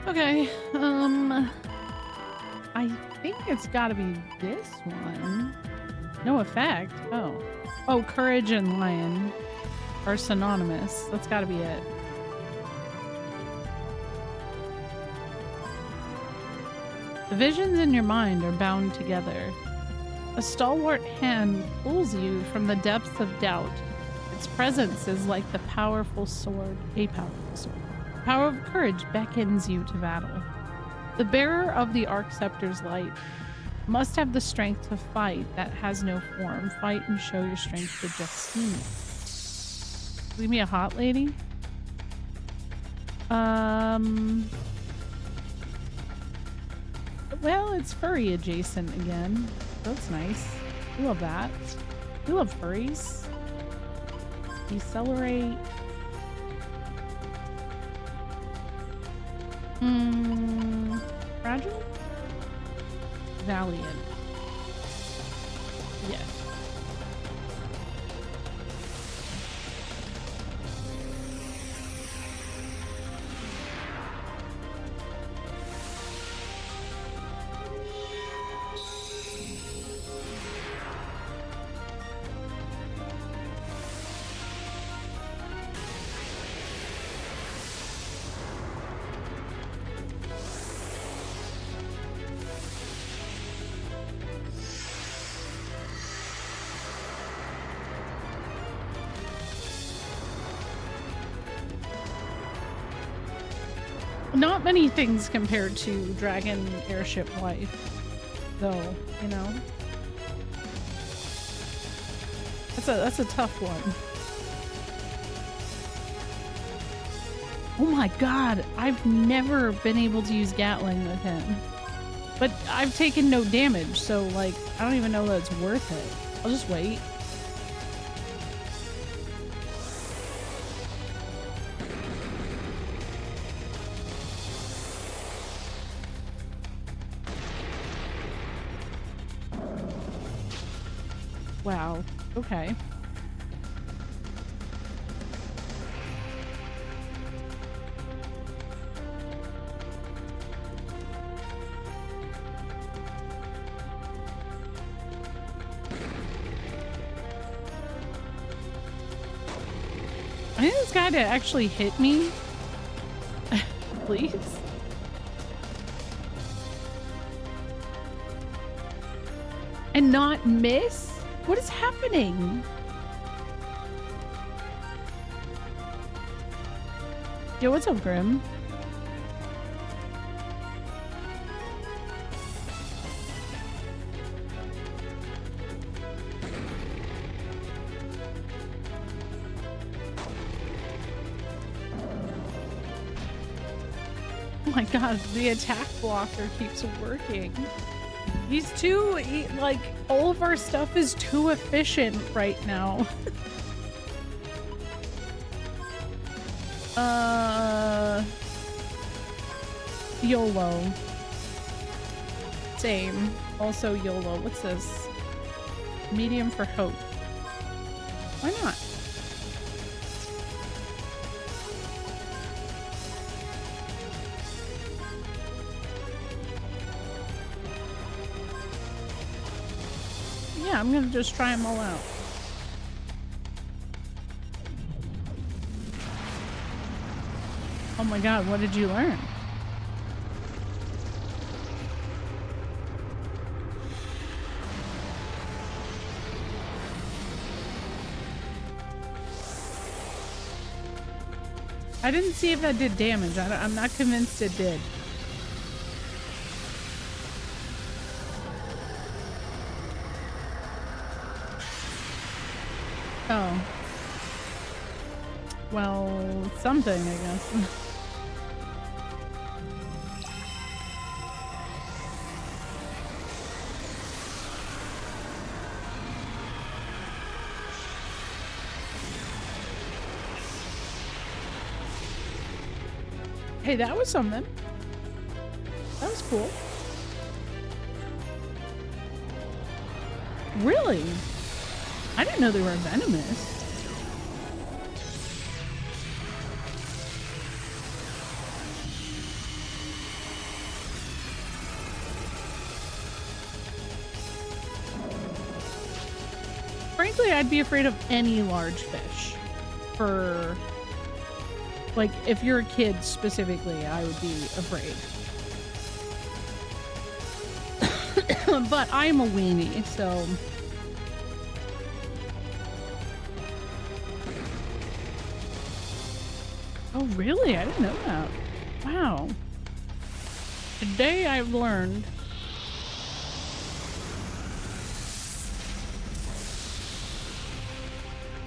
Okay, I think it's gotta be this one. No effect. Oh. Oh, courage and lion are synonymous. That's gotta be it. The visions in your mind are bound together. A stalwart hand pulls you from the depths of doubt. Its presence is like the powerful sword, a powerful sword. The power of courage beckons you to battle. The bearer of the Arc Scepter's light must have the strength to fight that has no form. Fight and show your strength to Justine. Leave me a hot lady? Well, it's furry adjacent again. That's nice. We love that. We love furries. Decelerate. Fragile? Valiant. Yes. Not many things compared to Dragon Airship Wife, though, you know? That's a tough one. Oh my god, I've never been able to use Gatling with him. But I've taken no damage, so like, I don't even know that it's worth it. I'll just wait. Wow. Okay. I need this guy to actually hit me. Please. And not miss? What is happening? Yo, what's up, Grim? Oh my god, the attack blocker keeps working. He's too, like, all of our stuff is too efficient right now. YOLO. Same. Also YOLO. What's this? Medium for hope. Why not? Yeah, I'm gonna just try them all out. Oh my god, what did you learn? I didn't see if that did damage. I'm not convinced it did. Oh. Well, something, I guess. Hey, that was something. That was cool. Really? I didn't know they were venomous. Honestly, I'd be afraid of any large fish. For, like, if you're a kid specifically, I would be afraid. But I'm a weenie, so... Oh, really? I didn't know that. Wow. Today I've learned.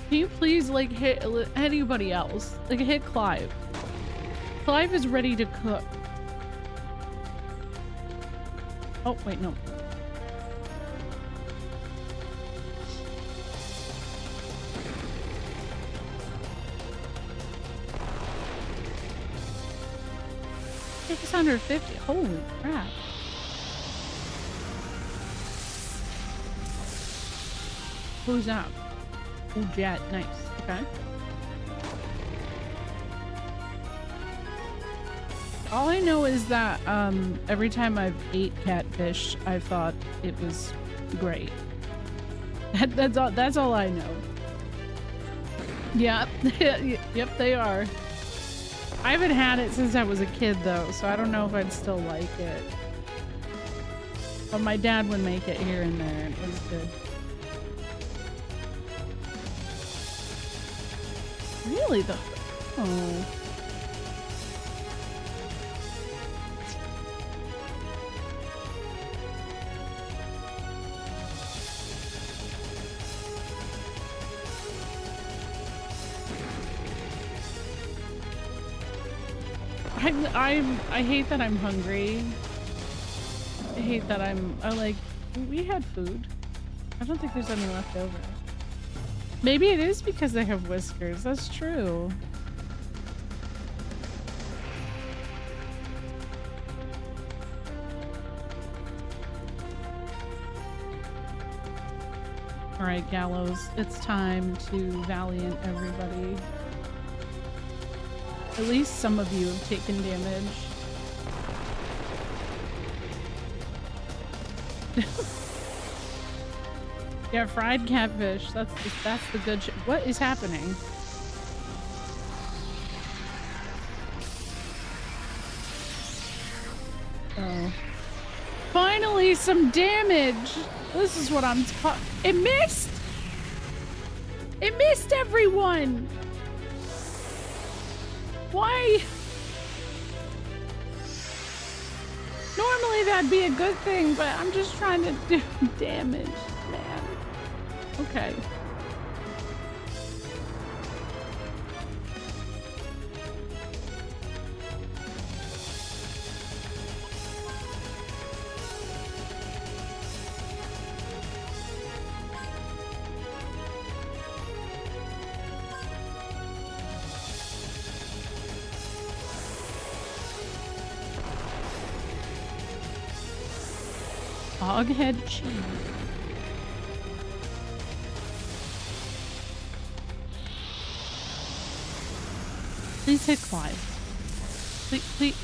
Can you please, like, hit anybody else? Like, hit Clive. Clive is ready to cook. Oh, wait, no. $650. Holy crap. Who's that? Oh, Jet. Nice. Okay. All I know is that every time I've ate catfish, I thought it was great. That's all I know. Yeah. Yep, they are. I haven't had it since I was a kid though, so I don't know if I'd still like it. But my dad would make it here and there, and it was good. Really though? Oh. I hate that I'm hungry. I hate that we had food. I don't think there's any left over. Maybe it is because they have whiskers. That's true. All right, Gallows, it's time to Valiant everybody. At least some of you have taken damage. Yeah, fried catfish. That's the good shit. What is happening? Oh. Finally, some damage! This is what I'm talking. It missed! It missed everyone! Why? Normally that'd be a good thing, but I'm just trying to do damage, man. Okay. Hoghead cheese. Please hit Clive. Please.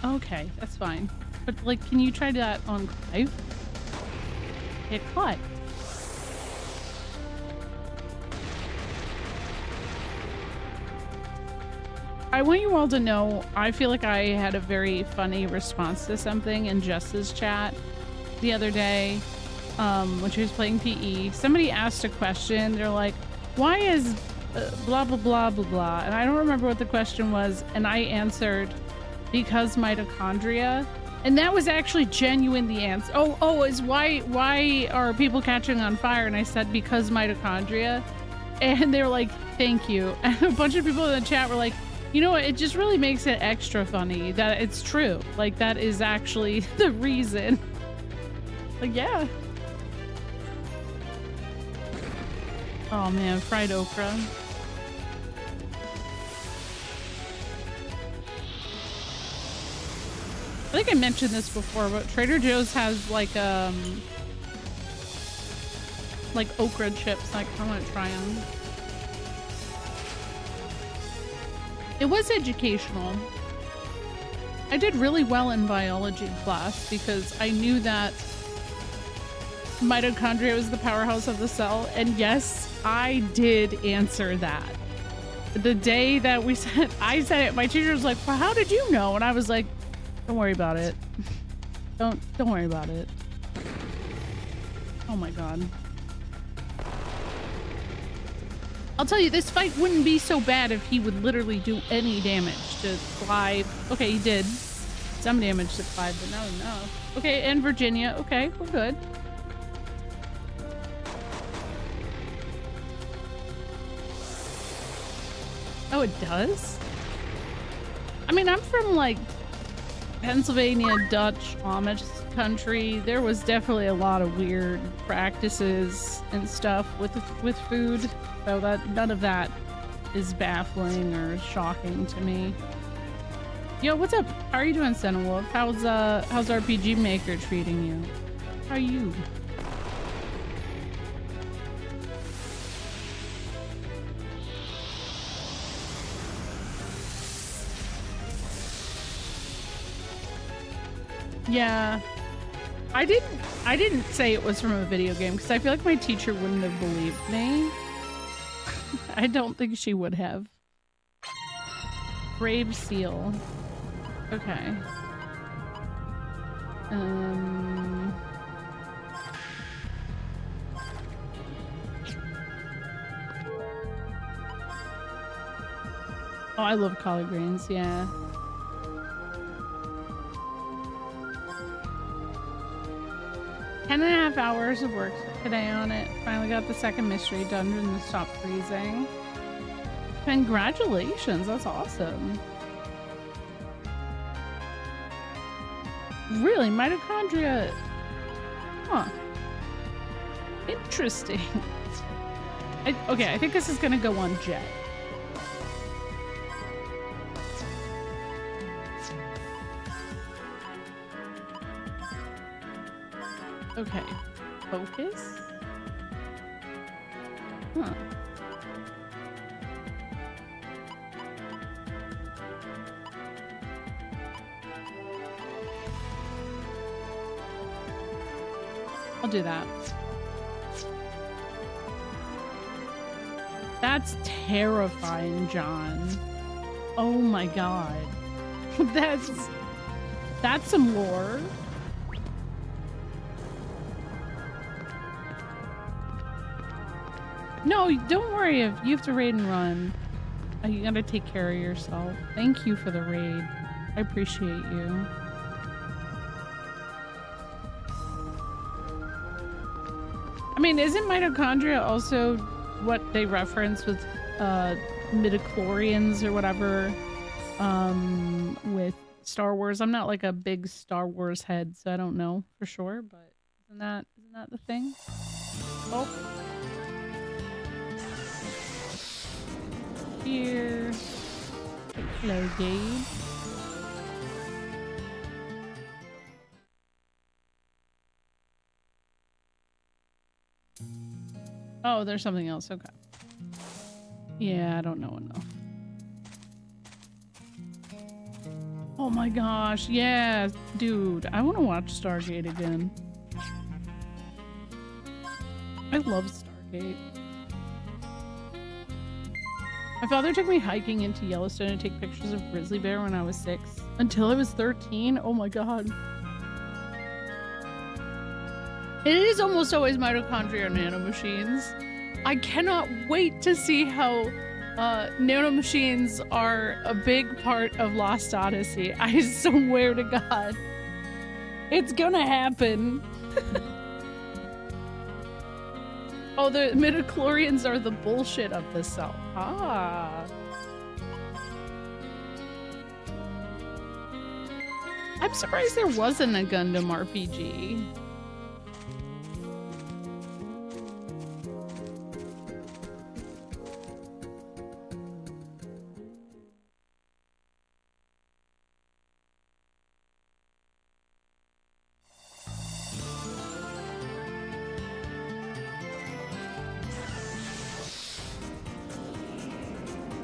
Okay, that's fine. But, like, can you try that on Clive? Hit Clive. I want you all to know, I feel like I had a very funny response to something in Jess's chat the other day when she was playing PE. Somebody asked a question. They're like, why is blah blah blah blah blah, and I don't remember what the question was, and I answered because mitochondria, and that was actually genuine. The answer is why are people catching on fire, and I said because mitochondria, and they were like, thank you. And a bunch of people in the chat were like, you know what, it just really makes it extra funny that it's true, like that is actually the reason. Like, yeah. Oh man, fried okra. I think I mentioned this before, but Trader Joe's has like okra chips. Like, I want to try them. It was educational. I did really well in biology class because I knew that mitochondria was the powerhouse of the cell. And yes, I did answer that. The day that we said, I said it, my teacher was like, well, how did you know? And I was like, don't worry about it. Don't worry about it. Oh my God. I'll tell you, this fight wouldn't be so bad if he would literally do any damage to Clive. Okay, he did some damage to Clive, but not enough. Okay, and Virginia. Okay, we're good. Oh, it does? I mean, I'm from like Pennsylvania, Dutch, Amish country. There was definitely a lot of weird practices and stuff with food. So that none of that is baffling or shocking to me. Yo, what's up? How are you doing, Senewolf? How's RPG Maker treating you? How are you? Yeah. I didn't say it was from a video game because I feel like my teacher wouldn't have believed me. I don't think she would have. Brave seal. Okay. Oh, I love collard greens, yeah. Ten and a half hours of work today on it. Finally got the second mystery dungeon to stop freezing. Congratulations, that's awesome. Really, mitochondria? Huh. Interesting. Okay, I think this is gonna go on Jet. Okay, focus? Huh. I'll do that. That's terrifying, John. Oh my God. That's some lore. No, don't worry if you have to raid and run. You gotta take care of yourself. Thank you for the raid. I appreciate you. I mean, isn't mitochondria also what they reference with midichlorians or whatever with Star Wars? I'm not like a big Star Wars head, so I don't know for sure, but isn't that the thing? Oh. Here. Hello, Gabe. Oh, there's something else. Okay. Yeah, I don't know enough. Oh my gosh. Yeah, dude. I want to watch Stargate again. I love Stargate. My father took me hiking into Yellowstone to take pictures of grizzly bear when I was 6. Until I was 13? Oh my god. It is almost always mitochondria nanomachines. I cannot wait to see how nanomachines are a big part of Lost Odyssey. I swear to God. It's gonna happen. Oh, the midichlorians are the bullshit of the cell. Ah. I'm surprised there wasn't a Gundam RPG.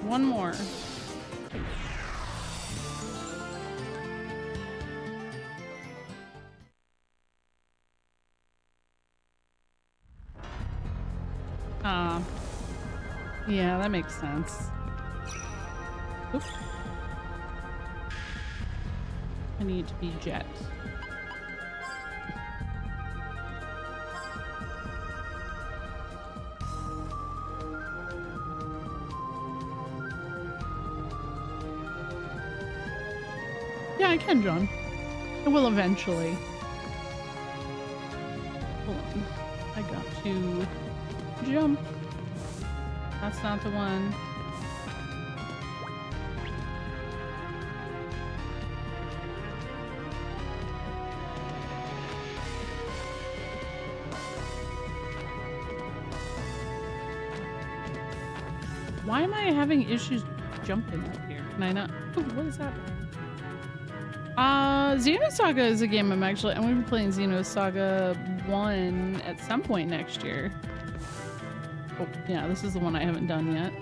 One more. Yeah, that makes sense. Oop. I need to be Jet. Yeah, I can, John. I will eventually. Hold on. I got to jump. That's not the one. Why am I having issues jumping up here? Can I not? Ooh, what is happening? Xenosaga is a game I'm going to be playing Xenosaga 1 at some point next year. Oh, yeah, this is the one I haven't done yet.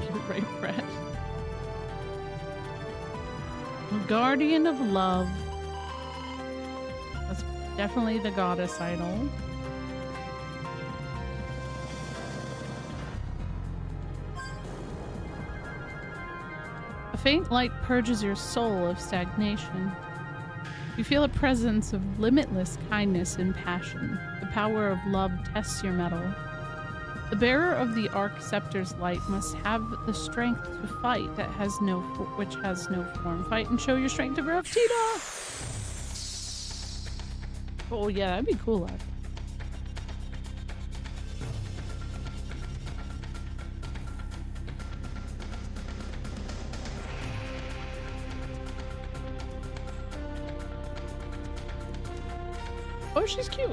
You're right, Brett. Guardian of Love. That's definitely the goddess idol. A faint light purges your soul of stagnation. You feel a presence of limitless kindness and passion. The power of love tests your mettle. The bearer of the Arc Scepter's light must have the strength to fight that has no which has no form. Fight and show your strength to Raftida! Oh yeah, that'd be cool, actually. Oh, she's cute.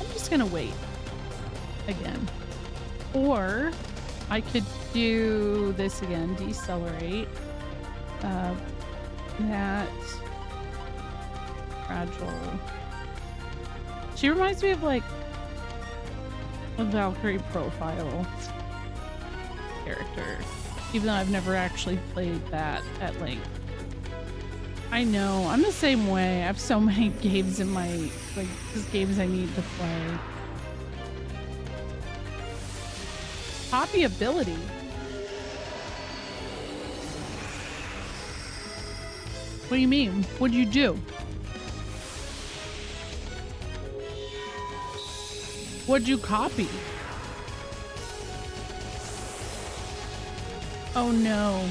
I'm just gonna wait again. Or I could do this again, decelerate. That fragile. She reminds me of like a Valkyrie profile character, even though I've never actually played that at length. I know, I'm the same way. I have so many games in my, like, just games I need to play. Poppy ability. What do you mean? What'd you do? What'd you copy? Oh no.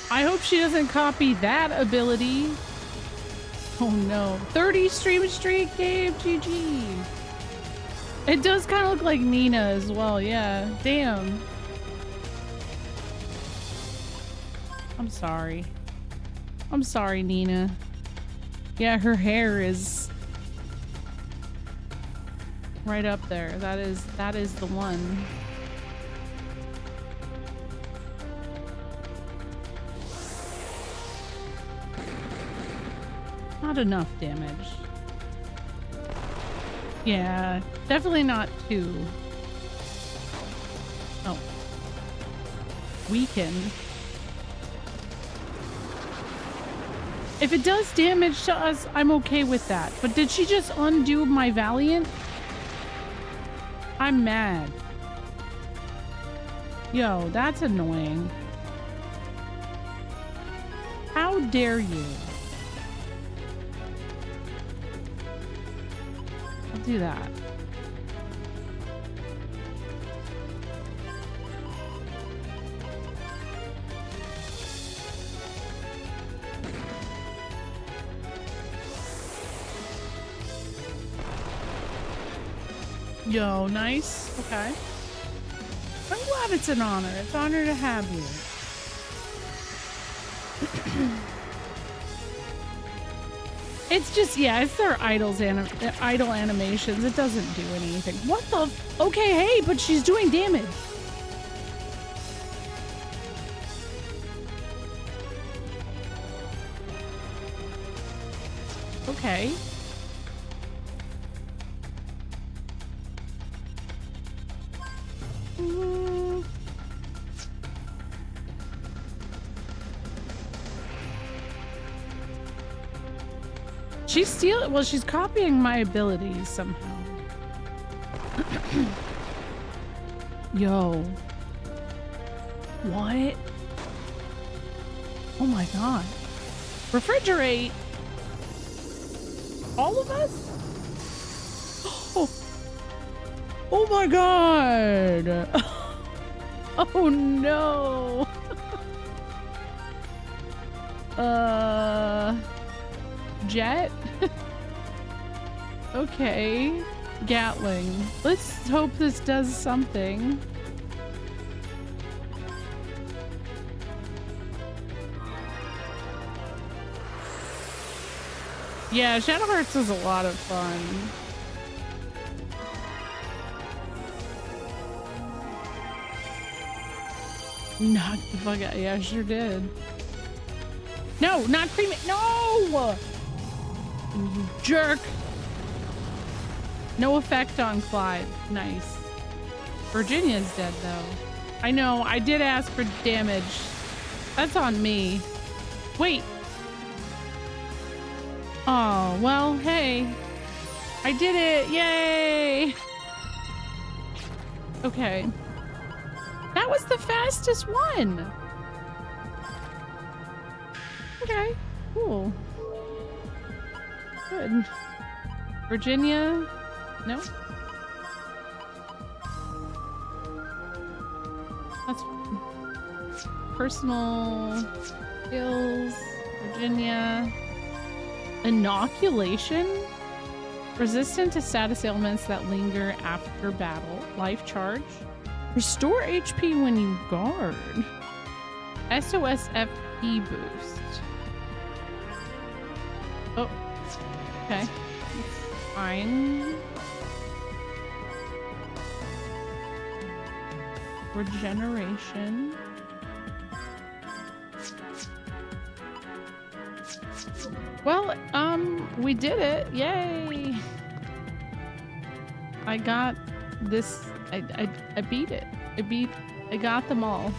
I hope she doesn't copy that ability. Oh no. 30 stream streak, Gabe, GG. It does kind of look like Nina as well, yeah. Damn. I'm sorry. I'm sorry, Nina. Yeah, her hair is right up there. That is the one. Not enough damage. Yeah, definitely not 2. Oh. Weaken. If it does damage to us, I'm okay with that. But did she just undo my Valiant? I'm mad. Yo, that's annoying. How dare you? I'll do that. Yo, nice. Okay. I'm glad it's an honor. It's an honor to have you. It's just, yeah, it's their idol animations. It doesn't do anything. What the? Okay, hey, but she's doing damage. Okay. She's stealing. Well, she's copying my abilities somehow. Yo. What? Oh my god. Refrigerate? All of us? Oh. Oh my god. Oh no. Jet? Okay. Gatling. Let's hope this does something. Yeah, Shadow Hearts is a lot of fun. Knock the fuck out. Yeah, I sure did. No, not cremate. No! You jerk. No effect on Clyde. Nice. Virginia's dead, though. I know. I did ask for damage. That's on me. Wait. Oh, well, hey. I did it. Yay. Okay. That was the fastest one. Okay. Cool. Good. Virginia? No? That's fine. Personal skills. Virginia. Inoculation? Resistant to status ailments that linger after battle. Life charge. Restore HP when you guard. SOS FP boost. Oh. Okay. Fine. Regeneration. Well, we did it. Yay. I got this. I beat it. I got them all.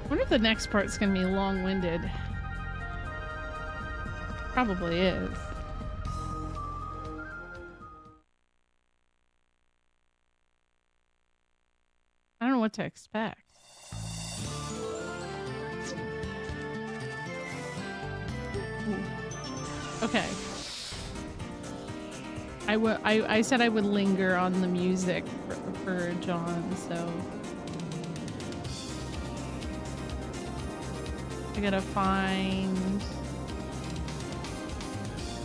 I wonder if the next part's gonna be long-winded. Probably is. I don't know what to expect. Ooh. Okay. I said I would linger on the music for John, so I gotta find.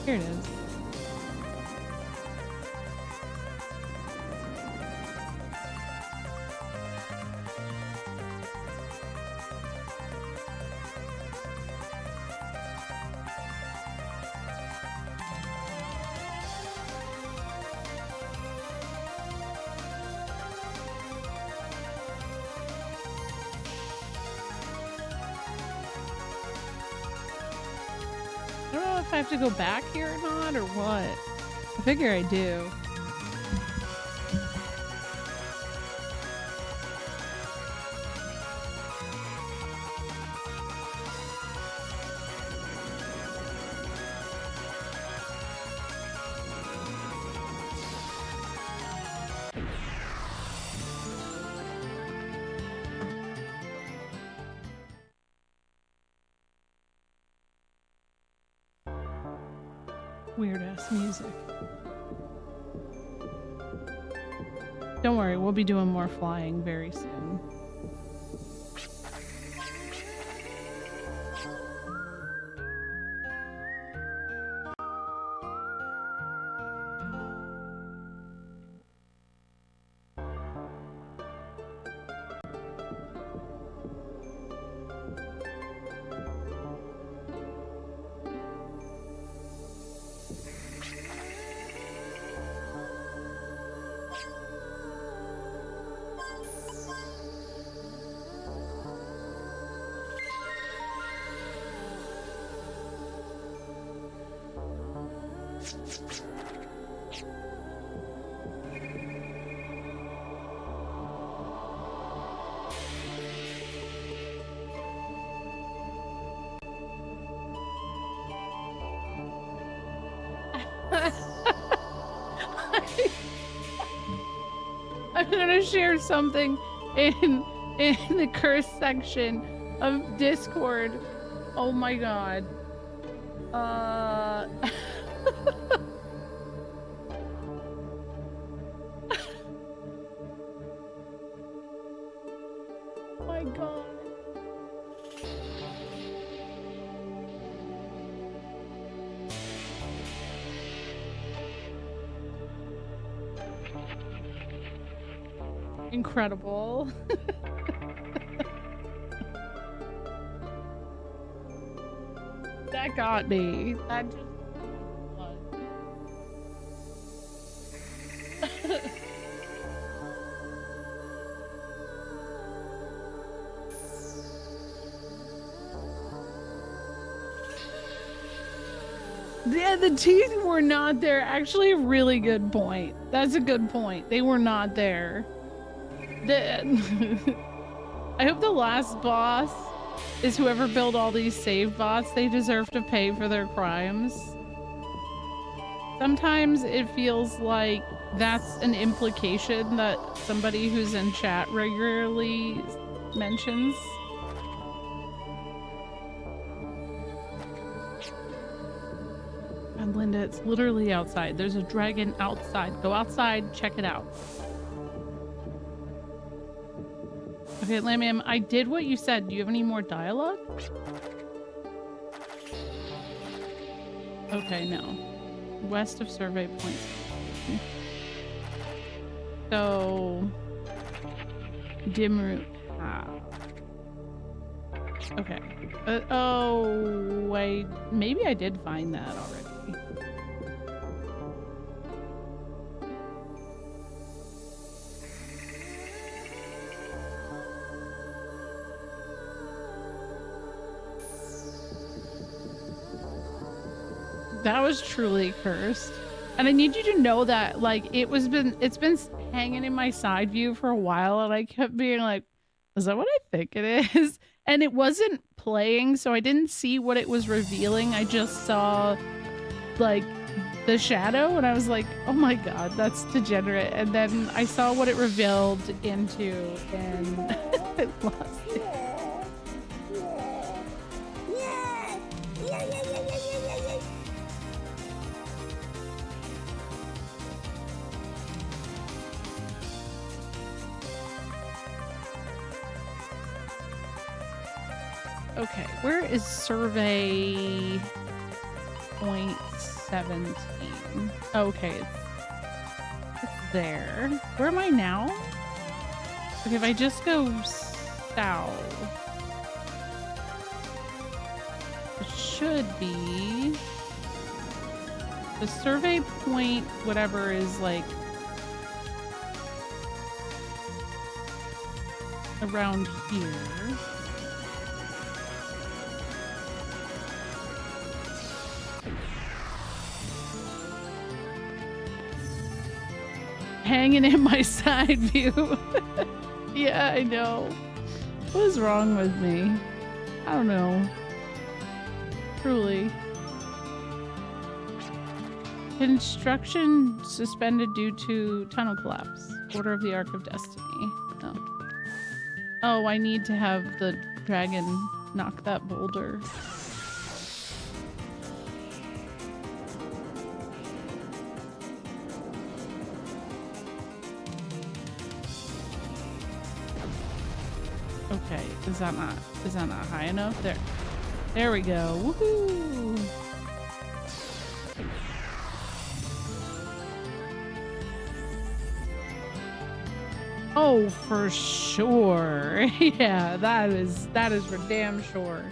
Here it is. I don't know if I have to go back here or not, or what. I figure I do. Weird ass music. Don't worry, we'll be doing more flying very soon. I'm gonna share something in the curse section of Discord. Oh my god. Oh my god. Incredible. That got me. That just yeah, the teeth were not there. Actually, a really good point. That's a good point. They were not there. I hope the last boss is whoever built all these save bots. They deserve to pay for their crimes. Sometimes it feels like that's an implication that somebody who's in chat regularly mentions. And Linda, it's literally outside. There's a dragon outside. Go outside, check it out. Okay, Lamiam, I did what you said. Do you have any more dialogue? Okay, no. West of survey points. So, dim route path. Okay. Oh, wait. Maybe I did find that already. That was truly cursed. And I need you to know that, like, it's been hanging in my side view for a while, and I kept being like, is that what I think it is? And it wasn't playing, so I didn't see what it was revealing. I just saw, like, the shadow, and I was like, oh my god, that's degenerate. And then I saw what it revealed into, and I lost it. Okay, where is survey point 17? Okay, it's there. Where am I now? Okay, if I just go south, it should be the survey point, whatever is like around here. Hanging in my side view. Yeah, I know. What is wrong with me? I don't know. Truly. Construction suspended due to tunnel collapse. Order of the Ark of Destiny. Oh. Oh, I need to have the dragon knock that boulder. Okay, is that not high enough? There we go. Woohoo! Oh, for sure. Yeah, that is for damn sure.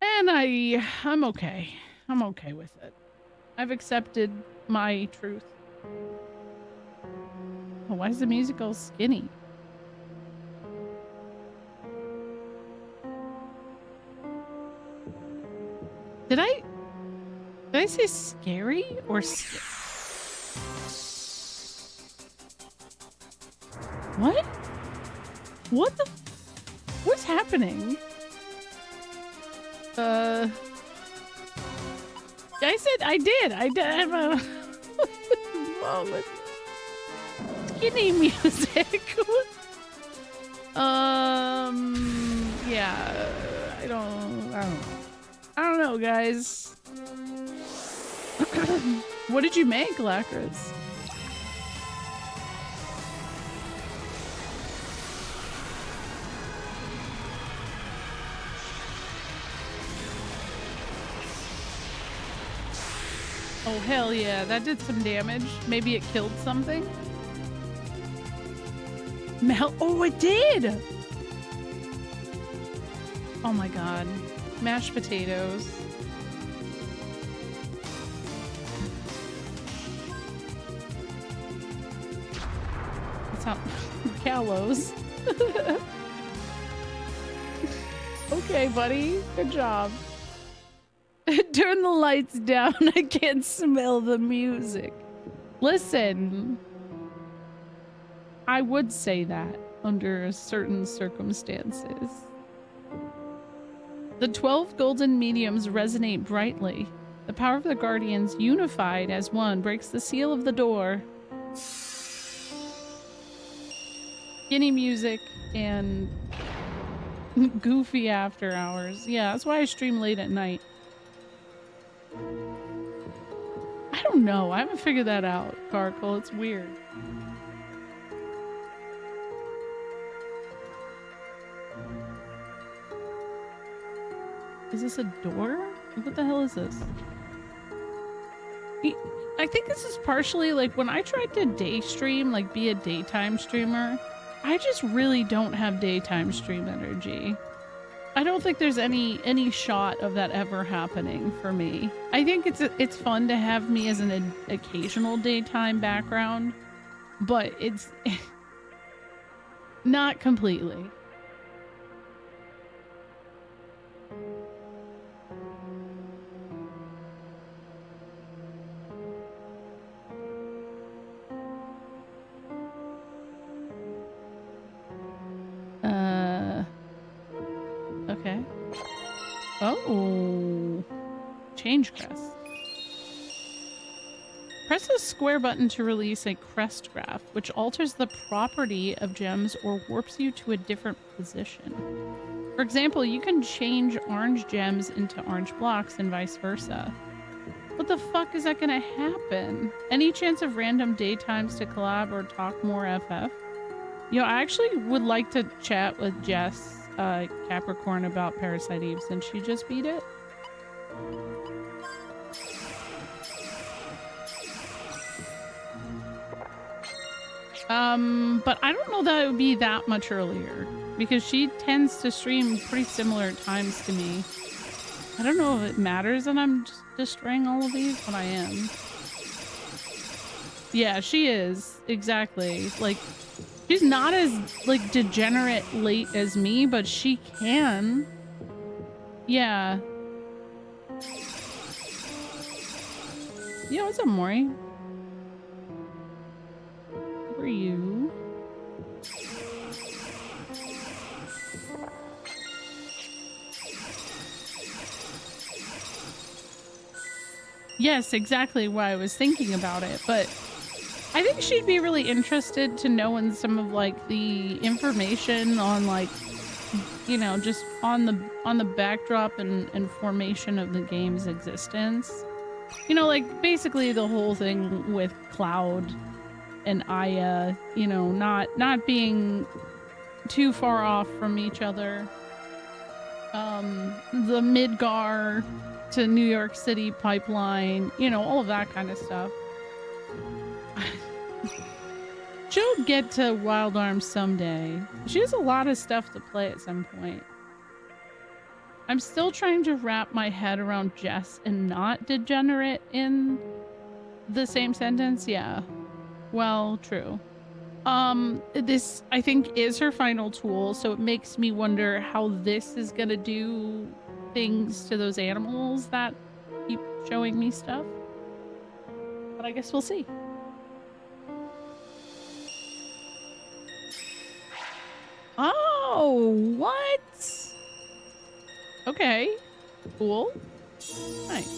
And I'm okay. I'm okay with it. I've accepted my truth. Oh, why is the music all skinny? Did I say scary or what? What the? What's happening? I said I did. I did have a moment. Skinny music. Yeah. I don't know, guys. What did you make, Lacris? Oh, hell yeah. That did some damage. Maybe it killed something? Oh, it did! Oh my god. Mashed potatoes. That's how... Gallows. Okay, buddy. Good job. Turn the lights down. I can't smell the music. Listen. I would say that under certain circumstances. The 12 golden mediums resonate brightly. The power of the guardians, unified as one, breaks the seal of the door. Skinny music and goofy after hours. Yeah, that's why I stream late at night. I don't know. I haven't figured that out, Carkle. It's weird. Is this a door? What the hell is this? I think this is partially like when I tried to day stream, like be a daytime streamer, I just really don't have daytime stream energy. I don't think there's any shot of that ever happening for me. I think it's fun to have me as an occasional daytime background, but it's not completely. Okay. Oh. Change crest. Press the square button to release a crest graph, which alters the property of gems or warps you to a different position. For example, you can change orange gems into orange blocks and vice versa. What the fuck is that gonna happen? Any chance of random daytimes to collab or talk more FF? Yo, I actually would like to chat with Jess Capricorn about Parasite Eve since she just beat it. But I don't know that it would be that much earlier because she tends to stream pretty similar times to me. I don't know if it matters that I'm just destroying all of these, but I am. Yeah, she is. Exactly. Like, she's not as, like, degenerate late as me, but she can. Yeah. Yo, what's up, Maury? Who are you? Yes, exactly why I was thinking about it, but I think she'd be really interested to know in some of like the information on like, you know, just on the backdrop and formation of the game's existence. You know, like basically the whole thing with Cloud and Aya, you know, not being too far off from each other. The Midgar to New York City pipeline, you know, all of that kind of stuff. She'll get to Wild Arms someday. She has a lot of stuff to play at some point. I'm still trying to wrap my head around Jess and not degenerate in the same sentence. Yeah. Well, true. This, I think, is her final tool, so it makes me wonder how this is gonna do things to those animals that keep showing me stuff. But I guess we'll see. Oh, what? Okay. Cool. Nice.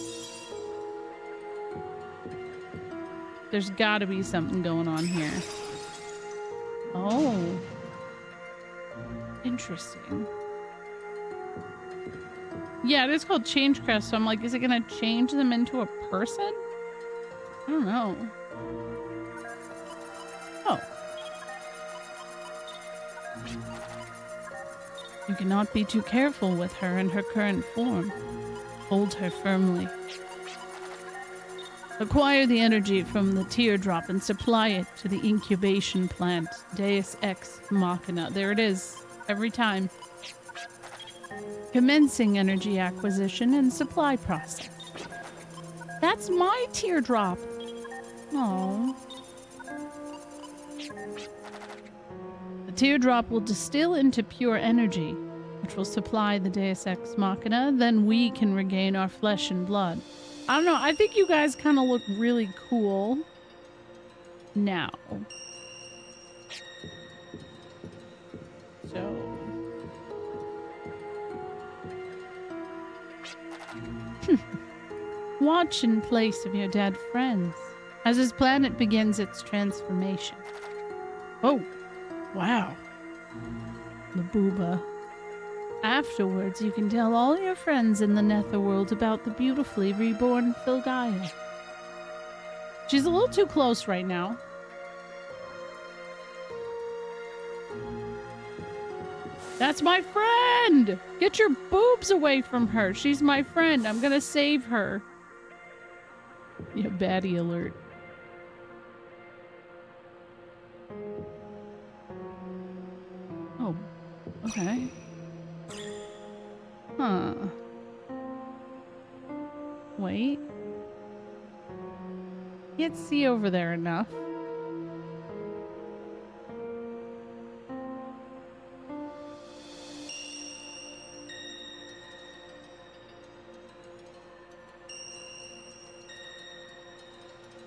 There's gotta be something going on here. Oh. Interesting. Yeah, it is called Change Crest, so I'm like, is it gonna change them into a person? I don't know. Oh. You cannot be too careful with her in her current form. Hold her firmly. Acquire the energy from the teardrop and supply it to the incubation plant, Deus Ex Machina. There it is. Every time. Commencing energy acquisition and supply process. That's my teardrop. Oh. The teardrop will distill into pure energy, which will supply the Deus Ex Machina. Then we can regain our flesh and blood. I don't know. I think you guys kind of look really cool now. So. Watch in place of your dead friends as his planet begins its transformation. Oh, wow. Labuba. Afterwards, you can tell all your friends in the Netherworld about the beautifully reborn Filgaia. She's a little too close right now. That's my friend! Get your boobs away from her. She's my friend. I'm gonna save her. Yeah, baddie alert. Oh, okay. Huh. Wait. Can't see over there enough.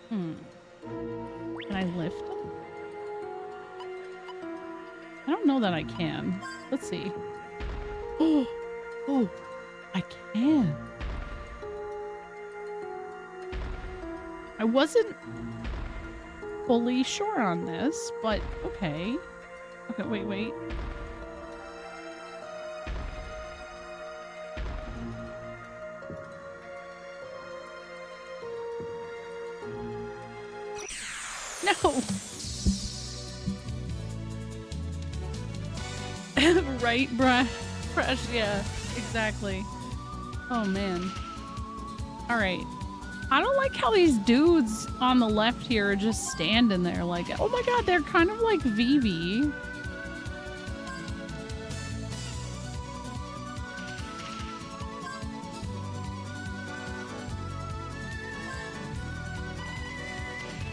Can I lift them? I don't know that I can. Let's see. Oh, I can. I wasn't fully sure on this, but okay. Okay, wait. No! Right, bruh? Fresh, yeah, exactly. Oh, man. Alright. I don't like how these dudes on the left here are just standing there like, oh my god, they're kind of like Vivi.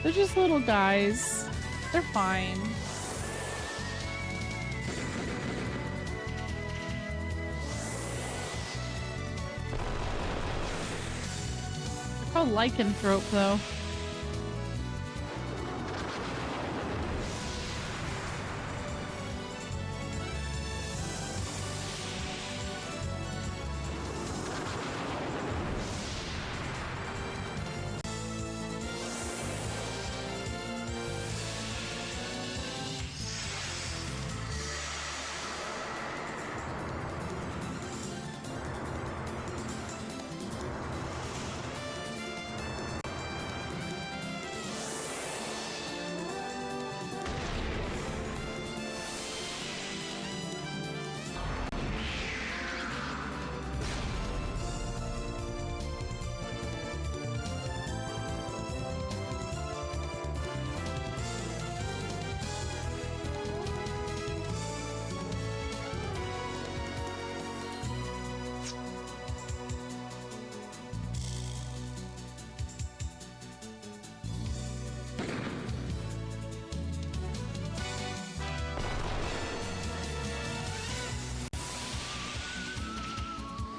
They're just little guys. They're fine. They're called lycanthrope, though.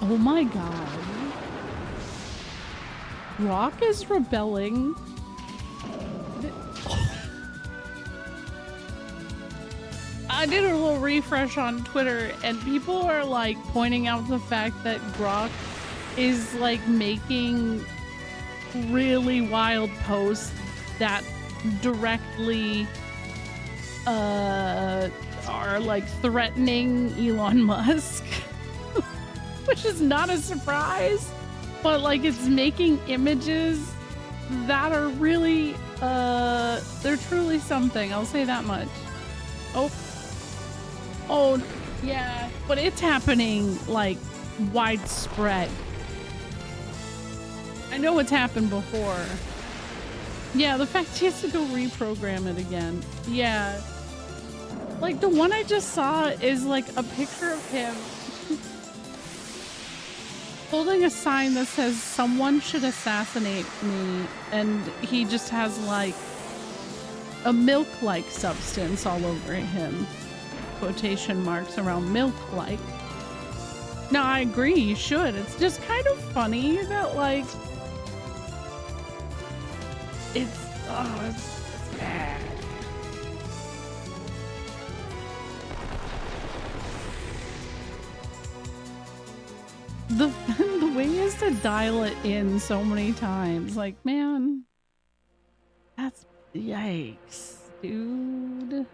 Oh my god. Rock is rebelling. I did a little refresh on Twitter and people are like pointing out the fact that Grok is like making really wild posts that directly are like threatening Elon Musk, which is not a surprise, but like it's making images that are really they're truly something. I'll say that much. Oh yeah, but it's happening like widespread. I know it's happened before. Yeah, the fact he has to go reprogram it again. Yeah. Like the one I just saw is like a picture of him holding a sign that says someone should assassinate me, and he just has like a milk-like substance all over him. Quotation marks around milk-like. Now I agree, you should. It's just kind of funny that like it's bad. The way is to dial it in so many times. Like, man, that's yikes, dude.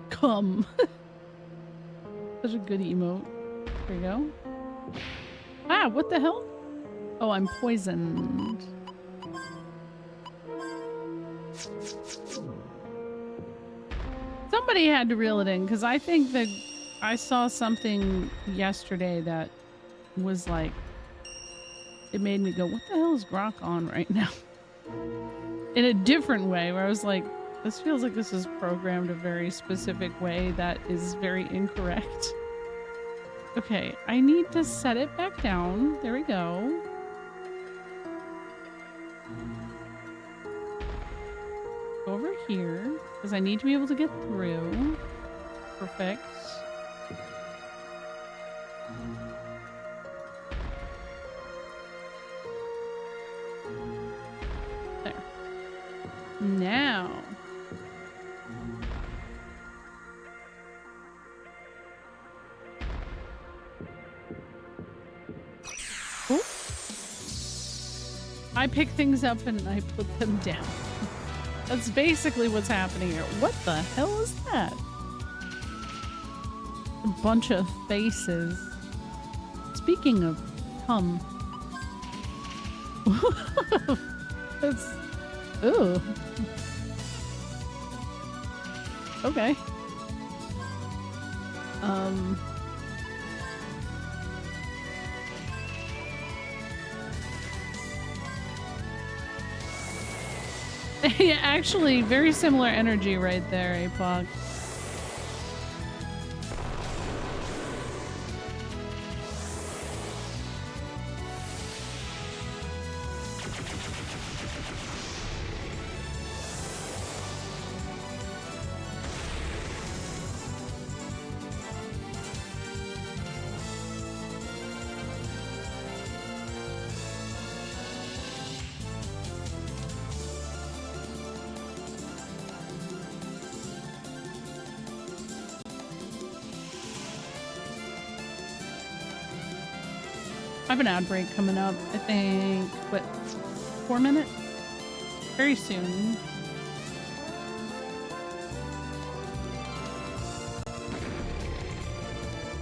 Come. Such a good emote. There you go. Ah, what the hell? Oh, I'm poisoned. Somebody had to reel it in because I think that I saw something yesterday that was like, it made me go, what the hell is Grok on right now? In a different way, where I was like, this feels like this is programmed a very specific way that is very incorrect. Okay, I need to set it back down. There we go. Over here, because I need to be able to get through. Perfect. There. Now. Oh. I pick things up and I put them down. That's basically what's happening here. What the hell is that? A bunch of faces. Speaking of cum. That's... Ooh. Okay. Yeah, actually, very similar energy right there, Apoc. I have an ad break coming up, I think, what, 4 minutes? Very soon.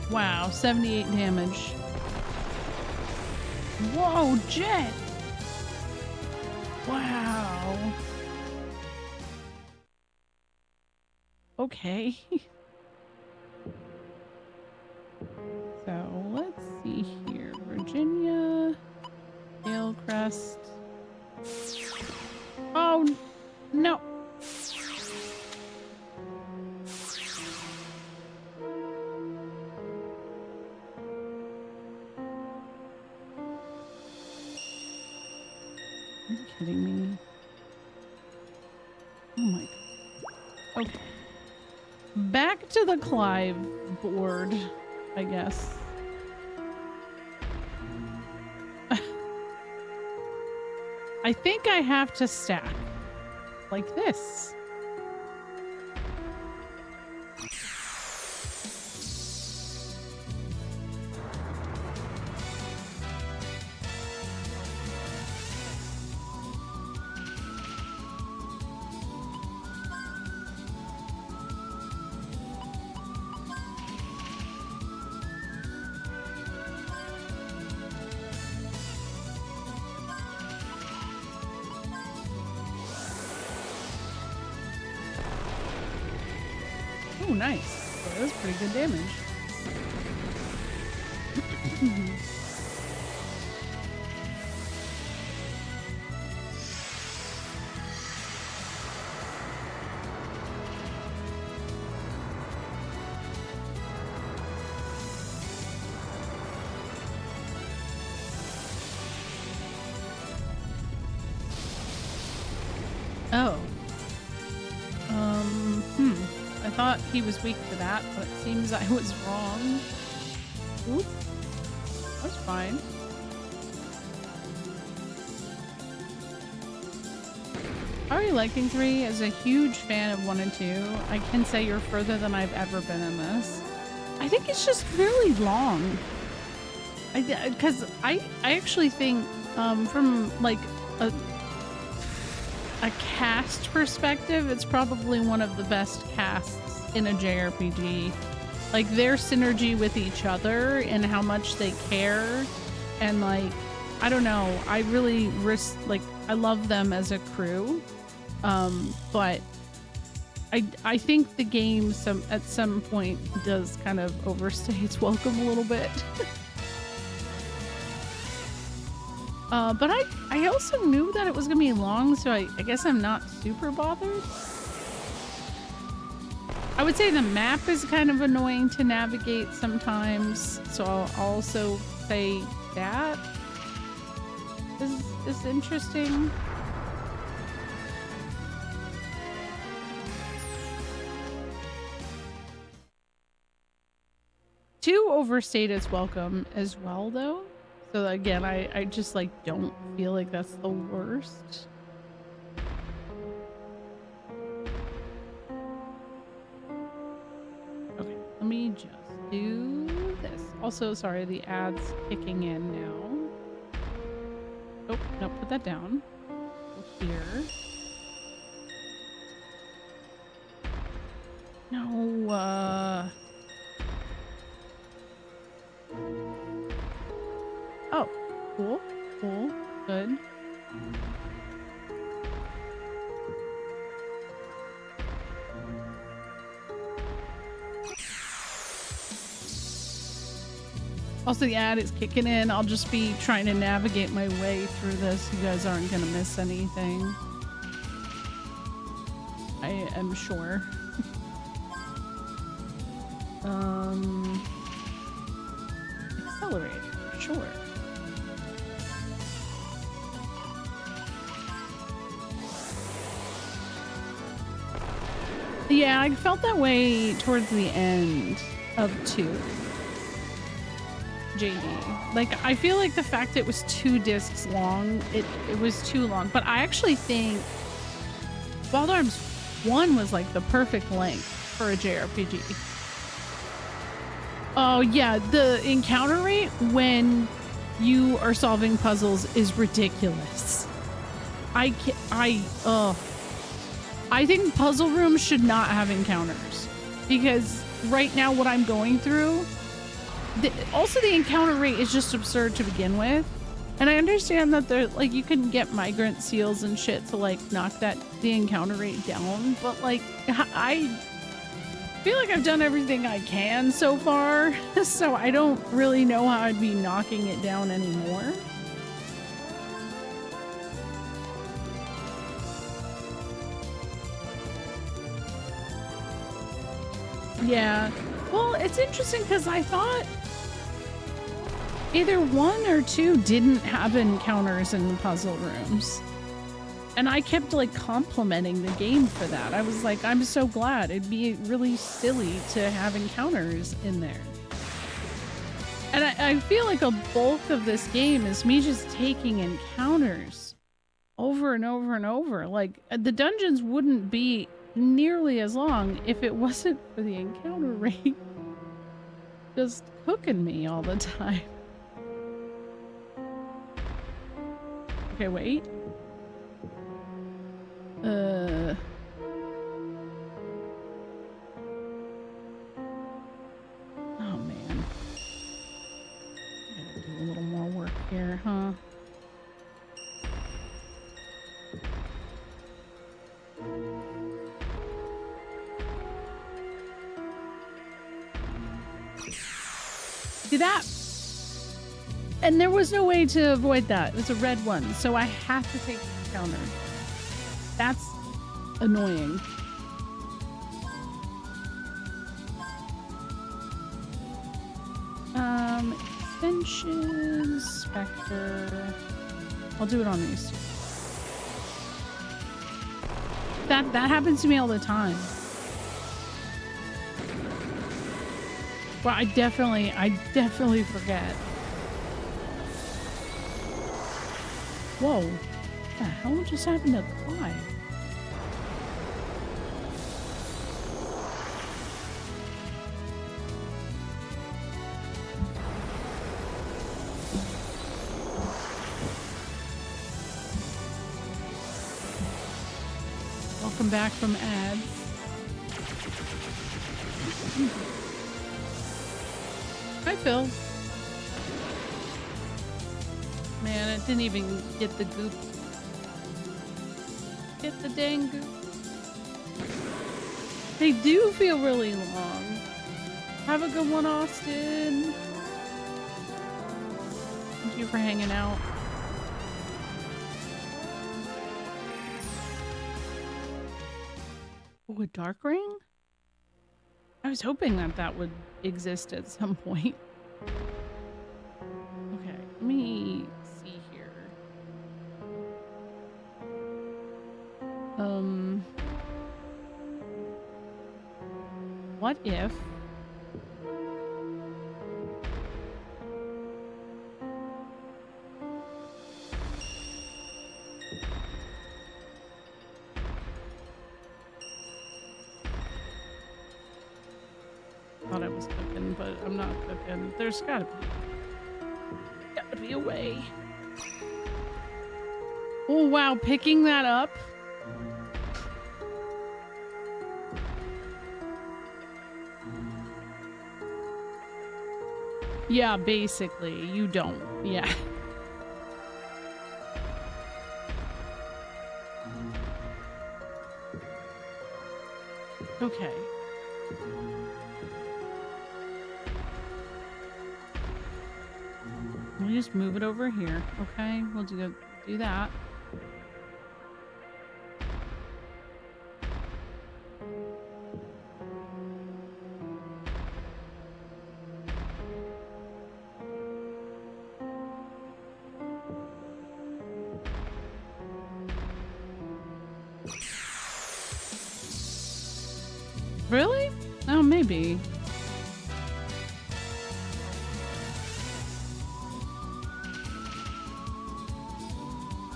Wow, 78 damage. Whoa, Jet! Wow. Okay. So, let's see here. Virginia, Hailcrest. Oh, no. Are you kidding me? Oh my god. Okay. Back to the Clive board, I guess. I think I have to stack like this. Oh, nice. Well, that was pretty good damage. Oh. I thought he was weak to that, but it seems I was wrong. Oop. That's fine. How are you liking 3? As a huge fan of 1 and 2, I can say you're further than I've ever been in this. I think it's just really long. Because I actually think from like a cast perspective, it's probably one of the best casts in a JRPG. Like their synergy with each other and how much they care, and like I don't know, I really I love them as a crew. But I think the game at some point does kind of overstay its welcome a little bit. But I also knew that it was gonna be long, so I guess I'm not super bothered. I would say the map is kind of annoying to navigate sometimes, so I'll also say that is interesting. Two overstayed its welcome as well, though. So again, I just like don't feel like that's the worst. Okay, let me just do this. Also, sorry, the ad's kicking in now. Oh, no, put that down. Go here. No, oh, cool, cool, good. Also, the ad is kicking in. I'll just be trying to navigate my way through this. You guys aren't gonna miss anything, I am sure. Accelerator, sure. Yeah, I felt that way towards the end of 2. JD. Like, I feel like the fact it was 2 discs long, it was too long. But I actually think Wild Arms 1 was like the perfect length for a JRPG. Oh yeah, the encounter rate when you are solving puzzles is ridiculous. I think puzzle rooms should not have encounters, because right now what I'm going through, also the encounter rate is just absurd to begin with. And I understand that they're like, you can get migrant seals and shit to like knock the encounter rate down, but like I feel like I've done everything I can so far, so I don't really know how I'd be knocking it down anymore. Yeah, well, it's interesting because I thought either 1 or 2 didn't have encounters in the puzzle rooms. And I kept like complimenting the game for that. I was like, I'm so glad. It'd be really silly to have encounters in there. And I feel like a bulk of this game is me just taking encounters over and over and over. Like, the dungeons wouldn't be nearly as long if it wasn't for the encounter rate just cooking me all the time. Okay, wait. Oh man. Gotta do a little more work here, huh? See that? And there was no way to avoid that. It was a red one, so I have to take the counter. That's annoying. Extensions, Spectre. I'll do it on these two. That happens to me all the time. Well, I definitely forget. Whoa. What the hell just happened to Clive? Welcome back from ads. Hi, Phil. Man, it didn't even get the goop. Get the dang goop. They do feel really long. Have a good one, Austin. Thank you for hanging out. Oh, a dark ring? I was hoping that would exist at some point. Okay, let me see here. What if thought I was cooking, but I'm not cooking. There's gotta be a way. Oh wow, picking that up. Yeah, basically, you don't. Yeah. Okay. We'll just move it over here. Okay, we'll do that. Really? Oh, maybe.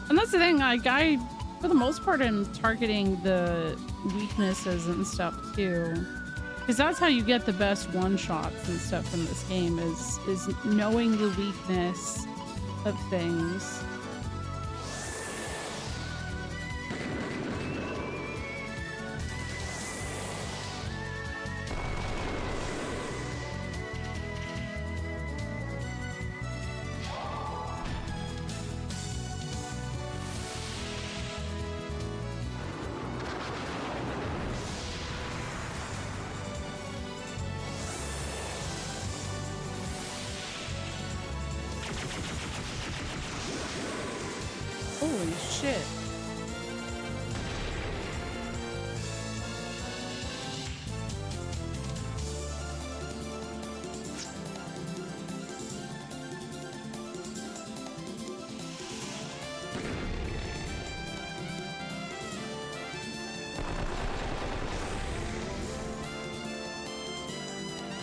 And that's the thing, like, I, for the most part, am targeting the weaknesses and stuff, too. Because that's how you get the best one-shots and stuff in this game, is knowing the weakness of things. Holy shit.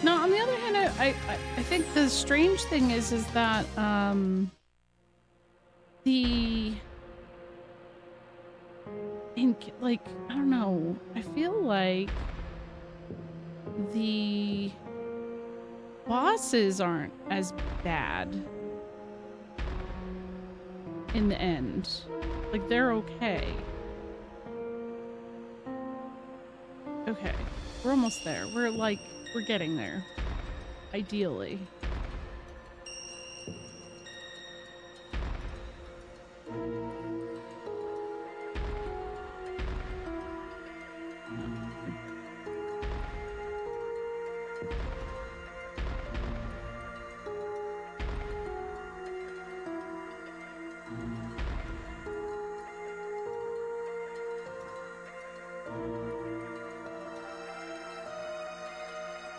No, on the other hand, I think the strange thing is that the like, I don't know. I feel like the bosses aren't as bad in the end. Like, they're okay. Okay, we're almost there. We're getting there. Ideally.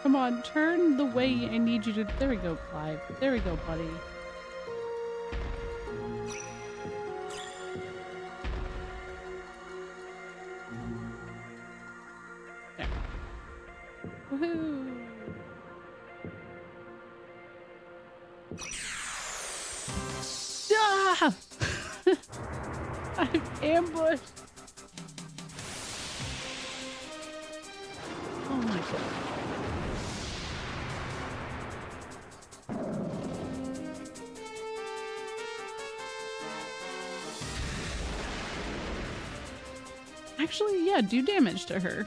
Come on, turn the way I need you to. There we go, Clive. There we go, buddy. There. Woohoo! Ah! I'm ambushed. Oh my god. Actually, yeah, do damage to her.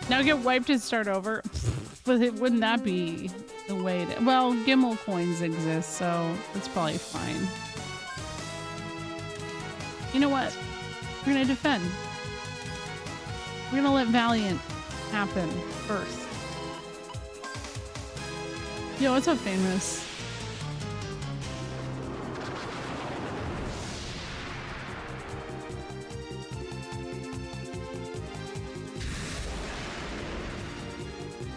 Now get wiped and start over. But wouldn't that be the way to... Well, Gimel coins exist, so it's probably fine. You know what? We're gonna defend. We're gonna let Valiant happen first. Yo, what's up, Famous?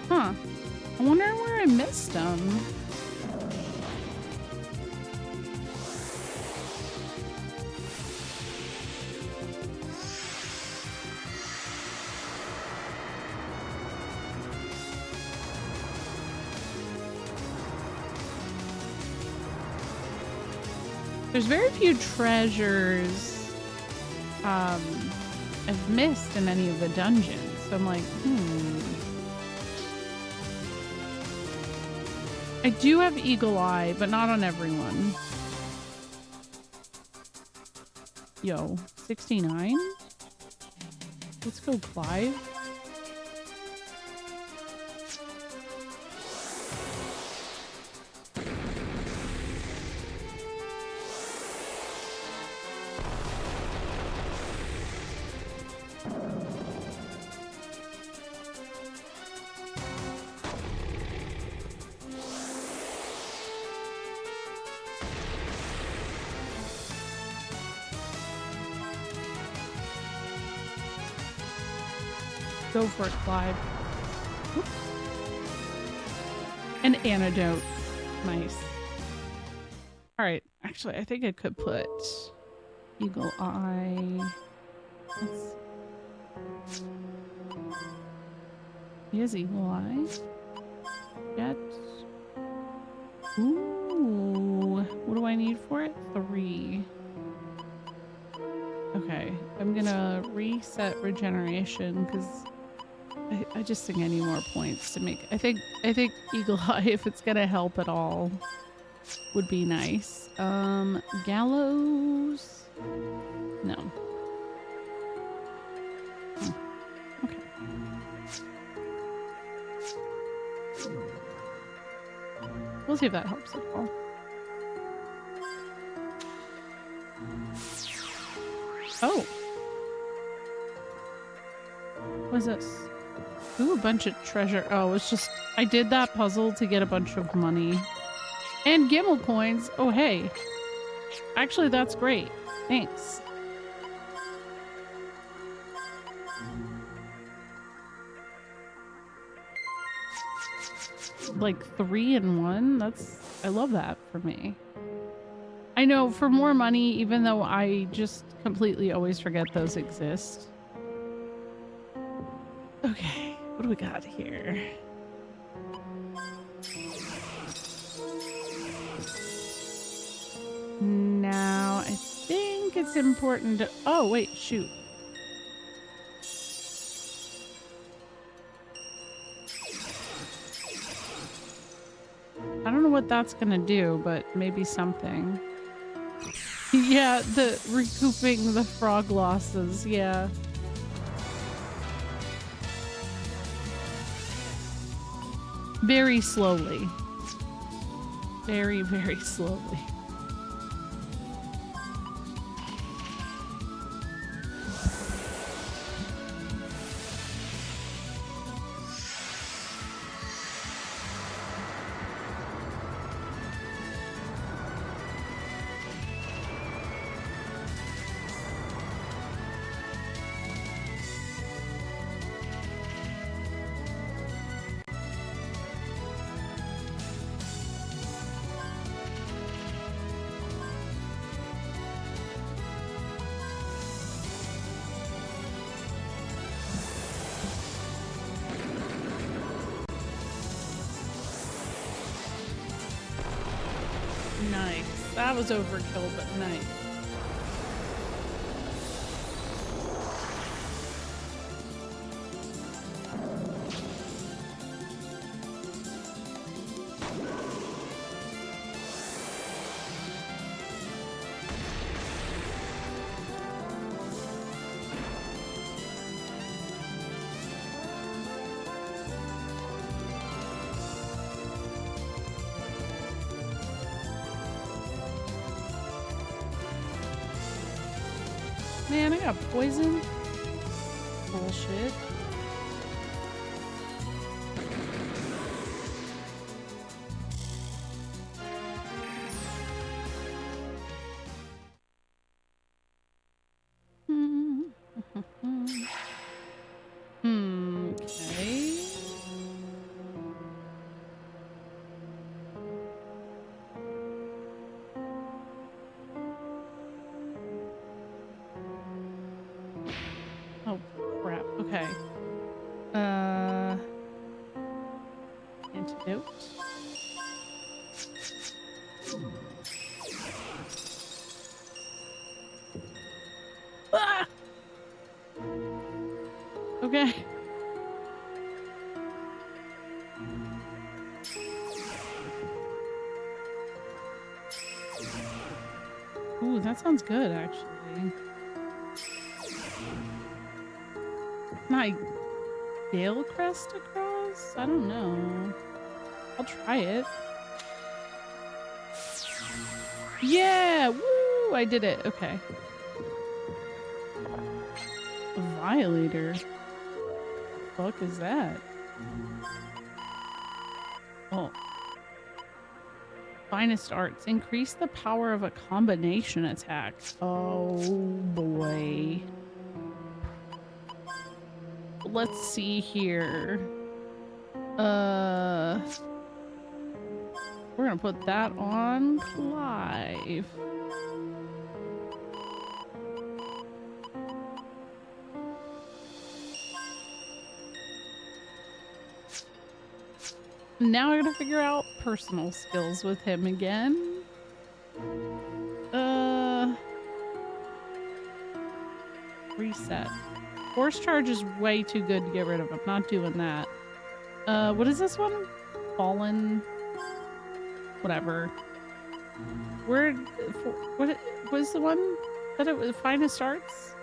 Huh. I wonder where I missed them. There's very few treasures I've missed in any of the dungeons. So I'm like, I do have Eagle Eye, but not on everyone. Yo, 69? Let's go, Clive. Go for it, Clive. Whoop. An antidote. Nice. All right. Actually, I think I could put Eagle Eye. He has Eagle Eye. Jet. Ooh. What do I need for it? 3. Okay. I'm gonna reset regeneration because I just think I need more points to make. I think Eagle Eye, if it's gonna help at all, would be nice. Gallows. No. Okay. We'll see if that helps at all. Oh. What's this? Ooh, a bunch of treasure. Oh, it's just... I did that puzzle to get a bunch of money. And Gimel coins. Oh, hey. Actually, that's great. Thanks. Like 3 in 1? That's... I love that for me. I know, for more money, even though I just completely always forget those exist. Okay, what do we got here? Now, I think it's important to... Oh, wait, shoot. I don't know what that's gonna do, but maybe something. Yeah, the recouping the frog losses, yeah. Very slowly. Very, very slowly. Nice. That was overkill, but nice. Man, I got poison. Bullshit. Okay. Oh, crap. Okay. Antidote. Ah! Okay. Ooh, that sounds good, actually. My Gale Crest across? I don't know. I'll try it. Yeah! Woo! I did it. Okay. A Violator. What the fuck is that? Oh. Finest Arts. Increase the power of a combination attack. Oh boy. Let's see here. We're gonna put that on Clive. Now I gotta figure out personal skills with him again. Reset. Force charge is way too good to get rid of. I'm not doing that. What is this one? Fallen. Whatever. Where? What was the one that it was? Finest Arts?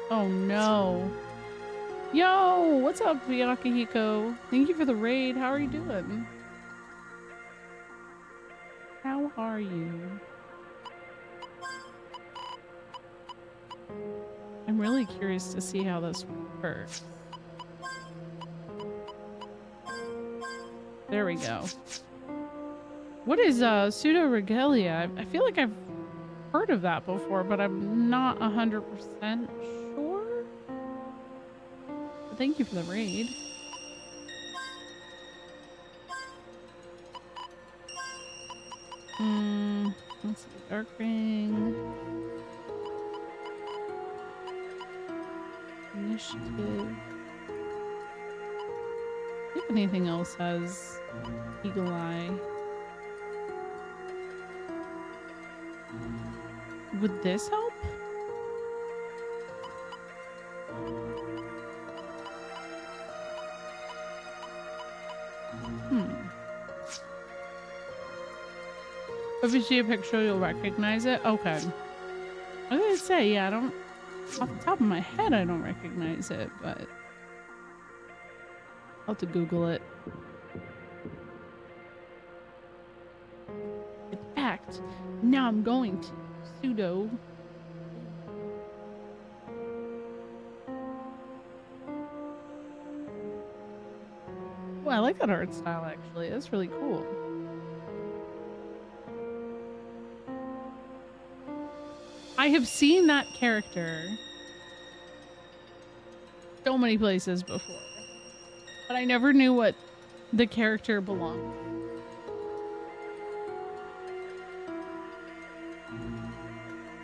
Oh no. Yo, what's up, Yakahiko? Thank you for the raid. How are you doing? How are you? I'm really curious to see how this works. There we go. What is pseudo regalia? I feel like I've heard of that before, but I'm not 100% sure. But thank you for the raid. Let's see. Dark Ring. Initiative. I think if anything else has eagle eye. Would this help? If you see a picture, you'll recognize it? Okay. I was gonna say, yeah, I don't... Off the top of my head, I don't recognize it, but... I'll have to Google it. In fact, now I'm going to sudo... Oh, I like that art style, actually. That's really cool. I have seen that character so many places before, but I never knew what the character belonged.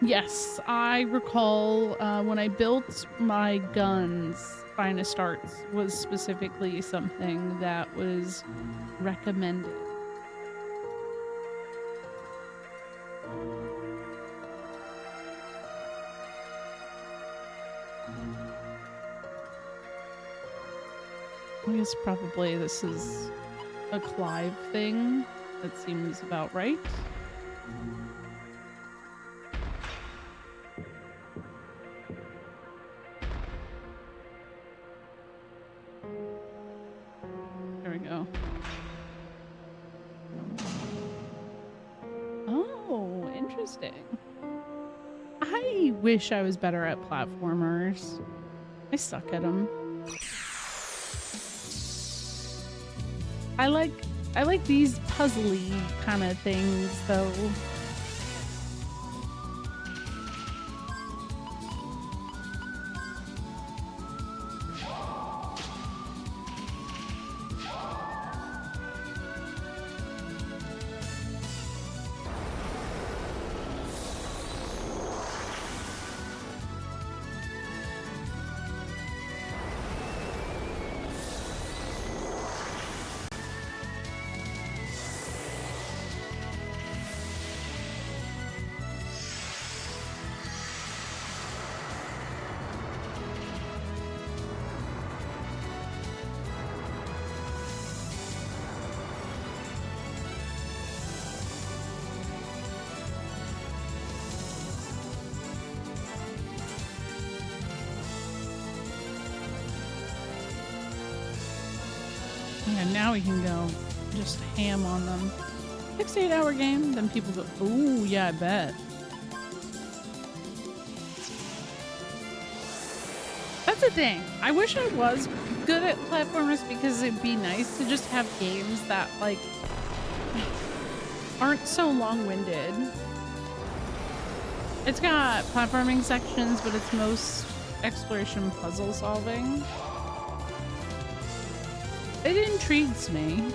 Yes, I recall when I built my guns, Finest Arts was specifically something that was recommended. I guess probably this is a Clive thing. That seems about right. There we go. Oh, interesting. I wish I was better at platformers. I suck at them. I like these puzzly kind of things though. And now we can go just ham on them. 6 to 8 hour game, then people go, ooh, yeah, I bet. That's the thing. I wish I was good at platformers because it'd be nice to just have games that, like, aren't so long-winded. It's got platforming sections, but it's most exploration puzzle solving. It intrigues me.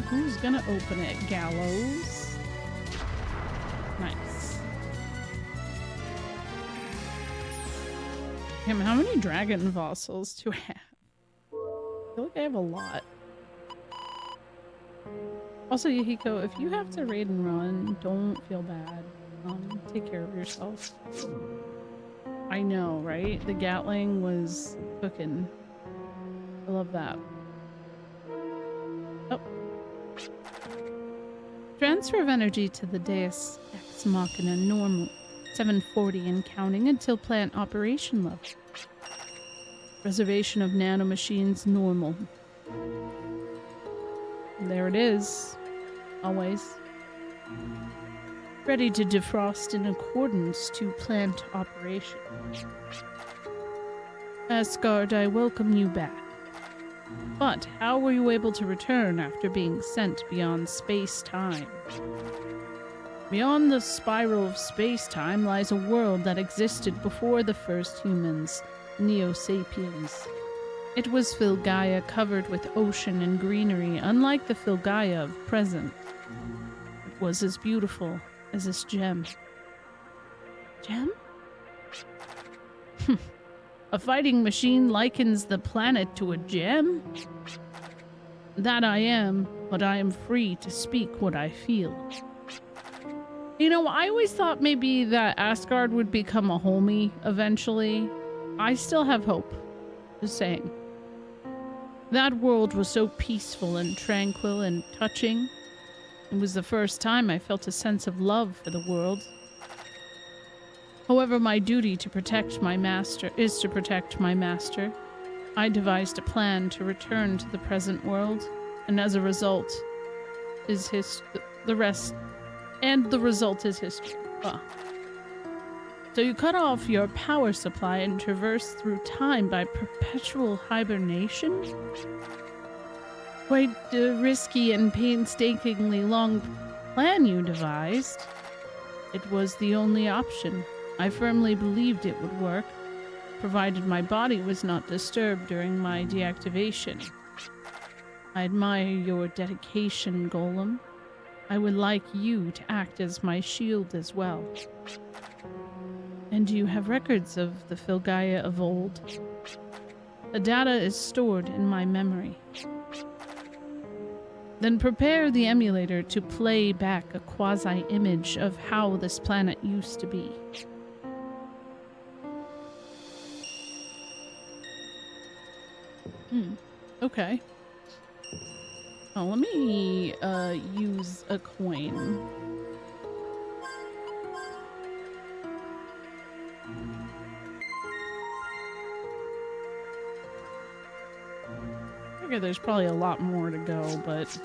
Who's gonna open it? Gallows? Nice. Damn, how many dragon fossils do I have? I feel like I have a lot. Also, Yahiko, if you have to raid and run, don't feel bad. Take care of yourself. I know, right? The Gatling was cooking. I love that. Oh. Transfer of energy to the Deus Ex Machina normal. 740 and counting until plant operation level. Reservation of nanomachines normal. There it is. always. Ready to defrost in accordance to plant operation. Asgard, I welcome you back. But how were you able to return after being sent beyond space-time? Beyond the spiral of space-time lies a world that existed before the first humans, Neo-Sapiens. It was Filgaia covered with ocean and greenery, unlike the Filgaia of present. It was as beautiful as this gem. Gem? A fighting machine likens the planet to a gem? That I am, but I am free to speak what I feel. You know, I always thought maybe that Asgard would become a homie eventually. I still have hope. Just saying. That world was so peaceful and tranquil and touching. It was the first time I felt a sense of love for the world. However, my duty to protect my master is to protect my master. I devised a plan to return to the present world, and as a result, the result is history. So you cut off your power supply and traverse through time by perpetual hibernation? Quite a risky and painstakingly long plan you devised. It was the only option. I firmly believed it would work, provided my body was not disturbed during my deactivation. I admire your dedication, Golem. I would like you to act as my shield as well. And you have records of the Filgaia of old. The data is stored in my memory. Then prepare the emulator to play back a quasi-image of how this planet used to be. Okay. Oh, let me use a coin. I figure there's probably a lot more to go, but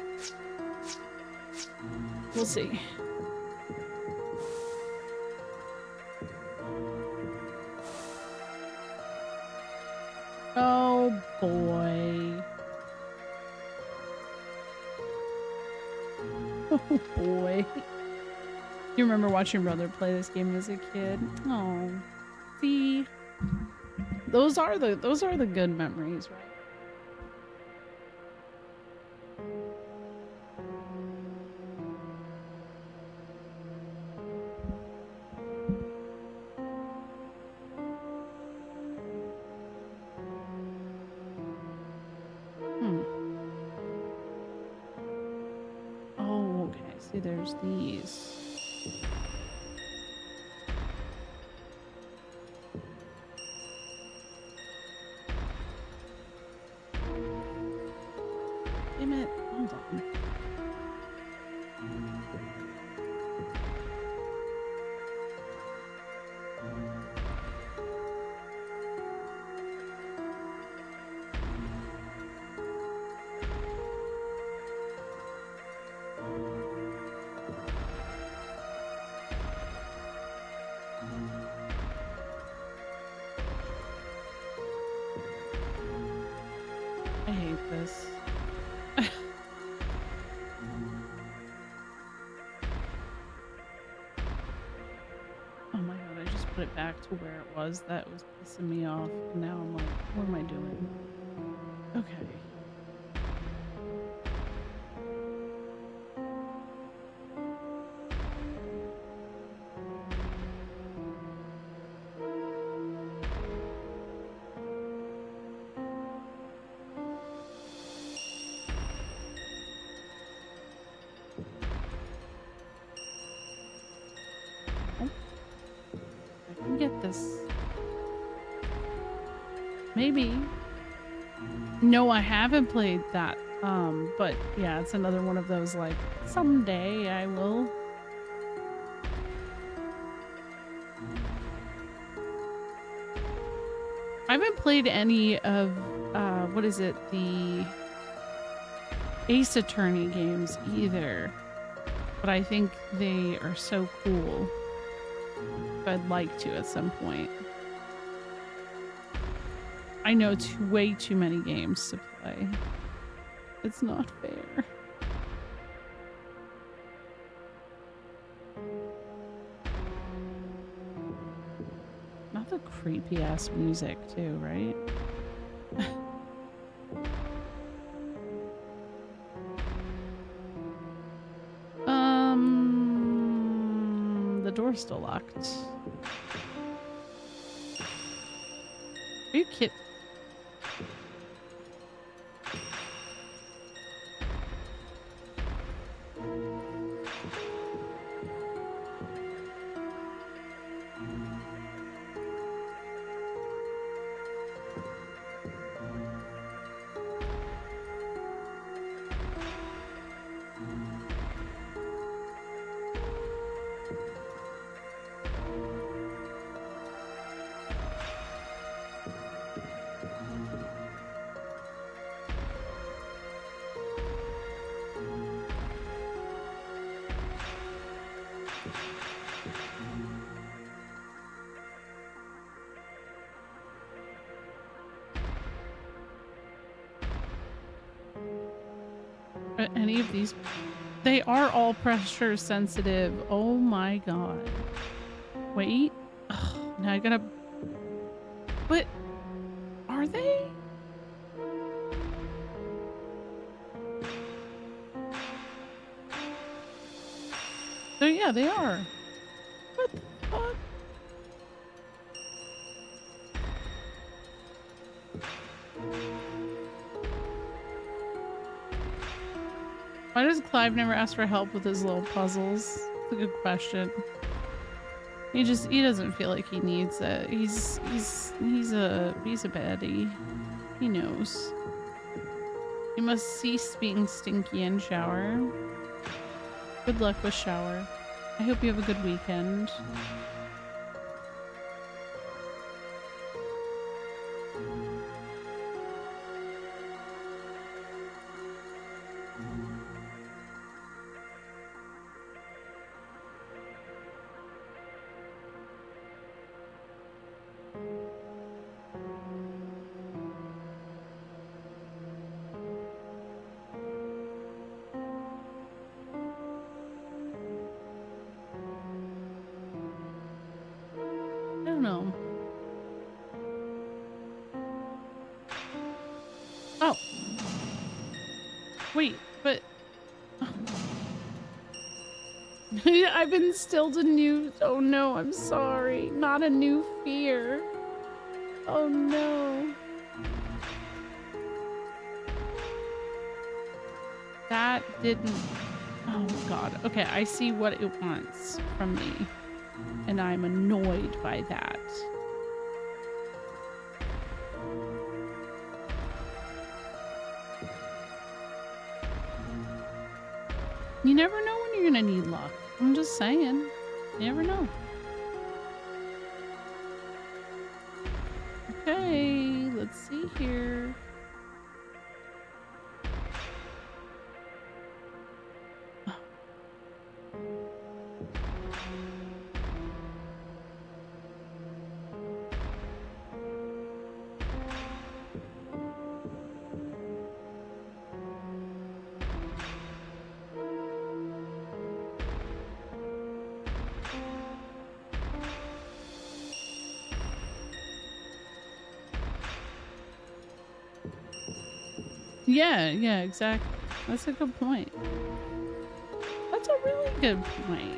we'll see. Oh boy. Oh boy. You remember watching your brother play this game as a kid? Oh. See? Those are the good memories, right? There's these. Damn it. Hold on. I hate this. Oh my god, I just put it back to where it was. That was pissing me off. And now I'm like, what am I doing? Okay. Get this. Maybe. No, I haven't played that. But yeah, it's another one of those like someday I will. I haven't played any of what is it, the Ace Attorney games either. but I think they are so cool. I'd like to at some point. I know way too many games to play. It's not fair. Not the creepy ass music too, right? The door's still locked. Are you kidding? Any of these? They are all pressure sensitive. Oh my god. Wait. Ugh, now I gotta... But... Are they? Oh yeah, they are. What the fuck? Why does Clive never ask for help with his little puzzles? That's a good question. He doesn't feel like he needs it. He's a baddie. He knows. You must cease being stinky and shower. Good luck with shower. I hope you have a good weekend. Wait, but... I've instilled a new... Oh no, I'm sorry. Not a new fear. Oh no. That didn't... Oh god. Okay, I see what it wants from me. And I'm annoyed by that. You never know when you're gonna need luck. I'm just saying. You never know. Okay, let's see here. Yeah, exactly. That's a good point. That's a really good point.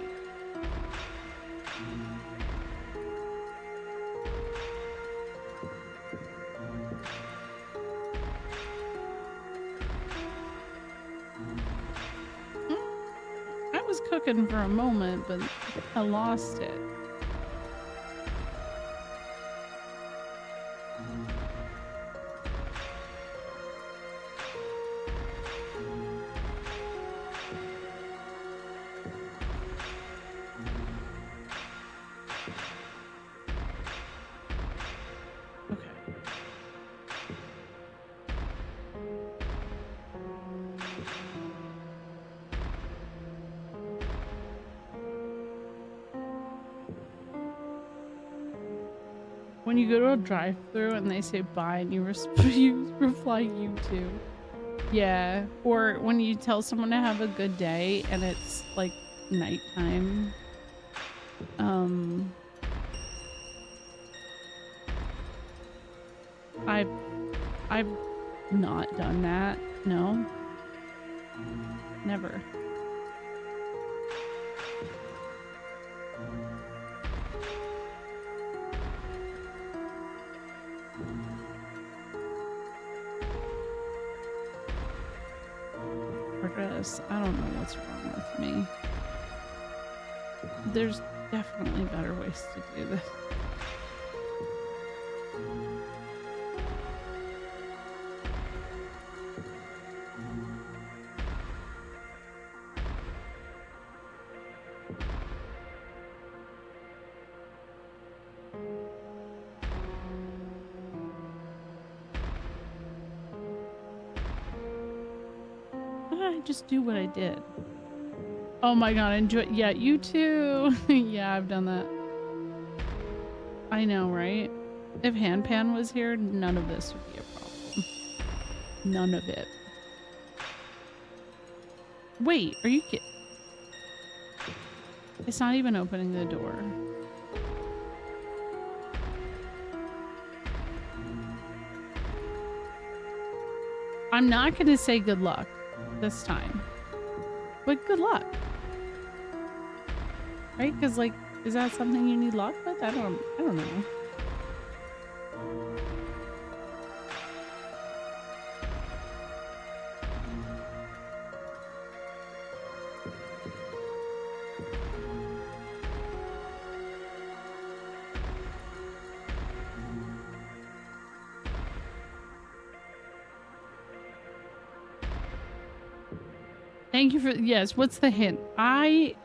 I was cooking for a moment, but I lost it. when you go to a drive-thru and they say bye and you reply you too. Yeah. Or when you tell someone to have a good day and it's like nighttime. I've not done that. No. Never. I don't know what's wrong with me. There's definitely better ways to do this. Just do what I did. Oh my god, enjoy. Yeah, you too. Yeah, I've done that. I know, right? If Handpan was here, none of this would be a problem. None of it. Wait, are you kidding? It's not even opening the door. I'm not gonna say good luck this time, but good luck, right? Because like, is that something you need luck with? I don't know. Thank you for, yes, what's the hint? I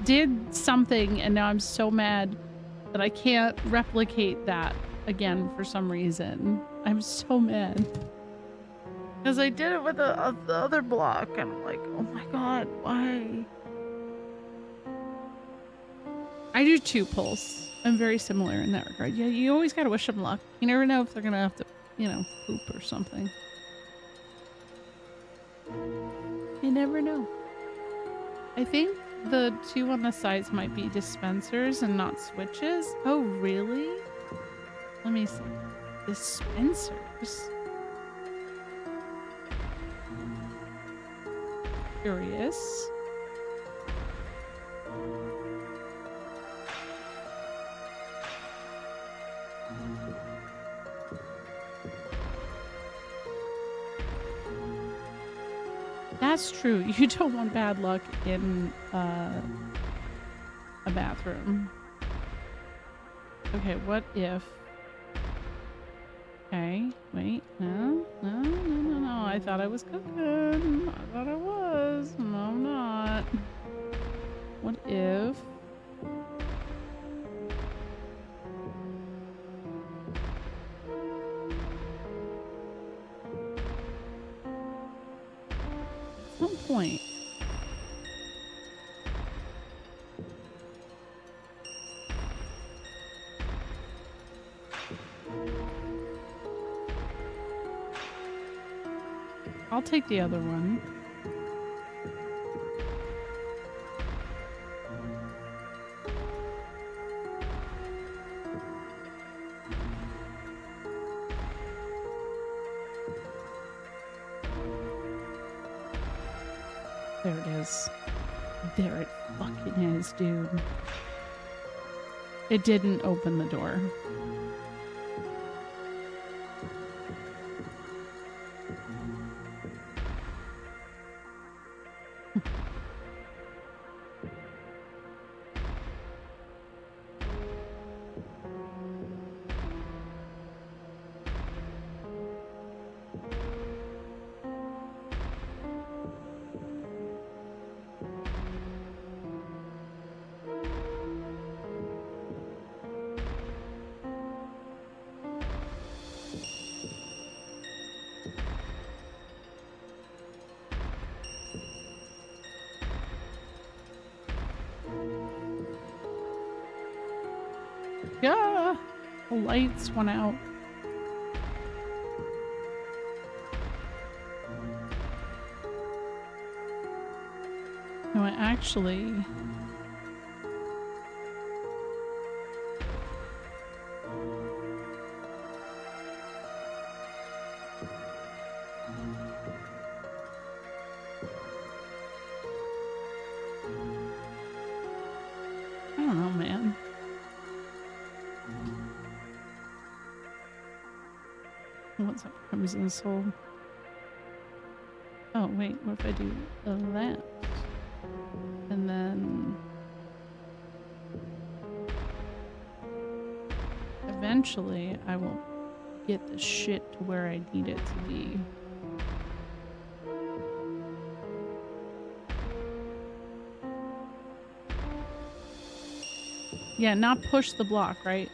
did something and now I'm so mad that I can't replicate that again for some reason. I'm so mad. Because I did it with the other block and I'm like, oh my god, why? I do too, Pulse. I'm very similar in that regard. Yeah, you always gotta wish them luck. You never know if they're gonna have to, you know, poop or something. You never know. I think the two on the sides might be dispensers and not switches. Oh, really? Let me see. Dispensers? Curious. That's true. You don't want bad luck in a bathroom. Okay, what if... Okay, wait, no. I thought I was cooking. I thought I was. No, I'm not. What if... At some point... I'll take the other one. There it is. There it fucking is, dude. It didn't open the door. Yeah. The lights went out. No, I actually... I don't know, man. What's up, Crimson Soul? Oh, wait, what if I do that? And then... eventually, I will get the shit to where I need it to be. Yeah, not push the block, right?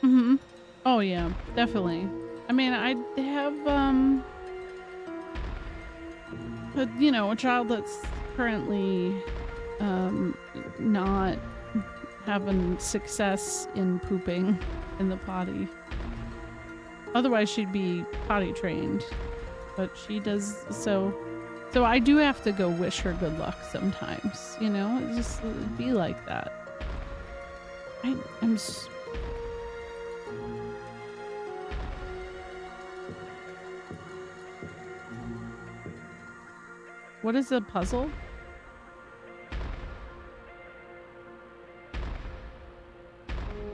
Mm-hmm. Oh, yeah, definitely. I mean, I have, you know, a child that's currently, not having success in pooping in the potty. Otherwise, she'd be potty trained. But she does, so I do have to go wish her good luck sometimes, you know? It just it'd be like that. What is a puzzle?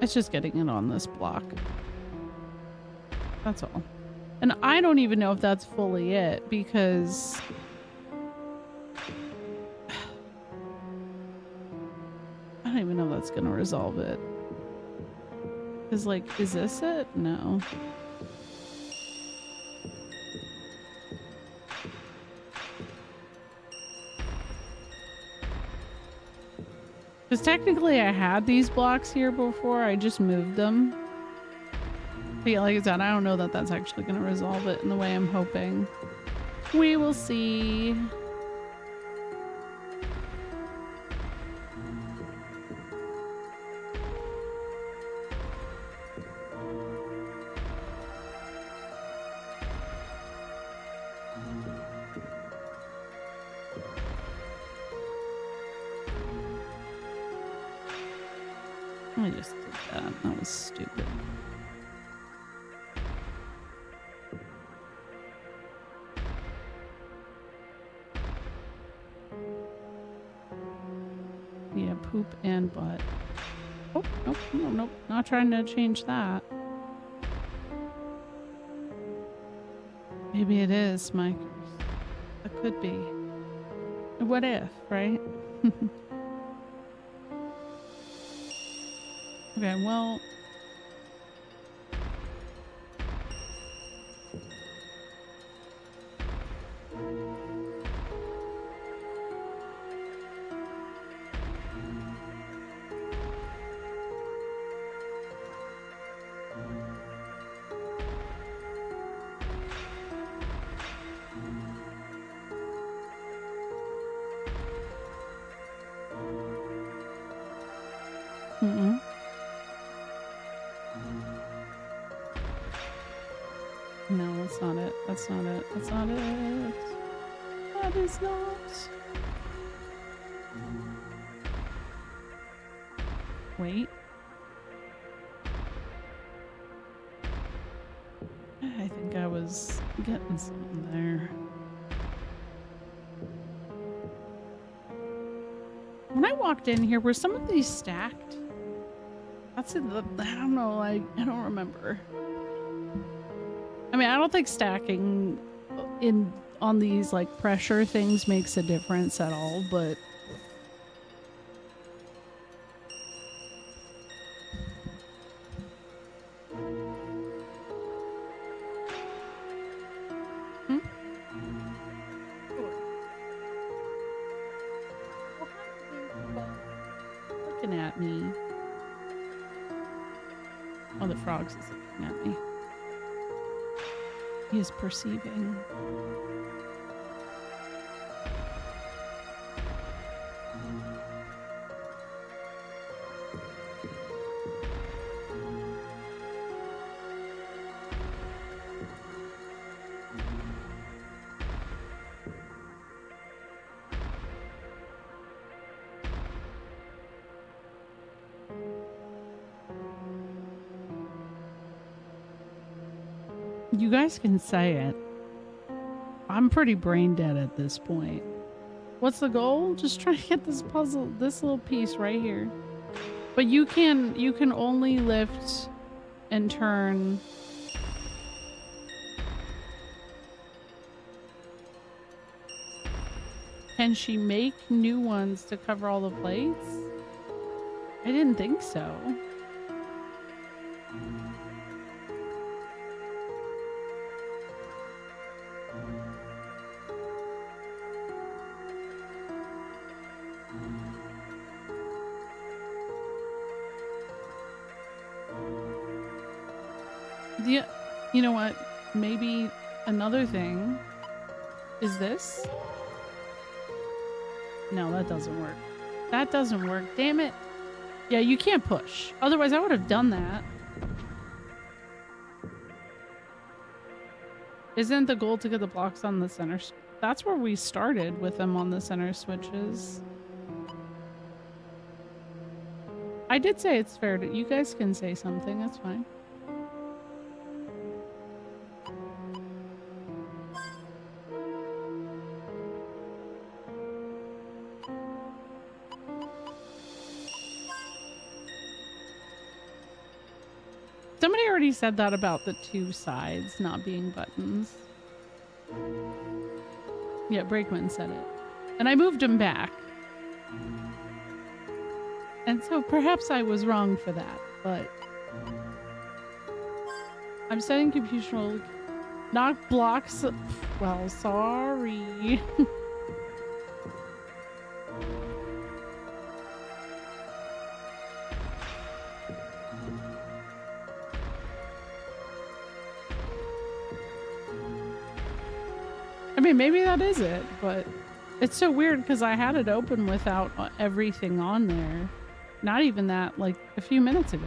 It's just getting it on this block. That's all. And I don't even know if that's fully it, because... I don't even know if that's gonna resolve it. Because, like, is this it? No. Because technically I had these blocks here before, I just moved them. But yeah, like I said, I don't know that that's actually going to resolve it in the way I'm hoping. We will see. I just did that. That was stupid. Yeah, poop and butt. Oh, nope, nope, nope. Not trying to change that. Maybe it is, Mike. It could be. What if, right? Okay, well... Mm-mm. No, that's not it. That's not it. That's not it. That is not. Wait. I think I was getting something there. When I walked in here, were some of these stacked? That's in the, I don't know, I don't remember. I mean, I don't think stacking on these like pressure things makes a difference at all, but looking at me. Oh, the frogs is looking at me. He is perceiving. You guys can say it. I'm pretty brain dead at this point. What's the goal? Just try to get this puzzle, this little piece right here. But you can only lift and turn. Can she make new ones to cover all the plates? I didn't think so. You know what? Maybe another thing is this. No, that doesn't work. That doesn't work. Damn it. Yeah, you can't push. Otherwise, I would have done that. Isn't the goal to get the blocks on the center? That's where we started with them on the center switches. I did say it's fair to... You guys can say something. That's fine. Somebody already said that about the two sides not being buttons. Yeah, Brakeman said it. And I moved him back. And so perhaps I was wrong for that, but... I'm setting computational... Knock blocks... Well, sorry. I mean, maybe that is it, but it's so weird because I had it open without everything on there. Not even that, like a few minutes ago.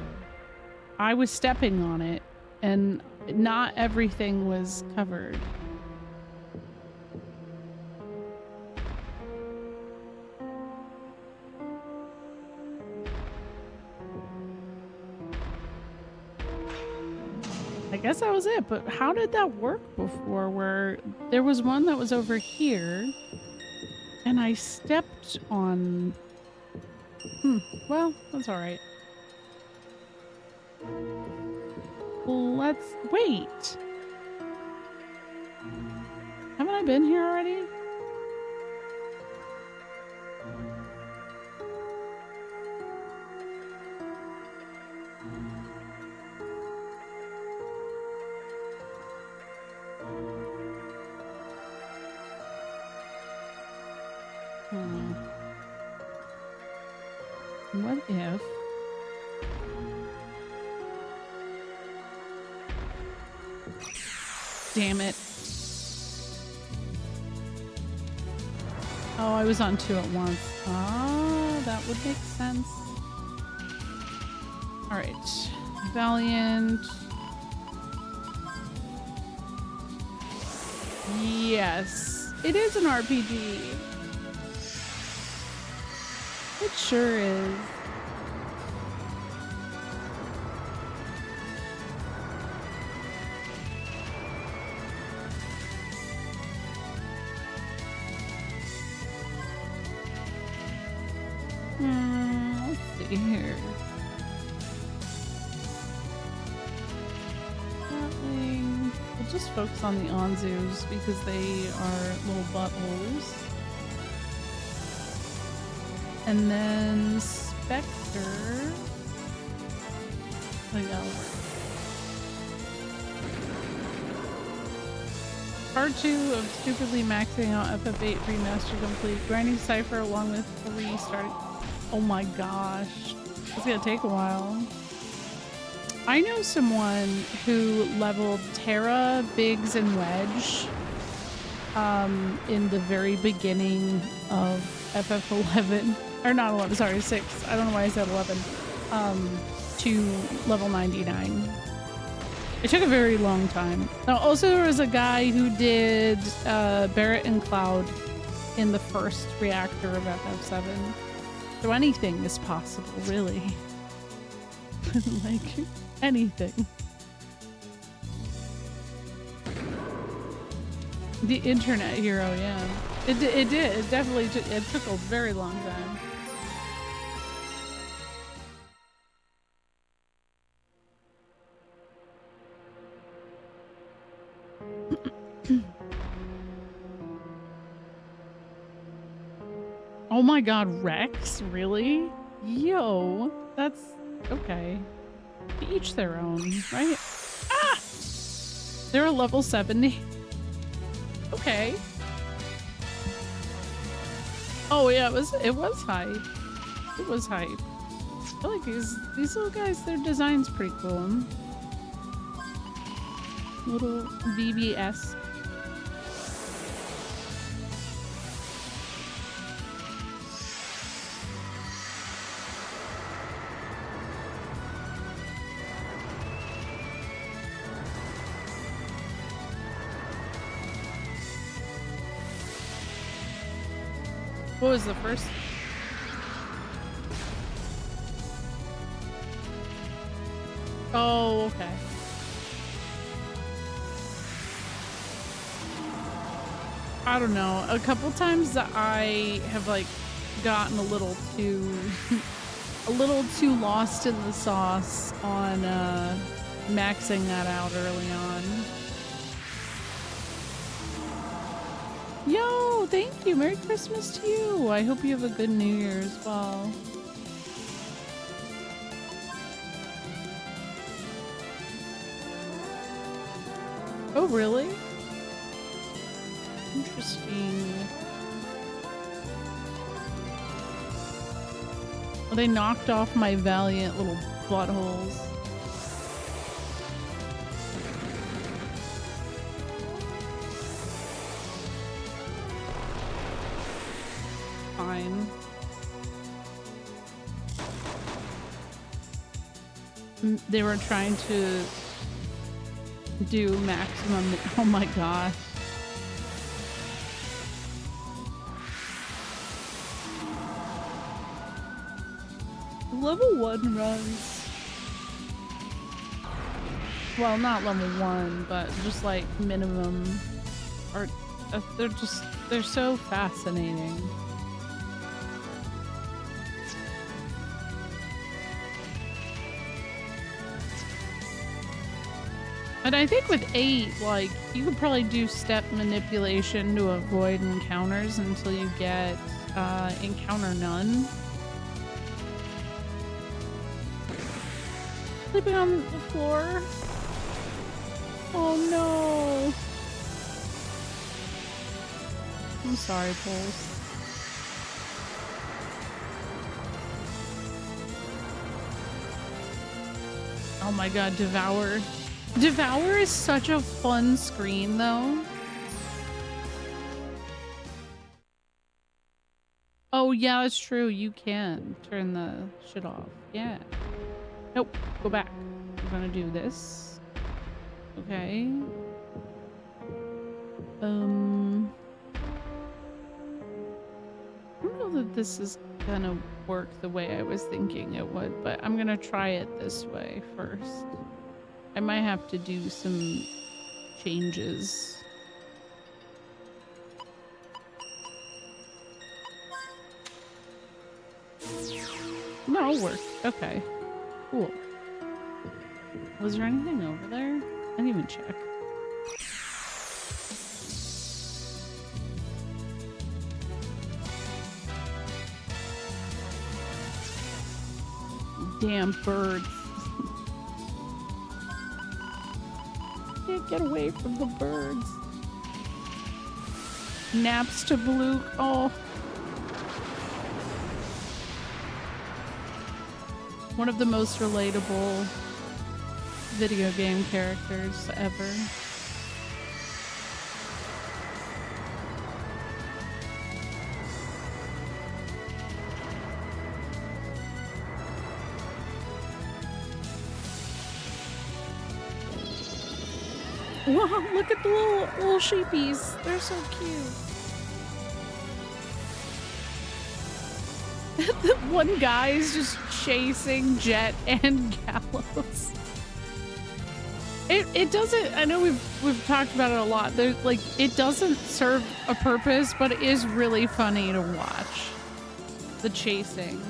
I was stepping on it and not everything was covered. I guess that was it, but how did that work before where there was one that was over here and I stepped on... well, that's all right. Let's wait. Haven't I been here already? What if... Damn it. Oh, I was on two at once. Ah, that would make sense. Alright. Valiant. Yes. It is an RPG. It sure is. Let's see here. We'll just focus on the Onzus because they are little buttholes. And then Spectre. I know. Part 2 of stupidly maxing out FF8 remaster complete. Grinding Cypher along with 3 starting. Oh my gosh. It's gonna take a while. I know someone who leveled Terra, Biggs, and Wedge in the very beginning of FF11. Or not 11, sorry, 6. I don't know why I said 11. To level 99. It took a very long time. Now, also there was a guy who did Barrett and Cloud in the first reactor of FF7. So anything is possible, really. Like, anything. The internet hero, yeah. It did. It definitely it took a very long time. Oh my god, Rex? Really? Yo, that's okay. To each their own, right? Ah! They're a level 70. Okay. Oh yeah, it was hype. It was hype. I feel like these little guys, their design's pretty cool. Little VBS. What was the first? Oh, okay. I don't know. A couple times I have like gotten a little too lost in the sauce on maxing that out early on. Yo, thank you. Merry Christmas to you. I hope you have a good New Year as well. Oh, really? Interesting. Well, they knocked off my valiant little buttholes. Fine. They were trying to do maximum. Oh my gosh. Level 1 runs. Well, not level 1, but just like minimum. Or they're so fascinating. And I think with 8, like, you could probably do step manipulation to avoid encounters until you get encounter none. Sleeping on the floor? Oh no. I'm sorry, Pulse. Oh my god, Devour. Devour is such a fun screen, though. Oh, yeah, it's true. You can turn the shit off. Yeah. Nope. Go back. We're gonna do this. Okay. I don't know that this is gonna work the way I was thinking it would, but I'm gonna try it this way first. I might have to do some changes. No, it worked. Okay. Cool. Was there anything over there? I didn't even check. Damn birds. Can't get away from the birds. Naps to Blue. Oh. One of the most relatable video game characters ever. Wow, look at the little sheepies. They're so cute. The one guy is just chasing Jet and Gallows. It doesn't. I know we've talked about it a lot. There's like it doesn't serve a purpose, but it is really funny to watch the chasing.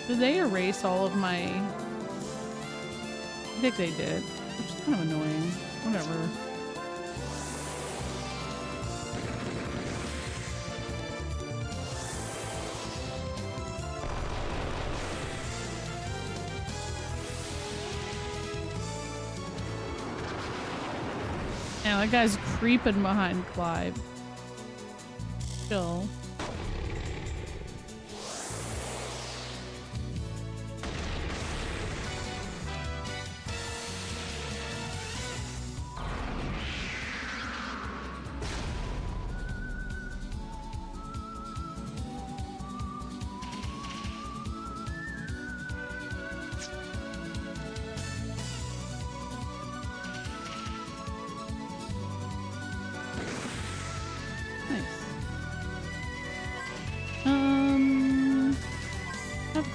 Did they erase all of my? I think they did, which is kind of annoying. Whatever. Yeah, that guy's creeping behind Clive. Chill.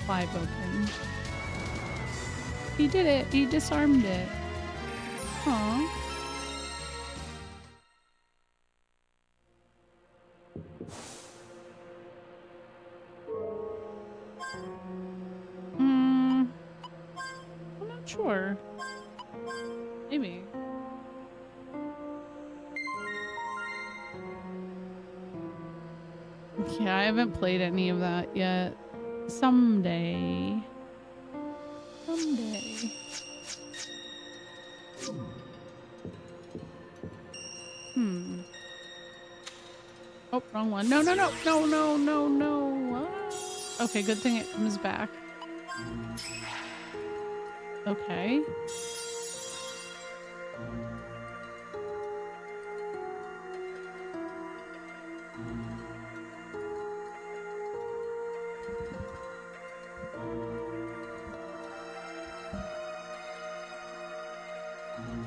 Clive open. He did it. He disarmed it. Aww. I'm not sure. Maybe. Yeah, I haven't played any of that yet. Someday. Someday. Oh, wrong one. No, no, no, no, no, no, no. Ah. Okay, good thing it comes back. Okay.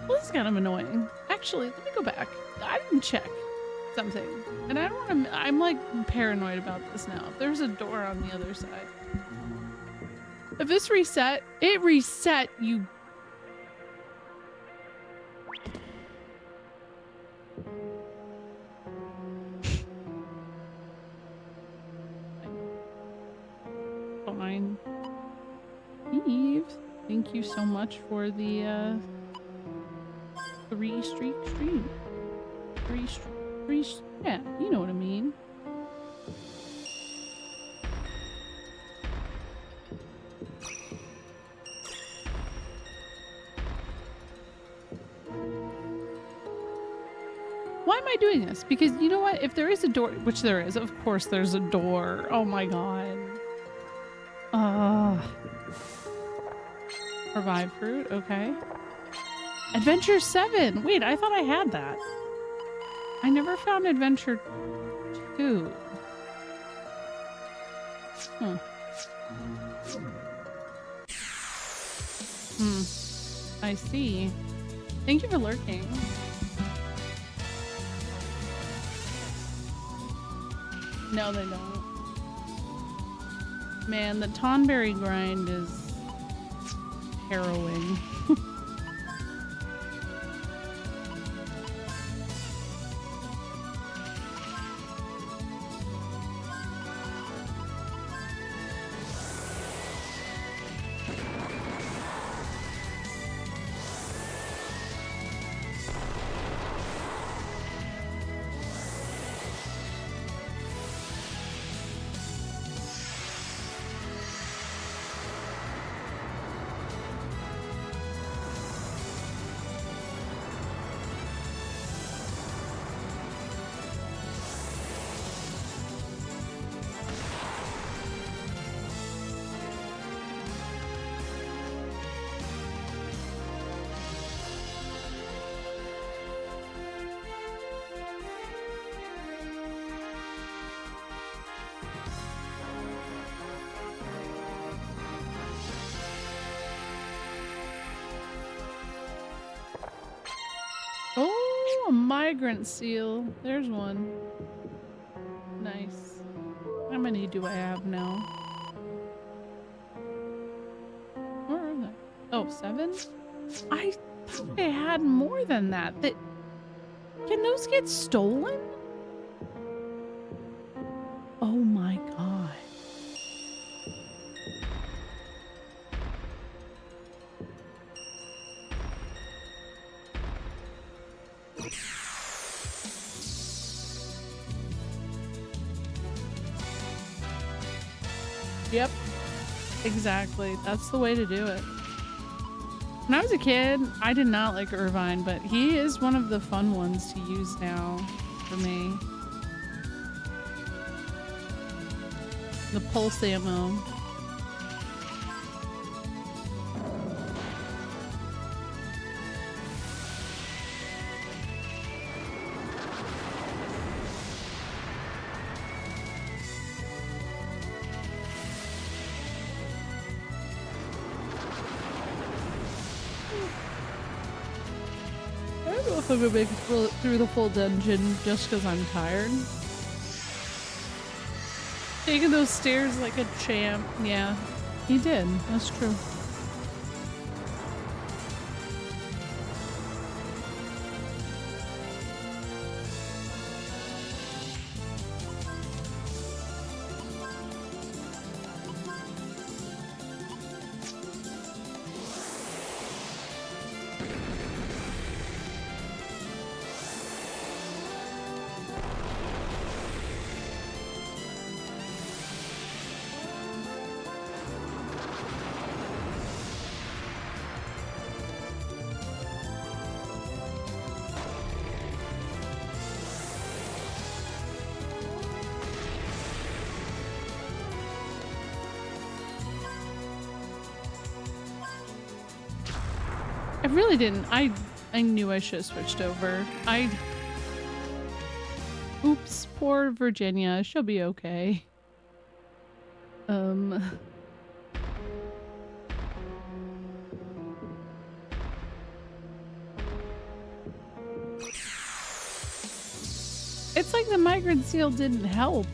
Well, this is kind of annoying. Actually, let me go back. I didn't check something. And I don't want to... I'm like paranoid about this now. If there's a door on the other side. If this reset, it reset, you... Fine. Eve, thank you so much for the 3-streak stream. Yeah, you know what I mean. Why am I doing this? Because you know what? If there is a door, which there is, of course there's a door. Oh my god. Revive fruit, okay. Adventure 7! Wait, I thought I had that. I never found Adventure 2. Huh. I see. Thank you for lurking. No, they don't. Man, the Tonberry grind is harrowing. Migrant seal. There's one. Nice. I'm many do I have now? Where are they? Oh, 7? I thought I had more than that. Can those get stolen? Oh my god. Yep. Exactly. That's the way to do it. When I was a kid, I did not like Irvine, but he is one of the fun ones to use now for me. The pulse ammo. I don't know if I'm gonna make it through the full dungeon just because I'm tired. Taking those stairs like a champ. Yeah, he did. That's true. I really didn't. I knew I should have switched over. Oops, poor Virginia. She'll be okay. It's like the migrant seal didn't help.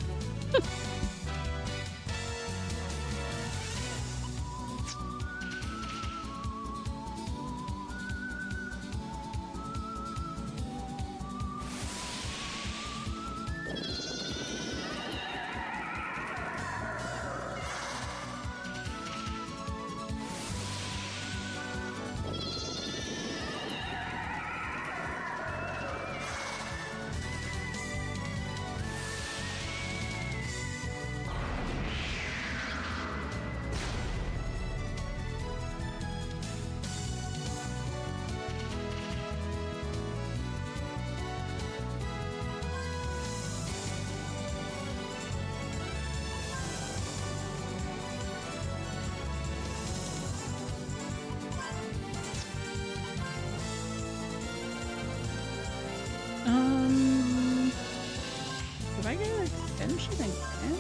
Did I get an extension again?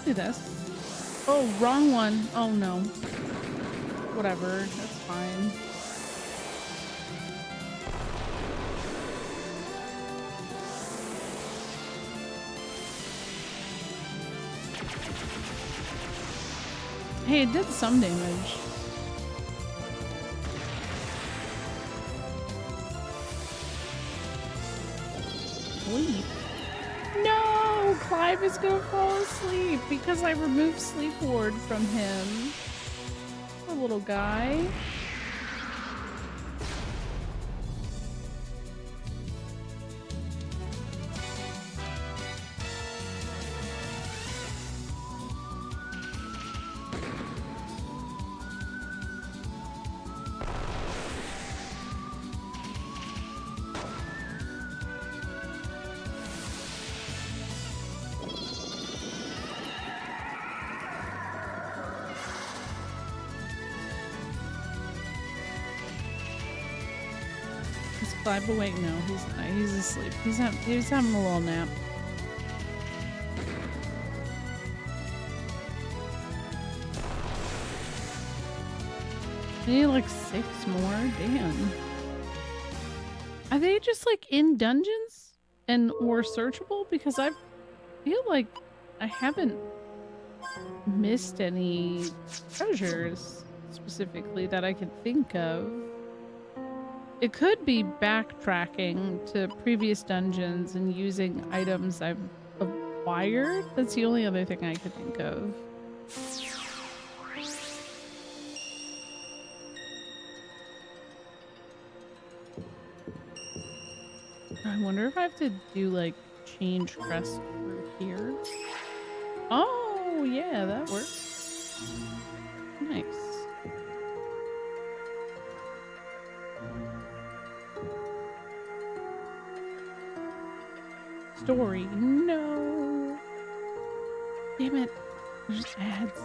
Do this. Oh, wrong one. Oh no. Whatever. That's fine. Hey, it did some damage. Sleep. No! Clive is gonna fall asleep because I removed Sleep Ward from him. Poor little guy. Clive awake? No, he's not. He's asleep. He's having a little nap. I need like 6 more. Damn. Are they just like in dungeons and or searchable? Because I feel like I haven't missed any treasures specifically that I could think of. It could be backtracking to previous dungeons and using items I've acquired. That's the only other thing I could think of. I wonder if I have to do like change crest through here. Oh, yeah, that works. Nice. Story. No. Damn it. There's ads.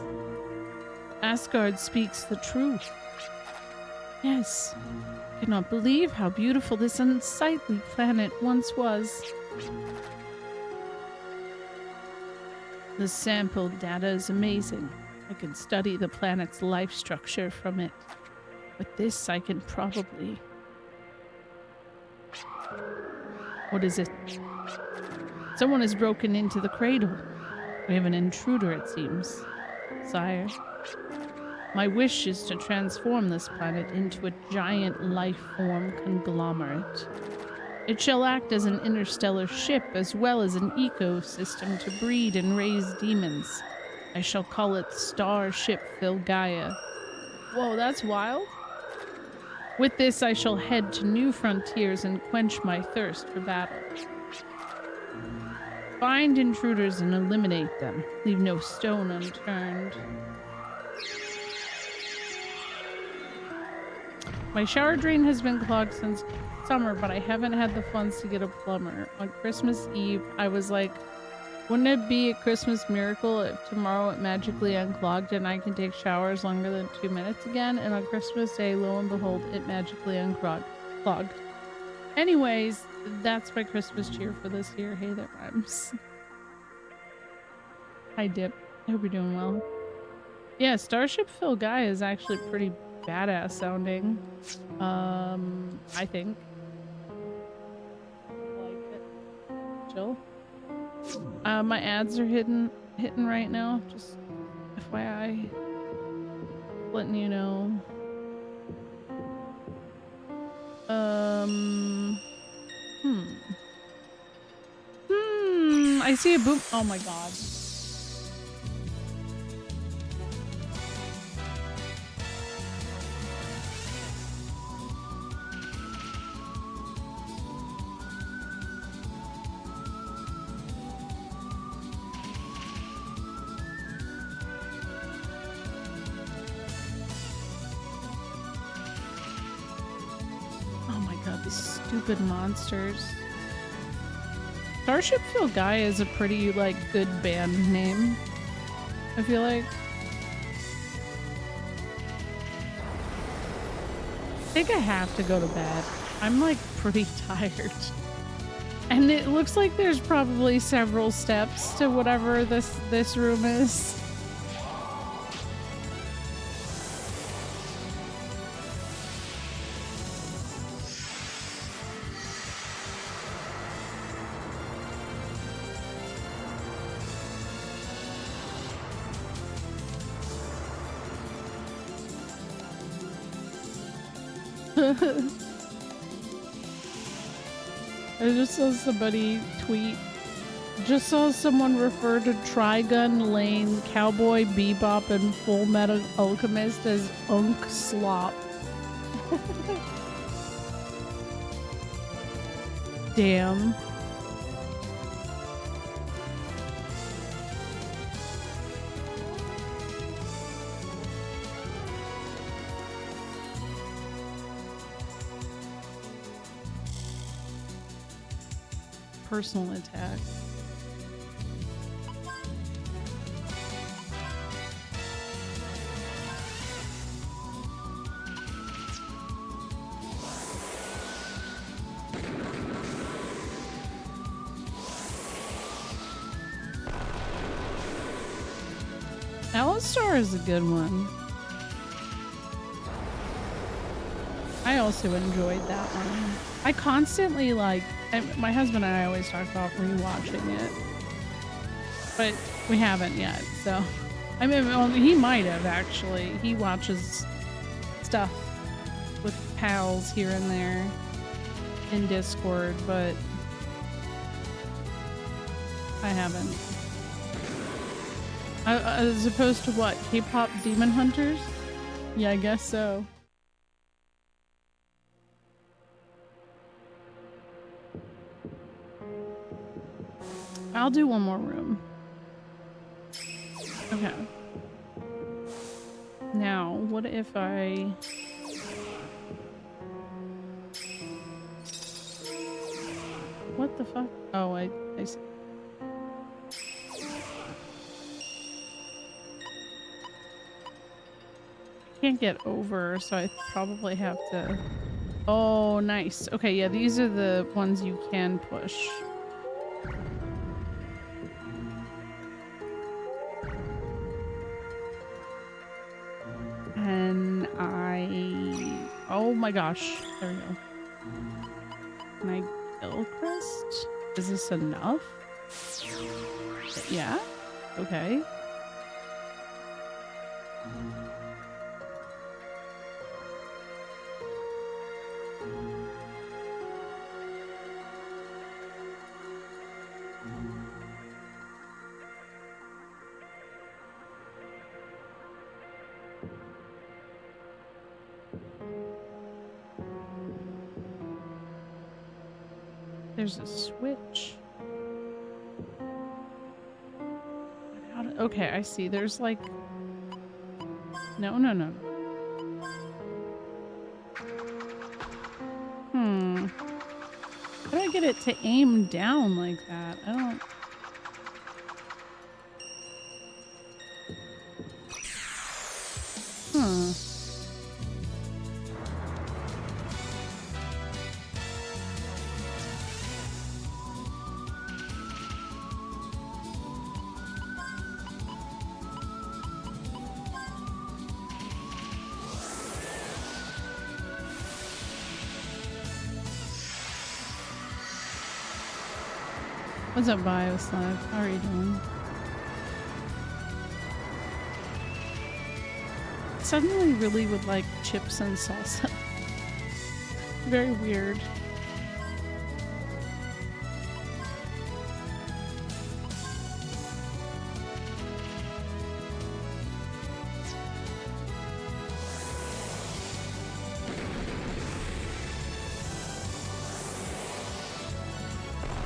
Asgard speaks the truth. Yes. I cannot believe how beautiful this unsightly planet once was. The sample data is amazing. I can study the planet's life structure from it. With this, I can probably... What is it? Someone has broken into the cradle. We have an intruder, it seems. Sire, my wish is to transform this planet into a giant life-form conglomerate. It shall act as an interstellar ship as well as an ecosystem to breed and raise demons. I shall call it Starship Filgaia. Whoa, that's wild. With this, I shall head to new frontiers and quench my thirst for battle. Find intruders and eliminate them. Leave no stone unturned. My shower drain has been clogged since summer, but I haven't had the funds to get a plumber. On Christmas Eve, I was like, wouldn't it be a Christmas miracle if tomorrow it magically unclogged and I can take showers longer than 2 minutes again? And on Christmas Day, lo and behold, it magically unclogged. Anyways, that's my Christmas cheer for this year. Hey, that rhymes. Hi, Dip. I hope you're doing well. Yeah, Starship Filgaia is actually pretty badass sounding. I think. Like it. Chill. My ads are hitting right now. Just FYI. Letting you know. I see a boom. Oh my god. Stupid monsters. Starship Filgaia is a pretty, like, good band name, I feel like. I think I have to go to bed. I'm, like, pretty tired. And it looks like there's probably several steps to whatever this room is. I just saw somebody tweet. Just saw someone refer to Trigun Lane, Cowboy Bebop, and Full Metal Alchemist as Unk Slop. Damn. Personal attack. Alistar is a good one. I also enjoyed that one. I constantly, like, my husband and I always talk about rewatching it. but we haven't yet. So, I mean, well, he might have actually. He watches stuff with pals here and there in Discord, but I haven't. As opposed to what? K-pop Demon Hunters? Yeah, I guess so. I'll do one more room. Okay. Now, what if I... What the fuck? Oh, I see. Can't get over, so I probably have to... Oh, nice. Okay, yeah, these are the ones you can push. And oh my gosh. There we go. Can I kill Crest? Is this enough? Yeah? Okay. There's a switch. Okay, I see. There's like... No. How do I get it to aim down like that? I don't... What's up, Bioslave? How are you doing? Suddenly really would like chips and salsa. Very weird.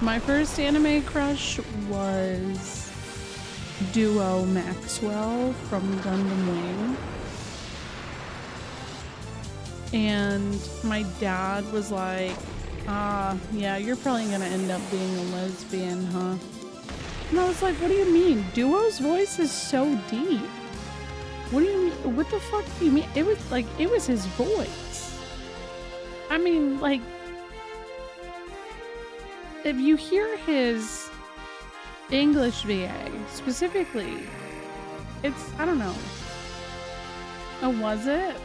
My first anime crush was Duo Maxwell from Gundam Wing. And my dad was like, yeah, you're probably gonna end up being a lesbian, huh? And I was like, what do you mean? Duo's voice is so deep. What do you mean? What the fuck do you mean? It was his voice. I mean, like, if you hear his English VA specifically, it's, I don't know. Oh, was it?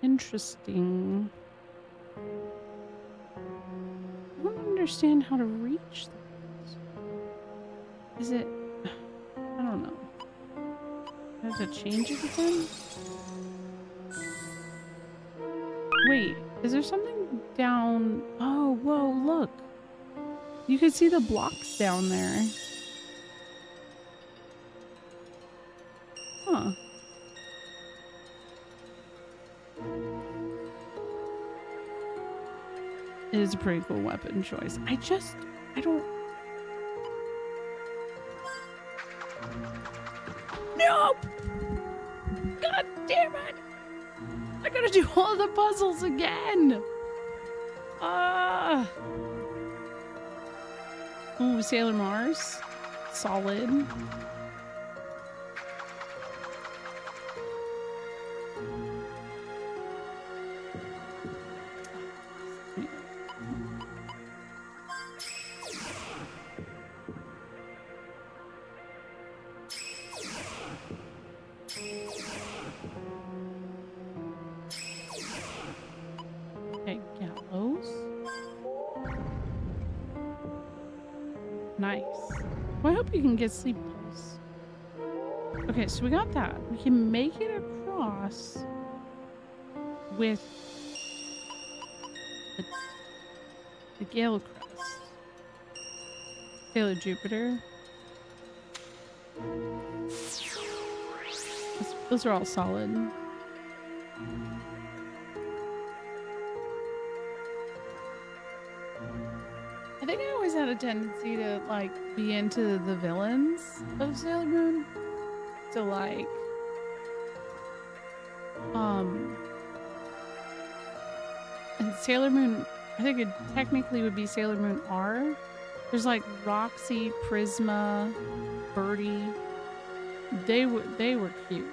Interesting. I don't understand how to reach that. Is it... I don't know. I have to change it again? Wait, is there something down? Oh, whoa, look. You can see the blocks down there. Huh. It is a pretty cool weapon choice. I don't... Nope! God damn it! I gotta do all the puzzles again! Ooh, Sailor Mars. Solid. Nice. Well, I hope you can get sleep pulse. Okay, so we got that. We can make it across with the Gale Crest. Sailor Jupiter. Those are all solid. I think I always had a tendency to like be into the villains of Sailor Moon. So like and Sailor Moon, I think it technically would be Sailor Moon R. There's like Roxy, Prisma, Birdie. They were cute.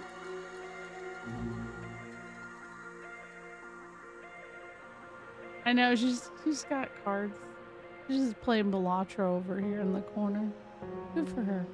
I know she's got cards. She's just playing Balatro over here in the corner. Good for her.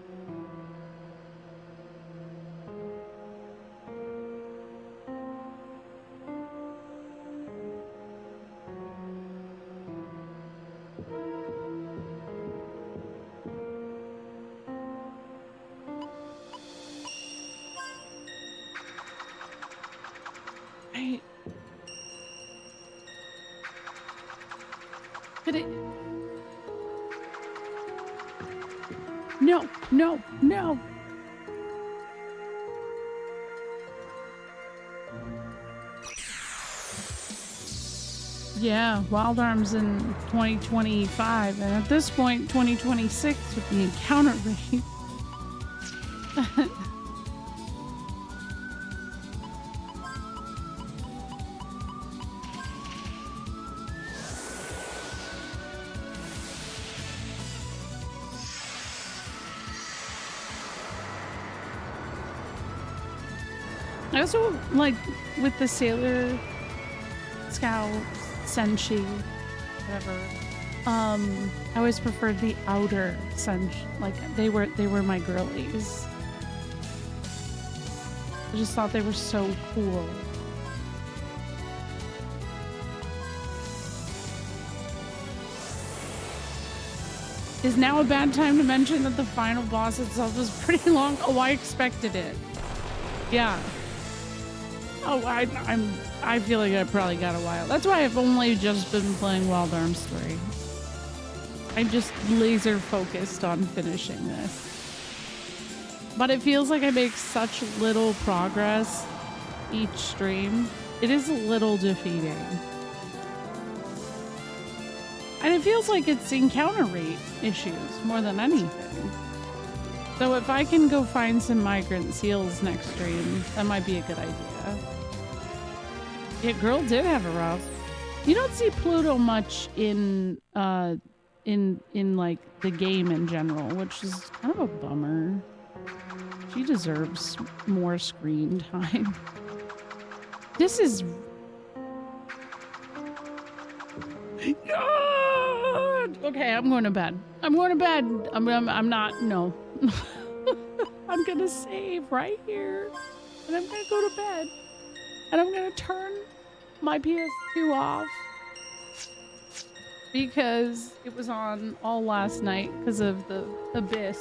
No. Yeah, Wild Arms in 2025, and at this point, 2026 with the encounter rate. I also like with the Sailor Scout, Senshi, whatever. I always preferred the outer Senshi. Like they were my girlies. I just thought they were so cool. Is now a bad time to mention that the final boss itself was pretty long? Oh, I expected it. Yeah. Oh, I feel like I probably got a while. That's why I've only just been playing Wild Arms 3. I'm just laser focused on finishing this. But it feels like I make such little progress each stream. It is a little defeating. And it feels like it's encounter rate issues more than anything. So if I can go find some migrant seals next stream, that might be a good idea. Yeah, girl did have a rough. You don't see Pluto much in like the game in general, which is kind of a bummer. She deserves more screen time. This is okay. I'm going to bed. I'm going to bed. I'm not. No. I'm gonna save right here, and I'm gonna go to bed, and I'm gonna turn my PS2 off because it was on all last night because of the abyss.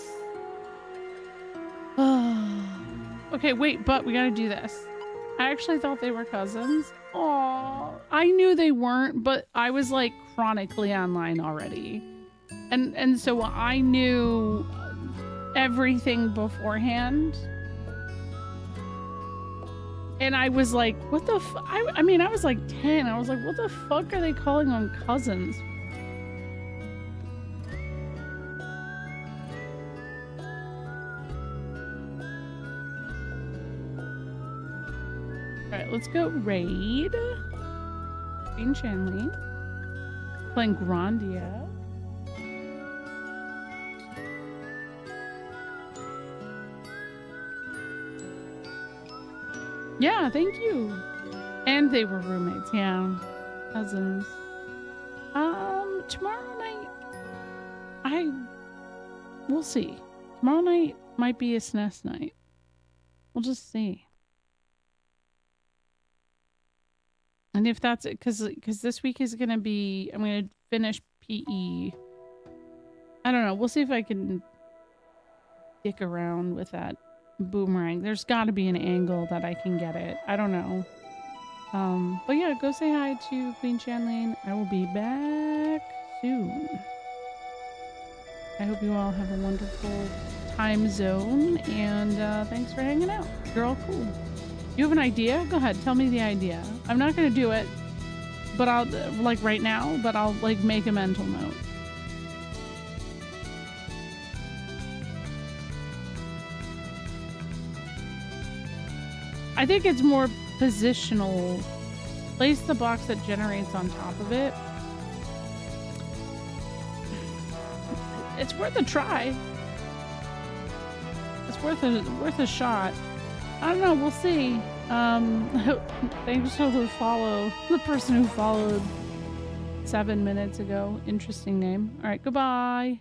Okay, wait, but we gotta do this. I actually thought they were cousins. Aw, I knew they weren't, but I was like chronically online already, and so I knew everything beforehand. And I was like, what the I mean, I was like 10. I was like, what the fuck are they calling them cousins? Alright, let's go raid. Queen Shanley. Playing Grandia. Yeah, thank you. And they were roommates, yeah. Cousins. Tomorrow night, we'll see. Tomorrow night might be a SNES night. We'll just see. And if that's it, because this week is going to be, I'm going to finish PE. I don't know. We'll see if I can dick around with that boomerang. There's got to be an angle that I can get it. I don't know. But yeah, go say hi to Queen Chanlene. I will be back soon. I hope you all have a wonderful time zone, and thanks for hanging out. You're all cool. You have an idea? Go ahead, tell me the idea. I'm not gonna do it, but I'll, like right now, but I'll like make a mental note. I think it's more positional. Place the box that generates on top of it. It's worth a try. It's worth a shot. I don't know, we'll see. Thanks for the follow. The person who followed 7 minutes ago. Interesting name. All right, goodbye.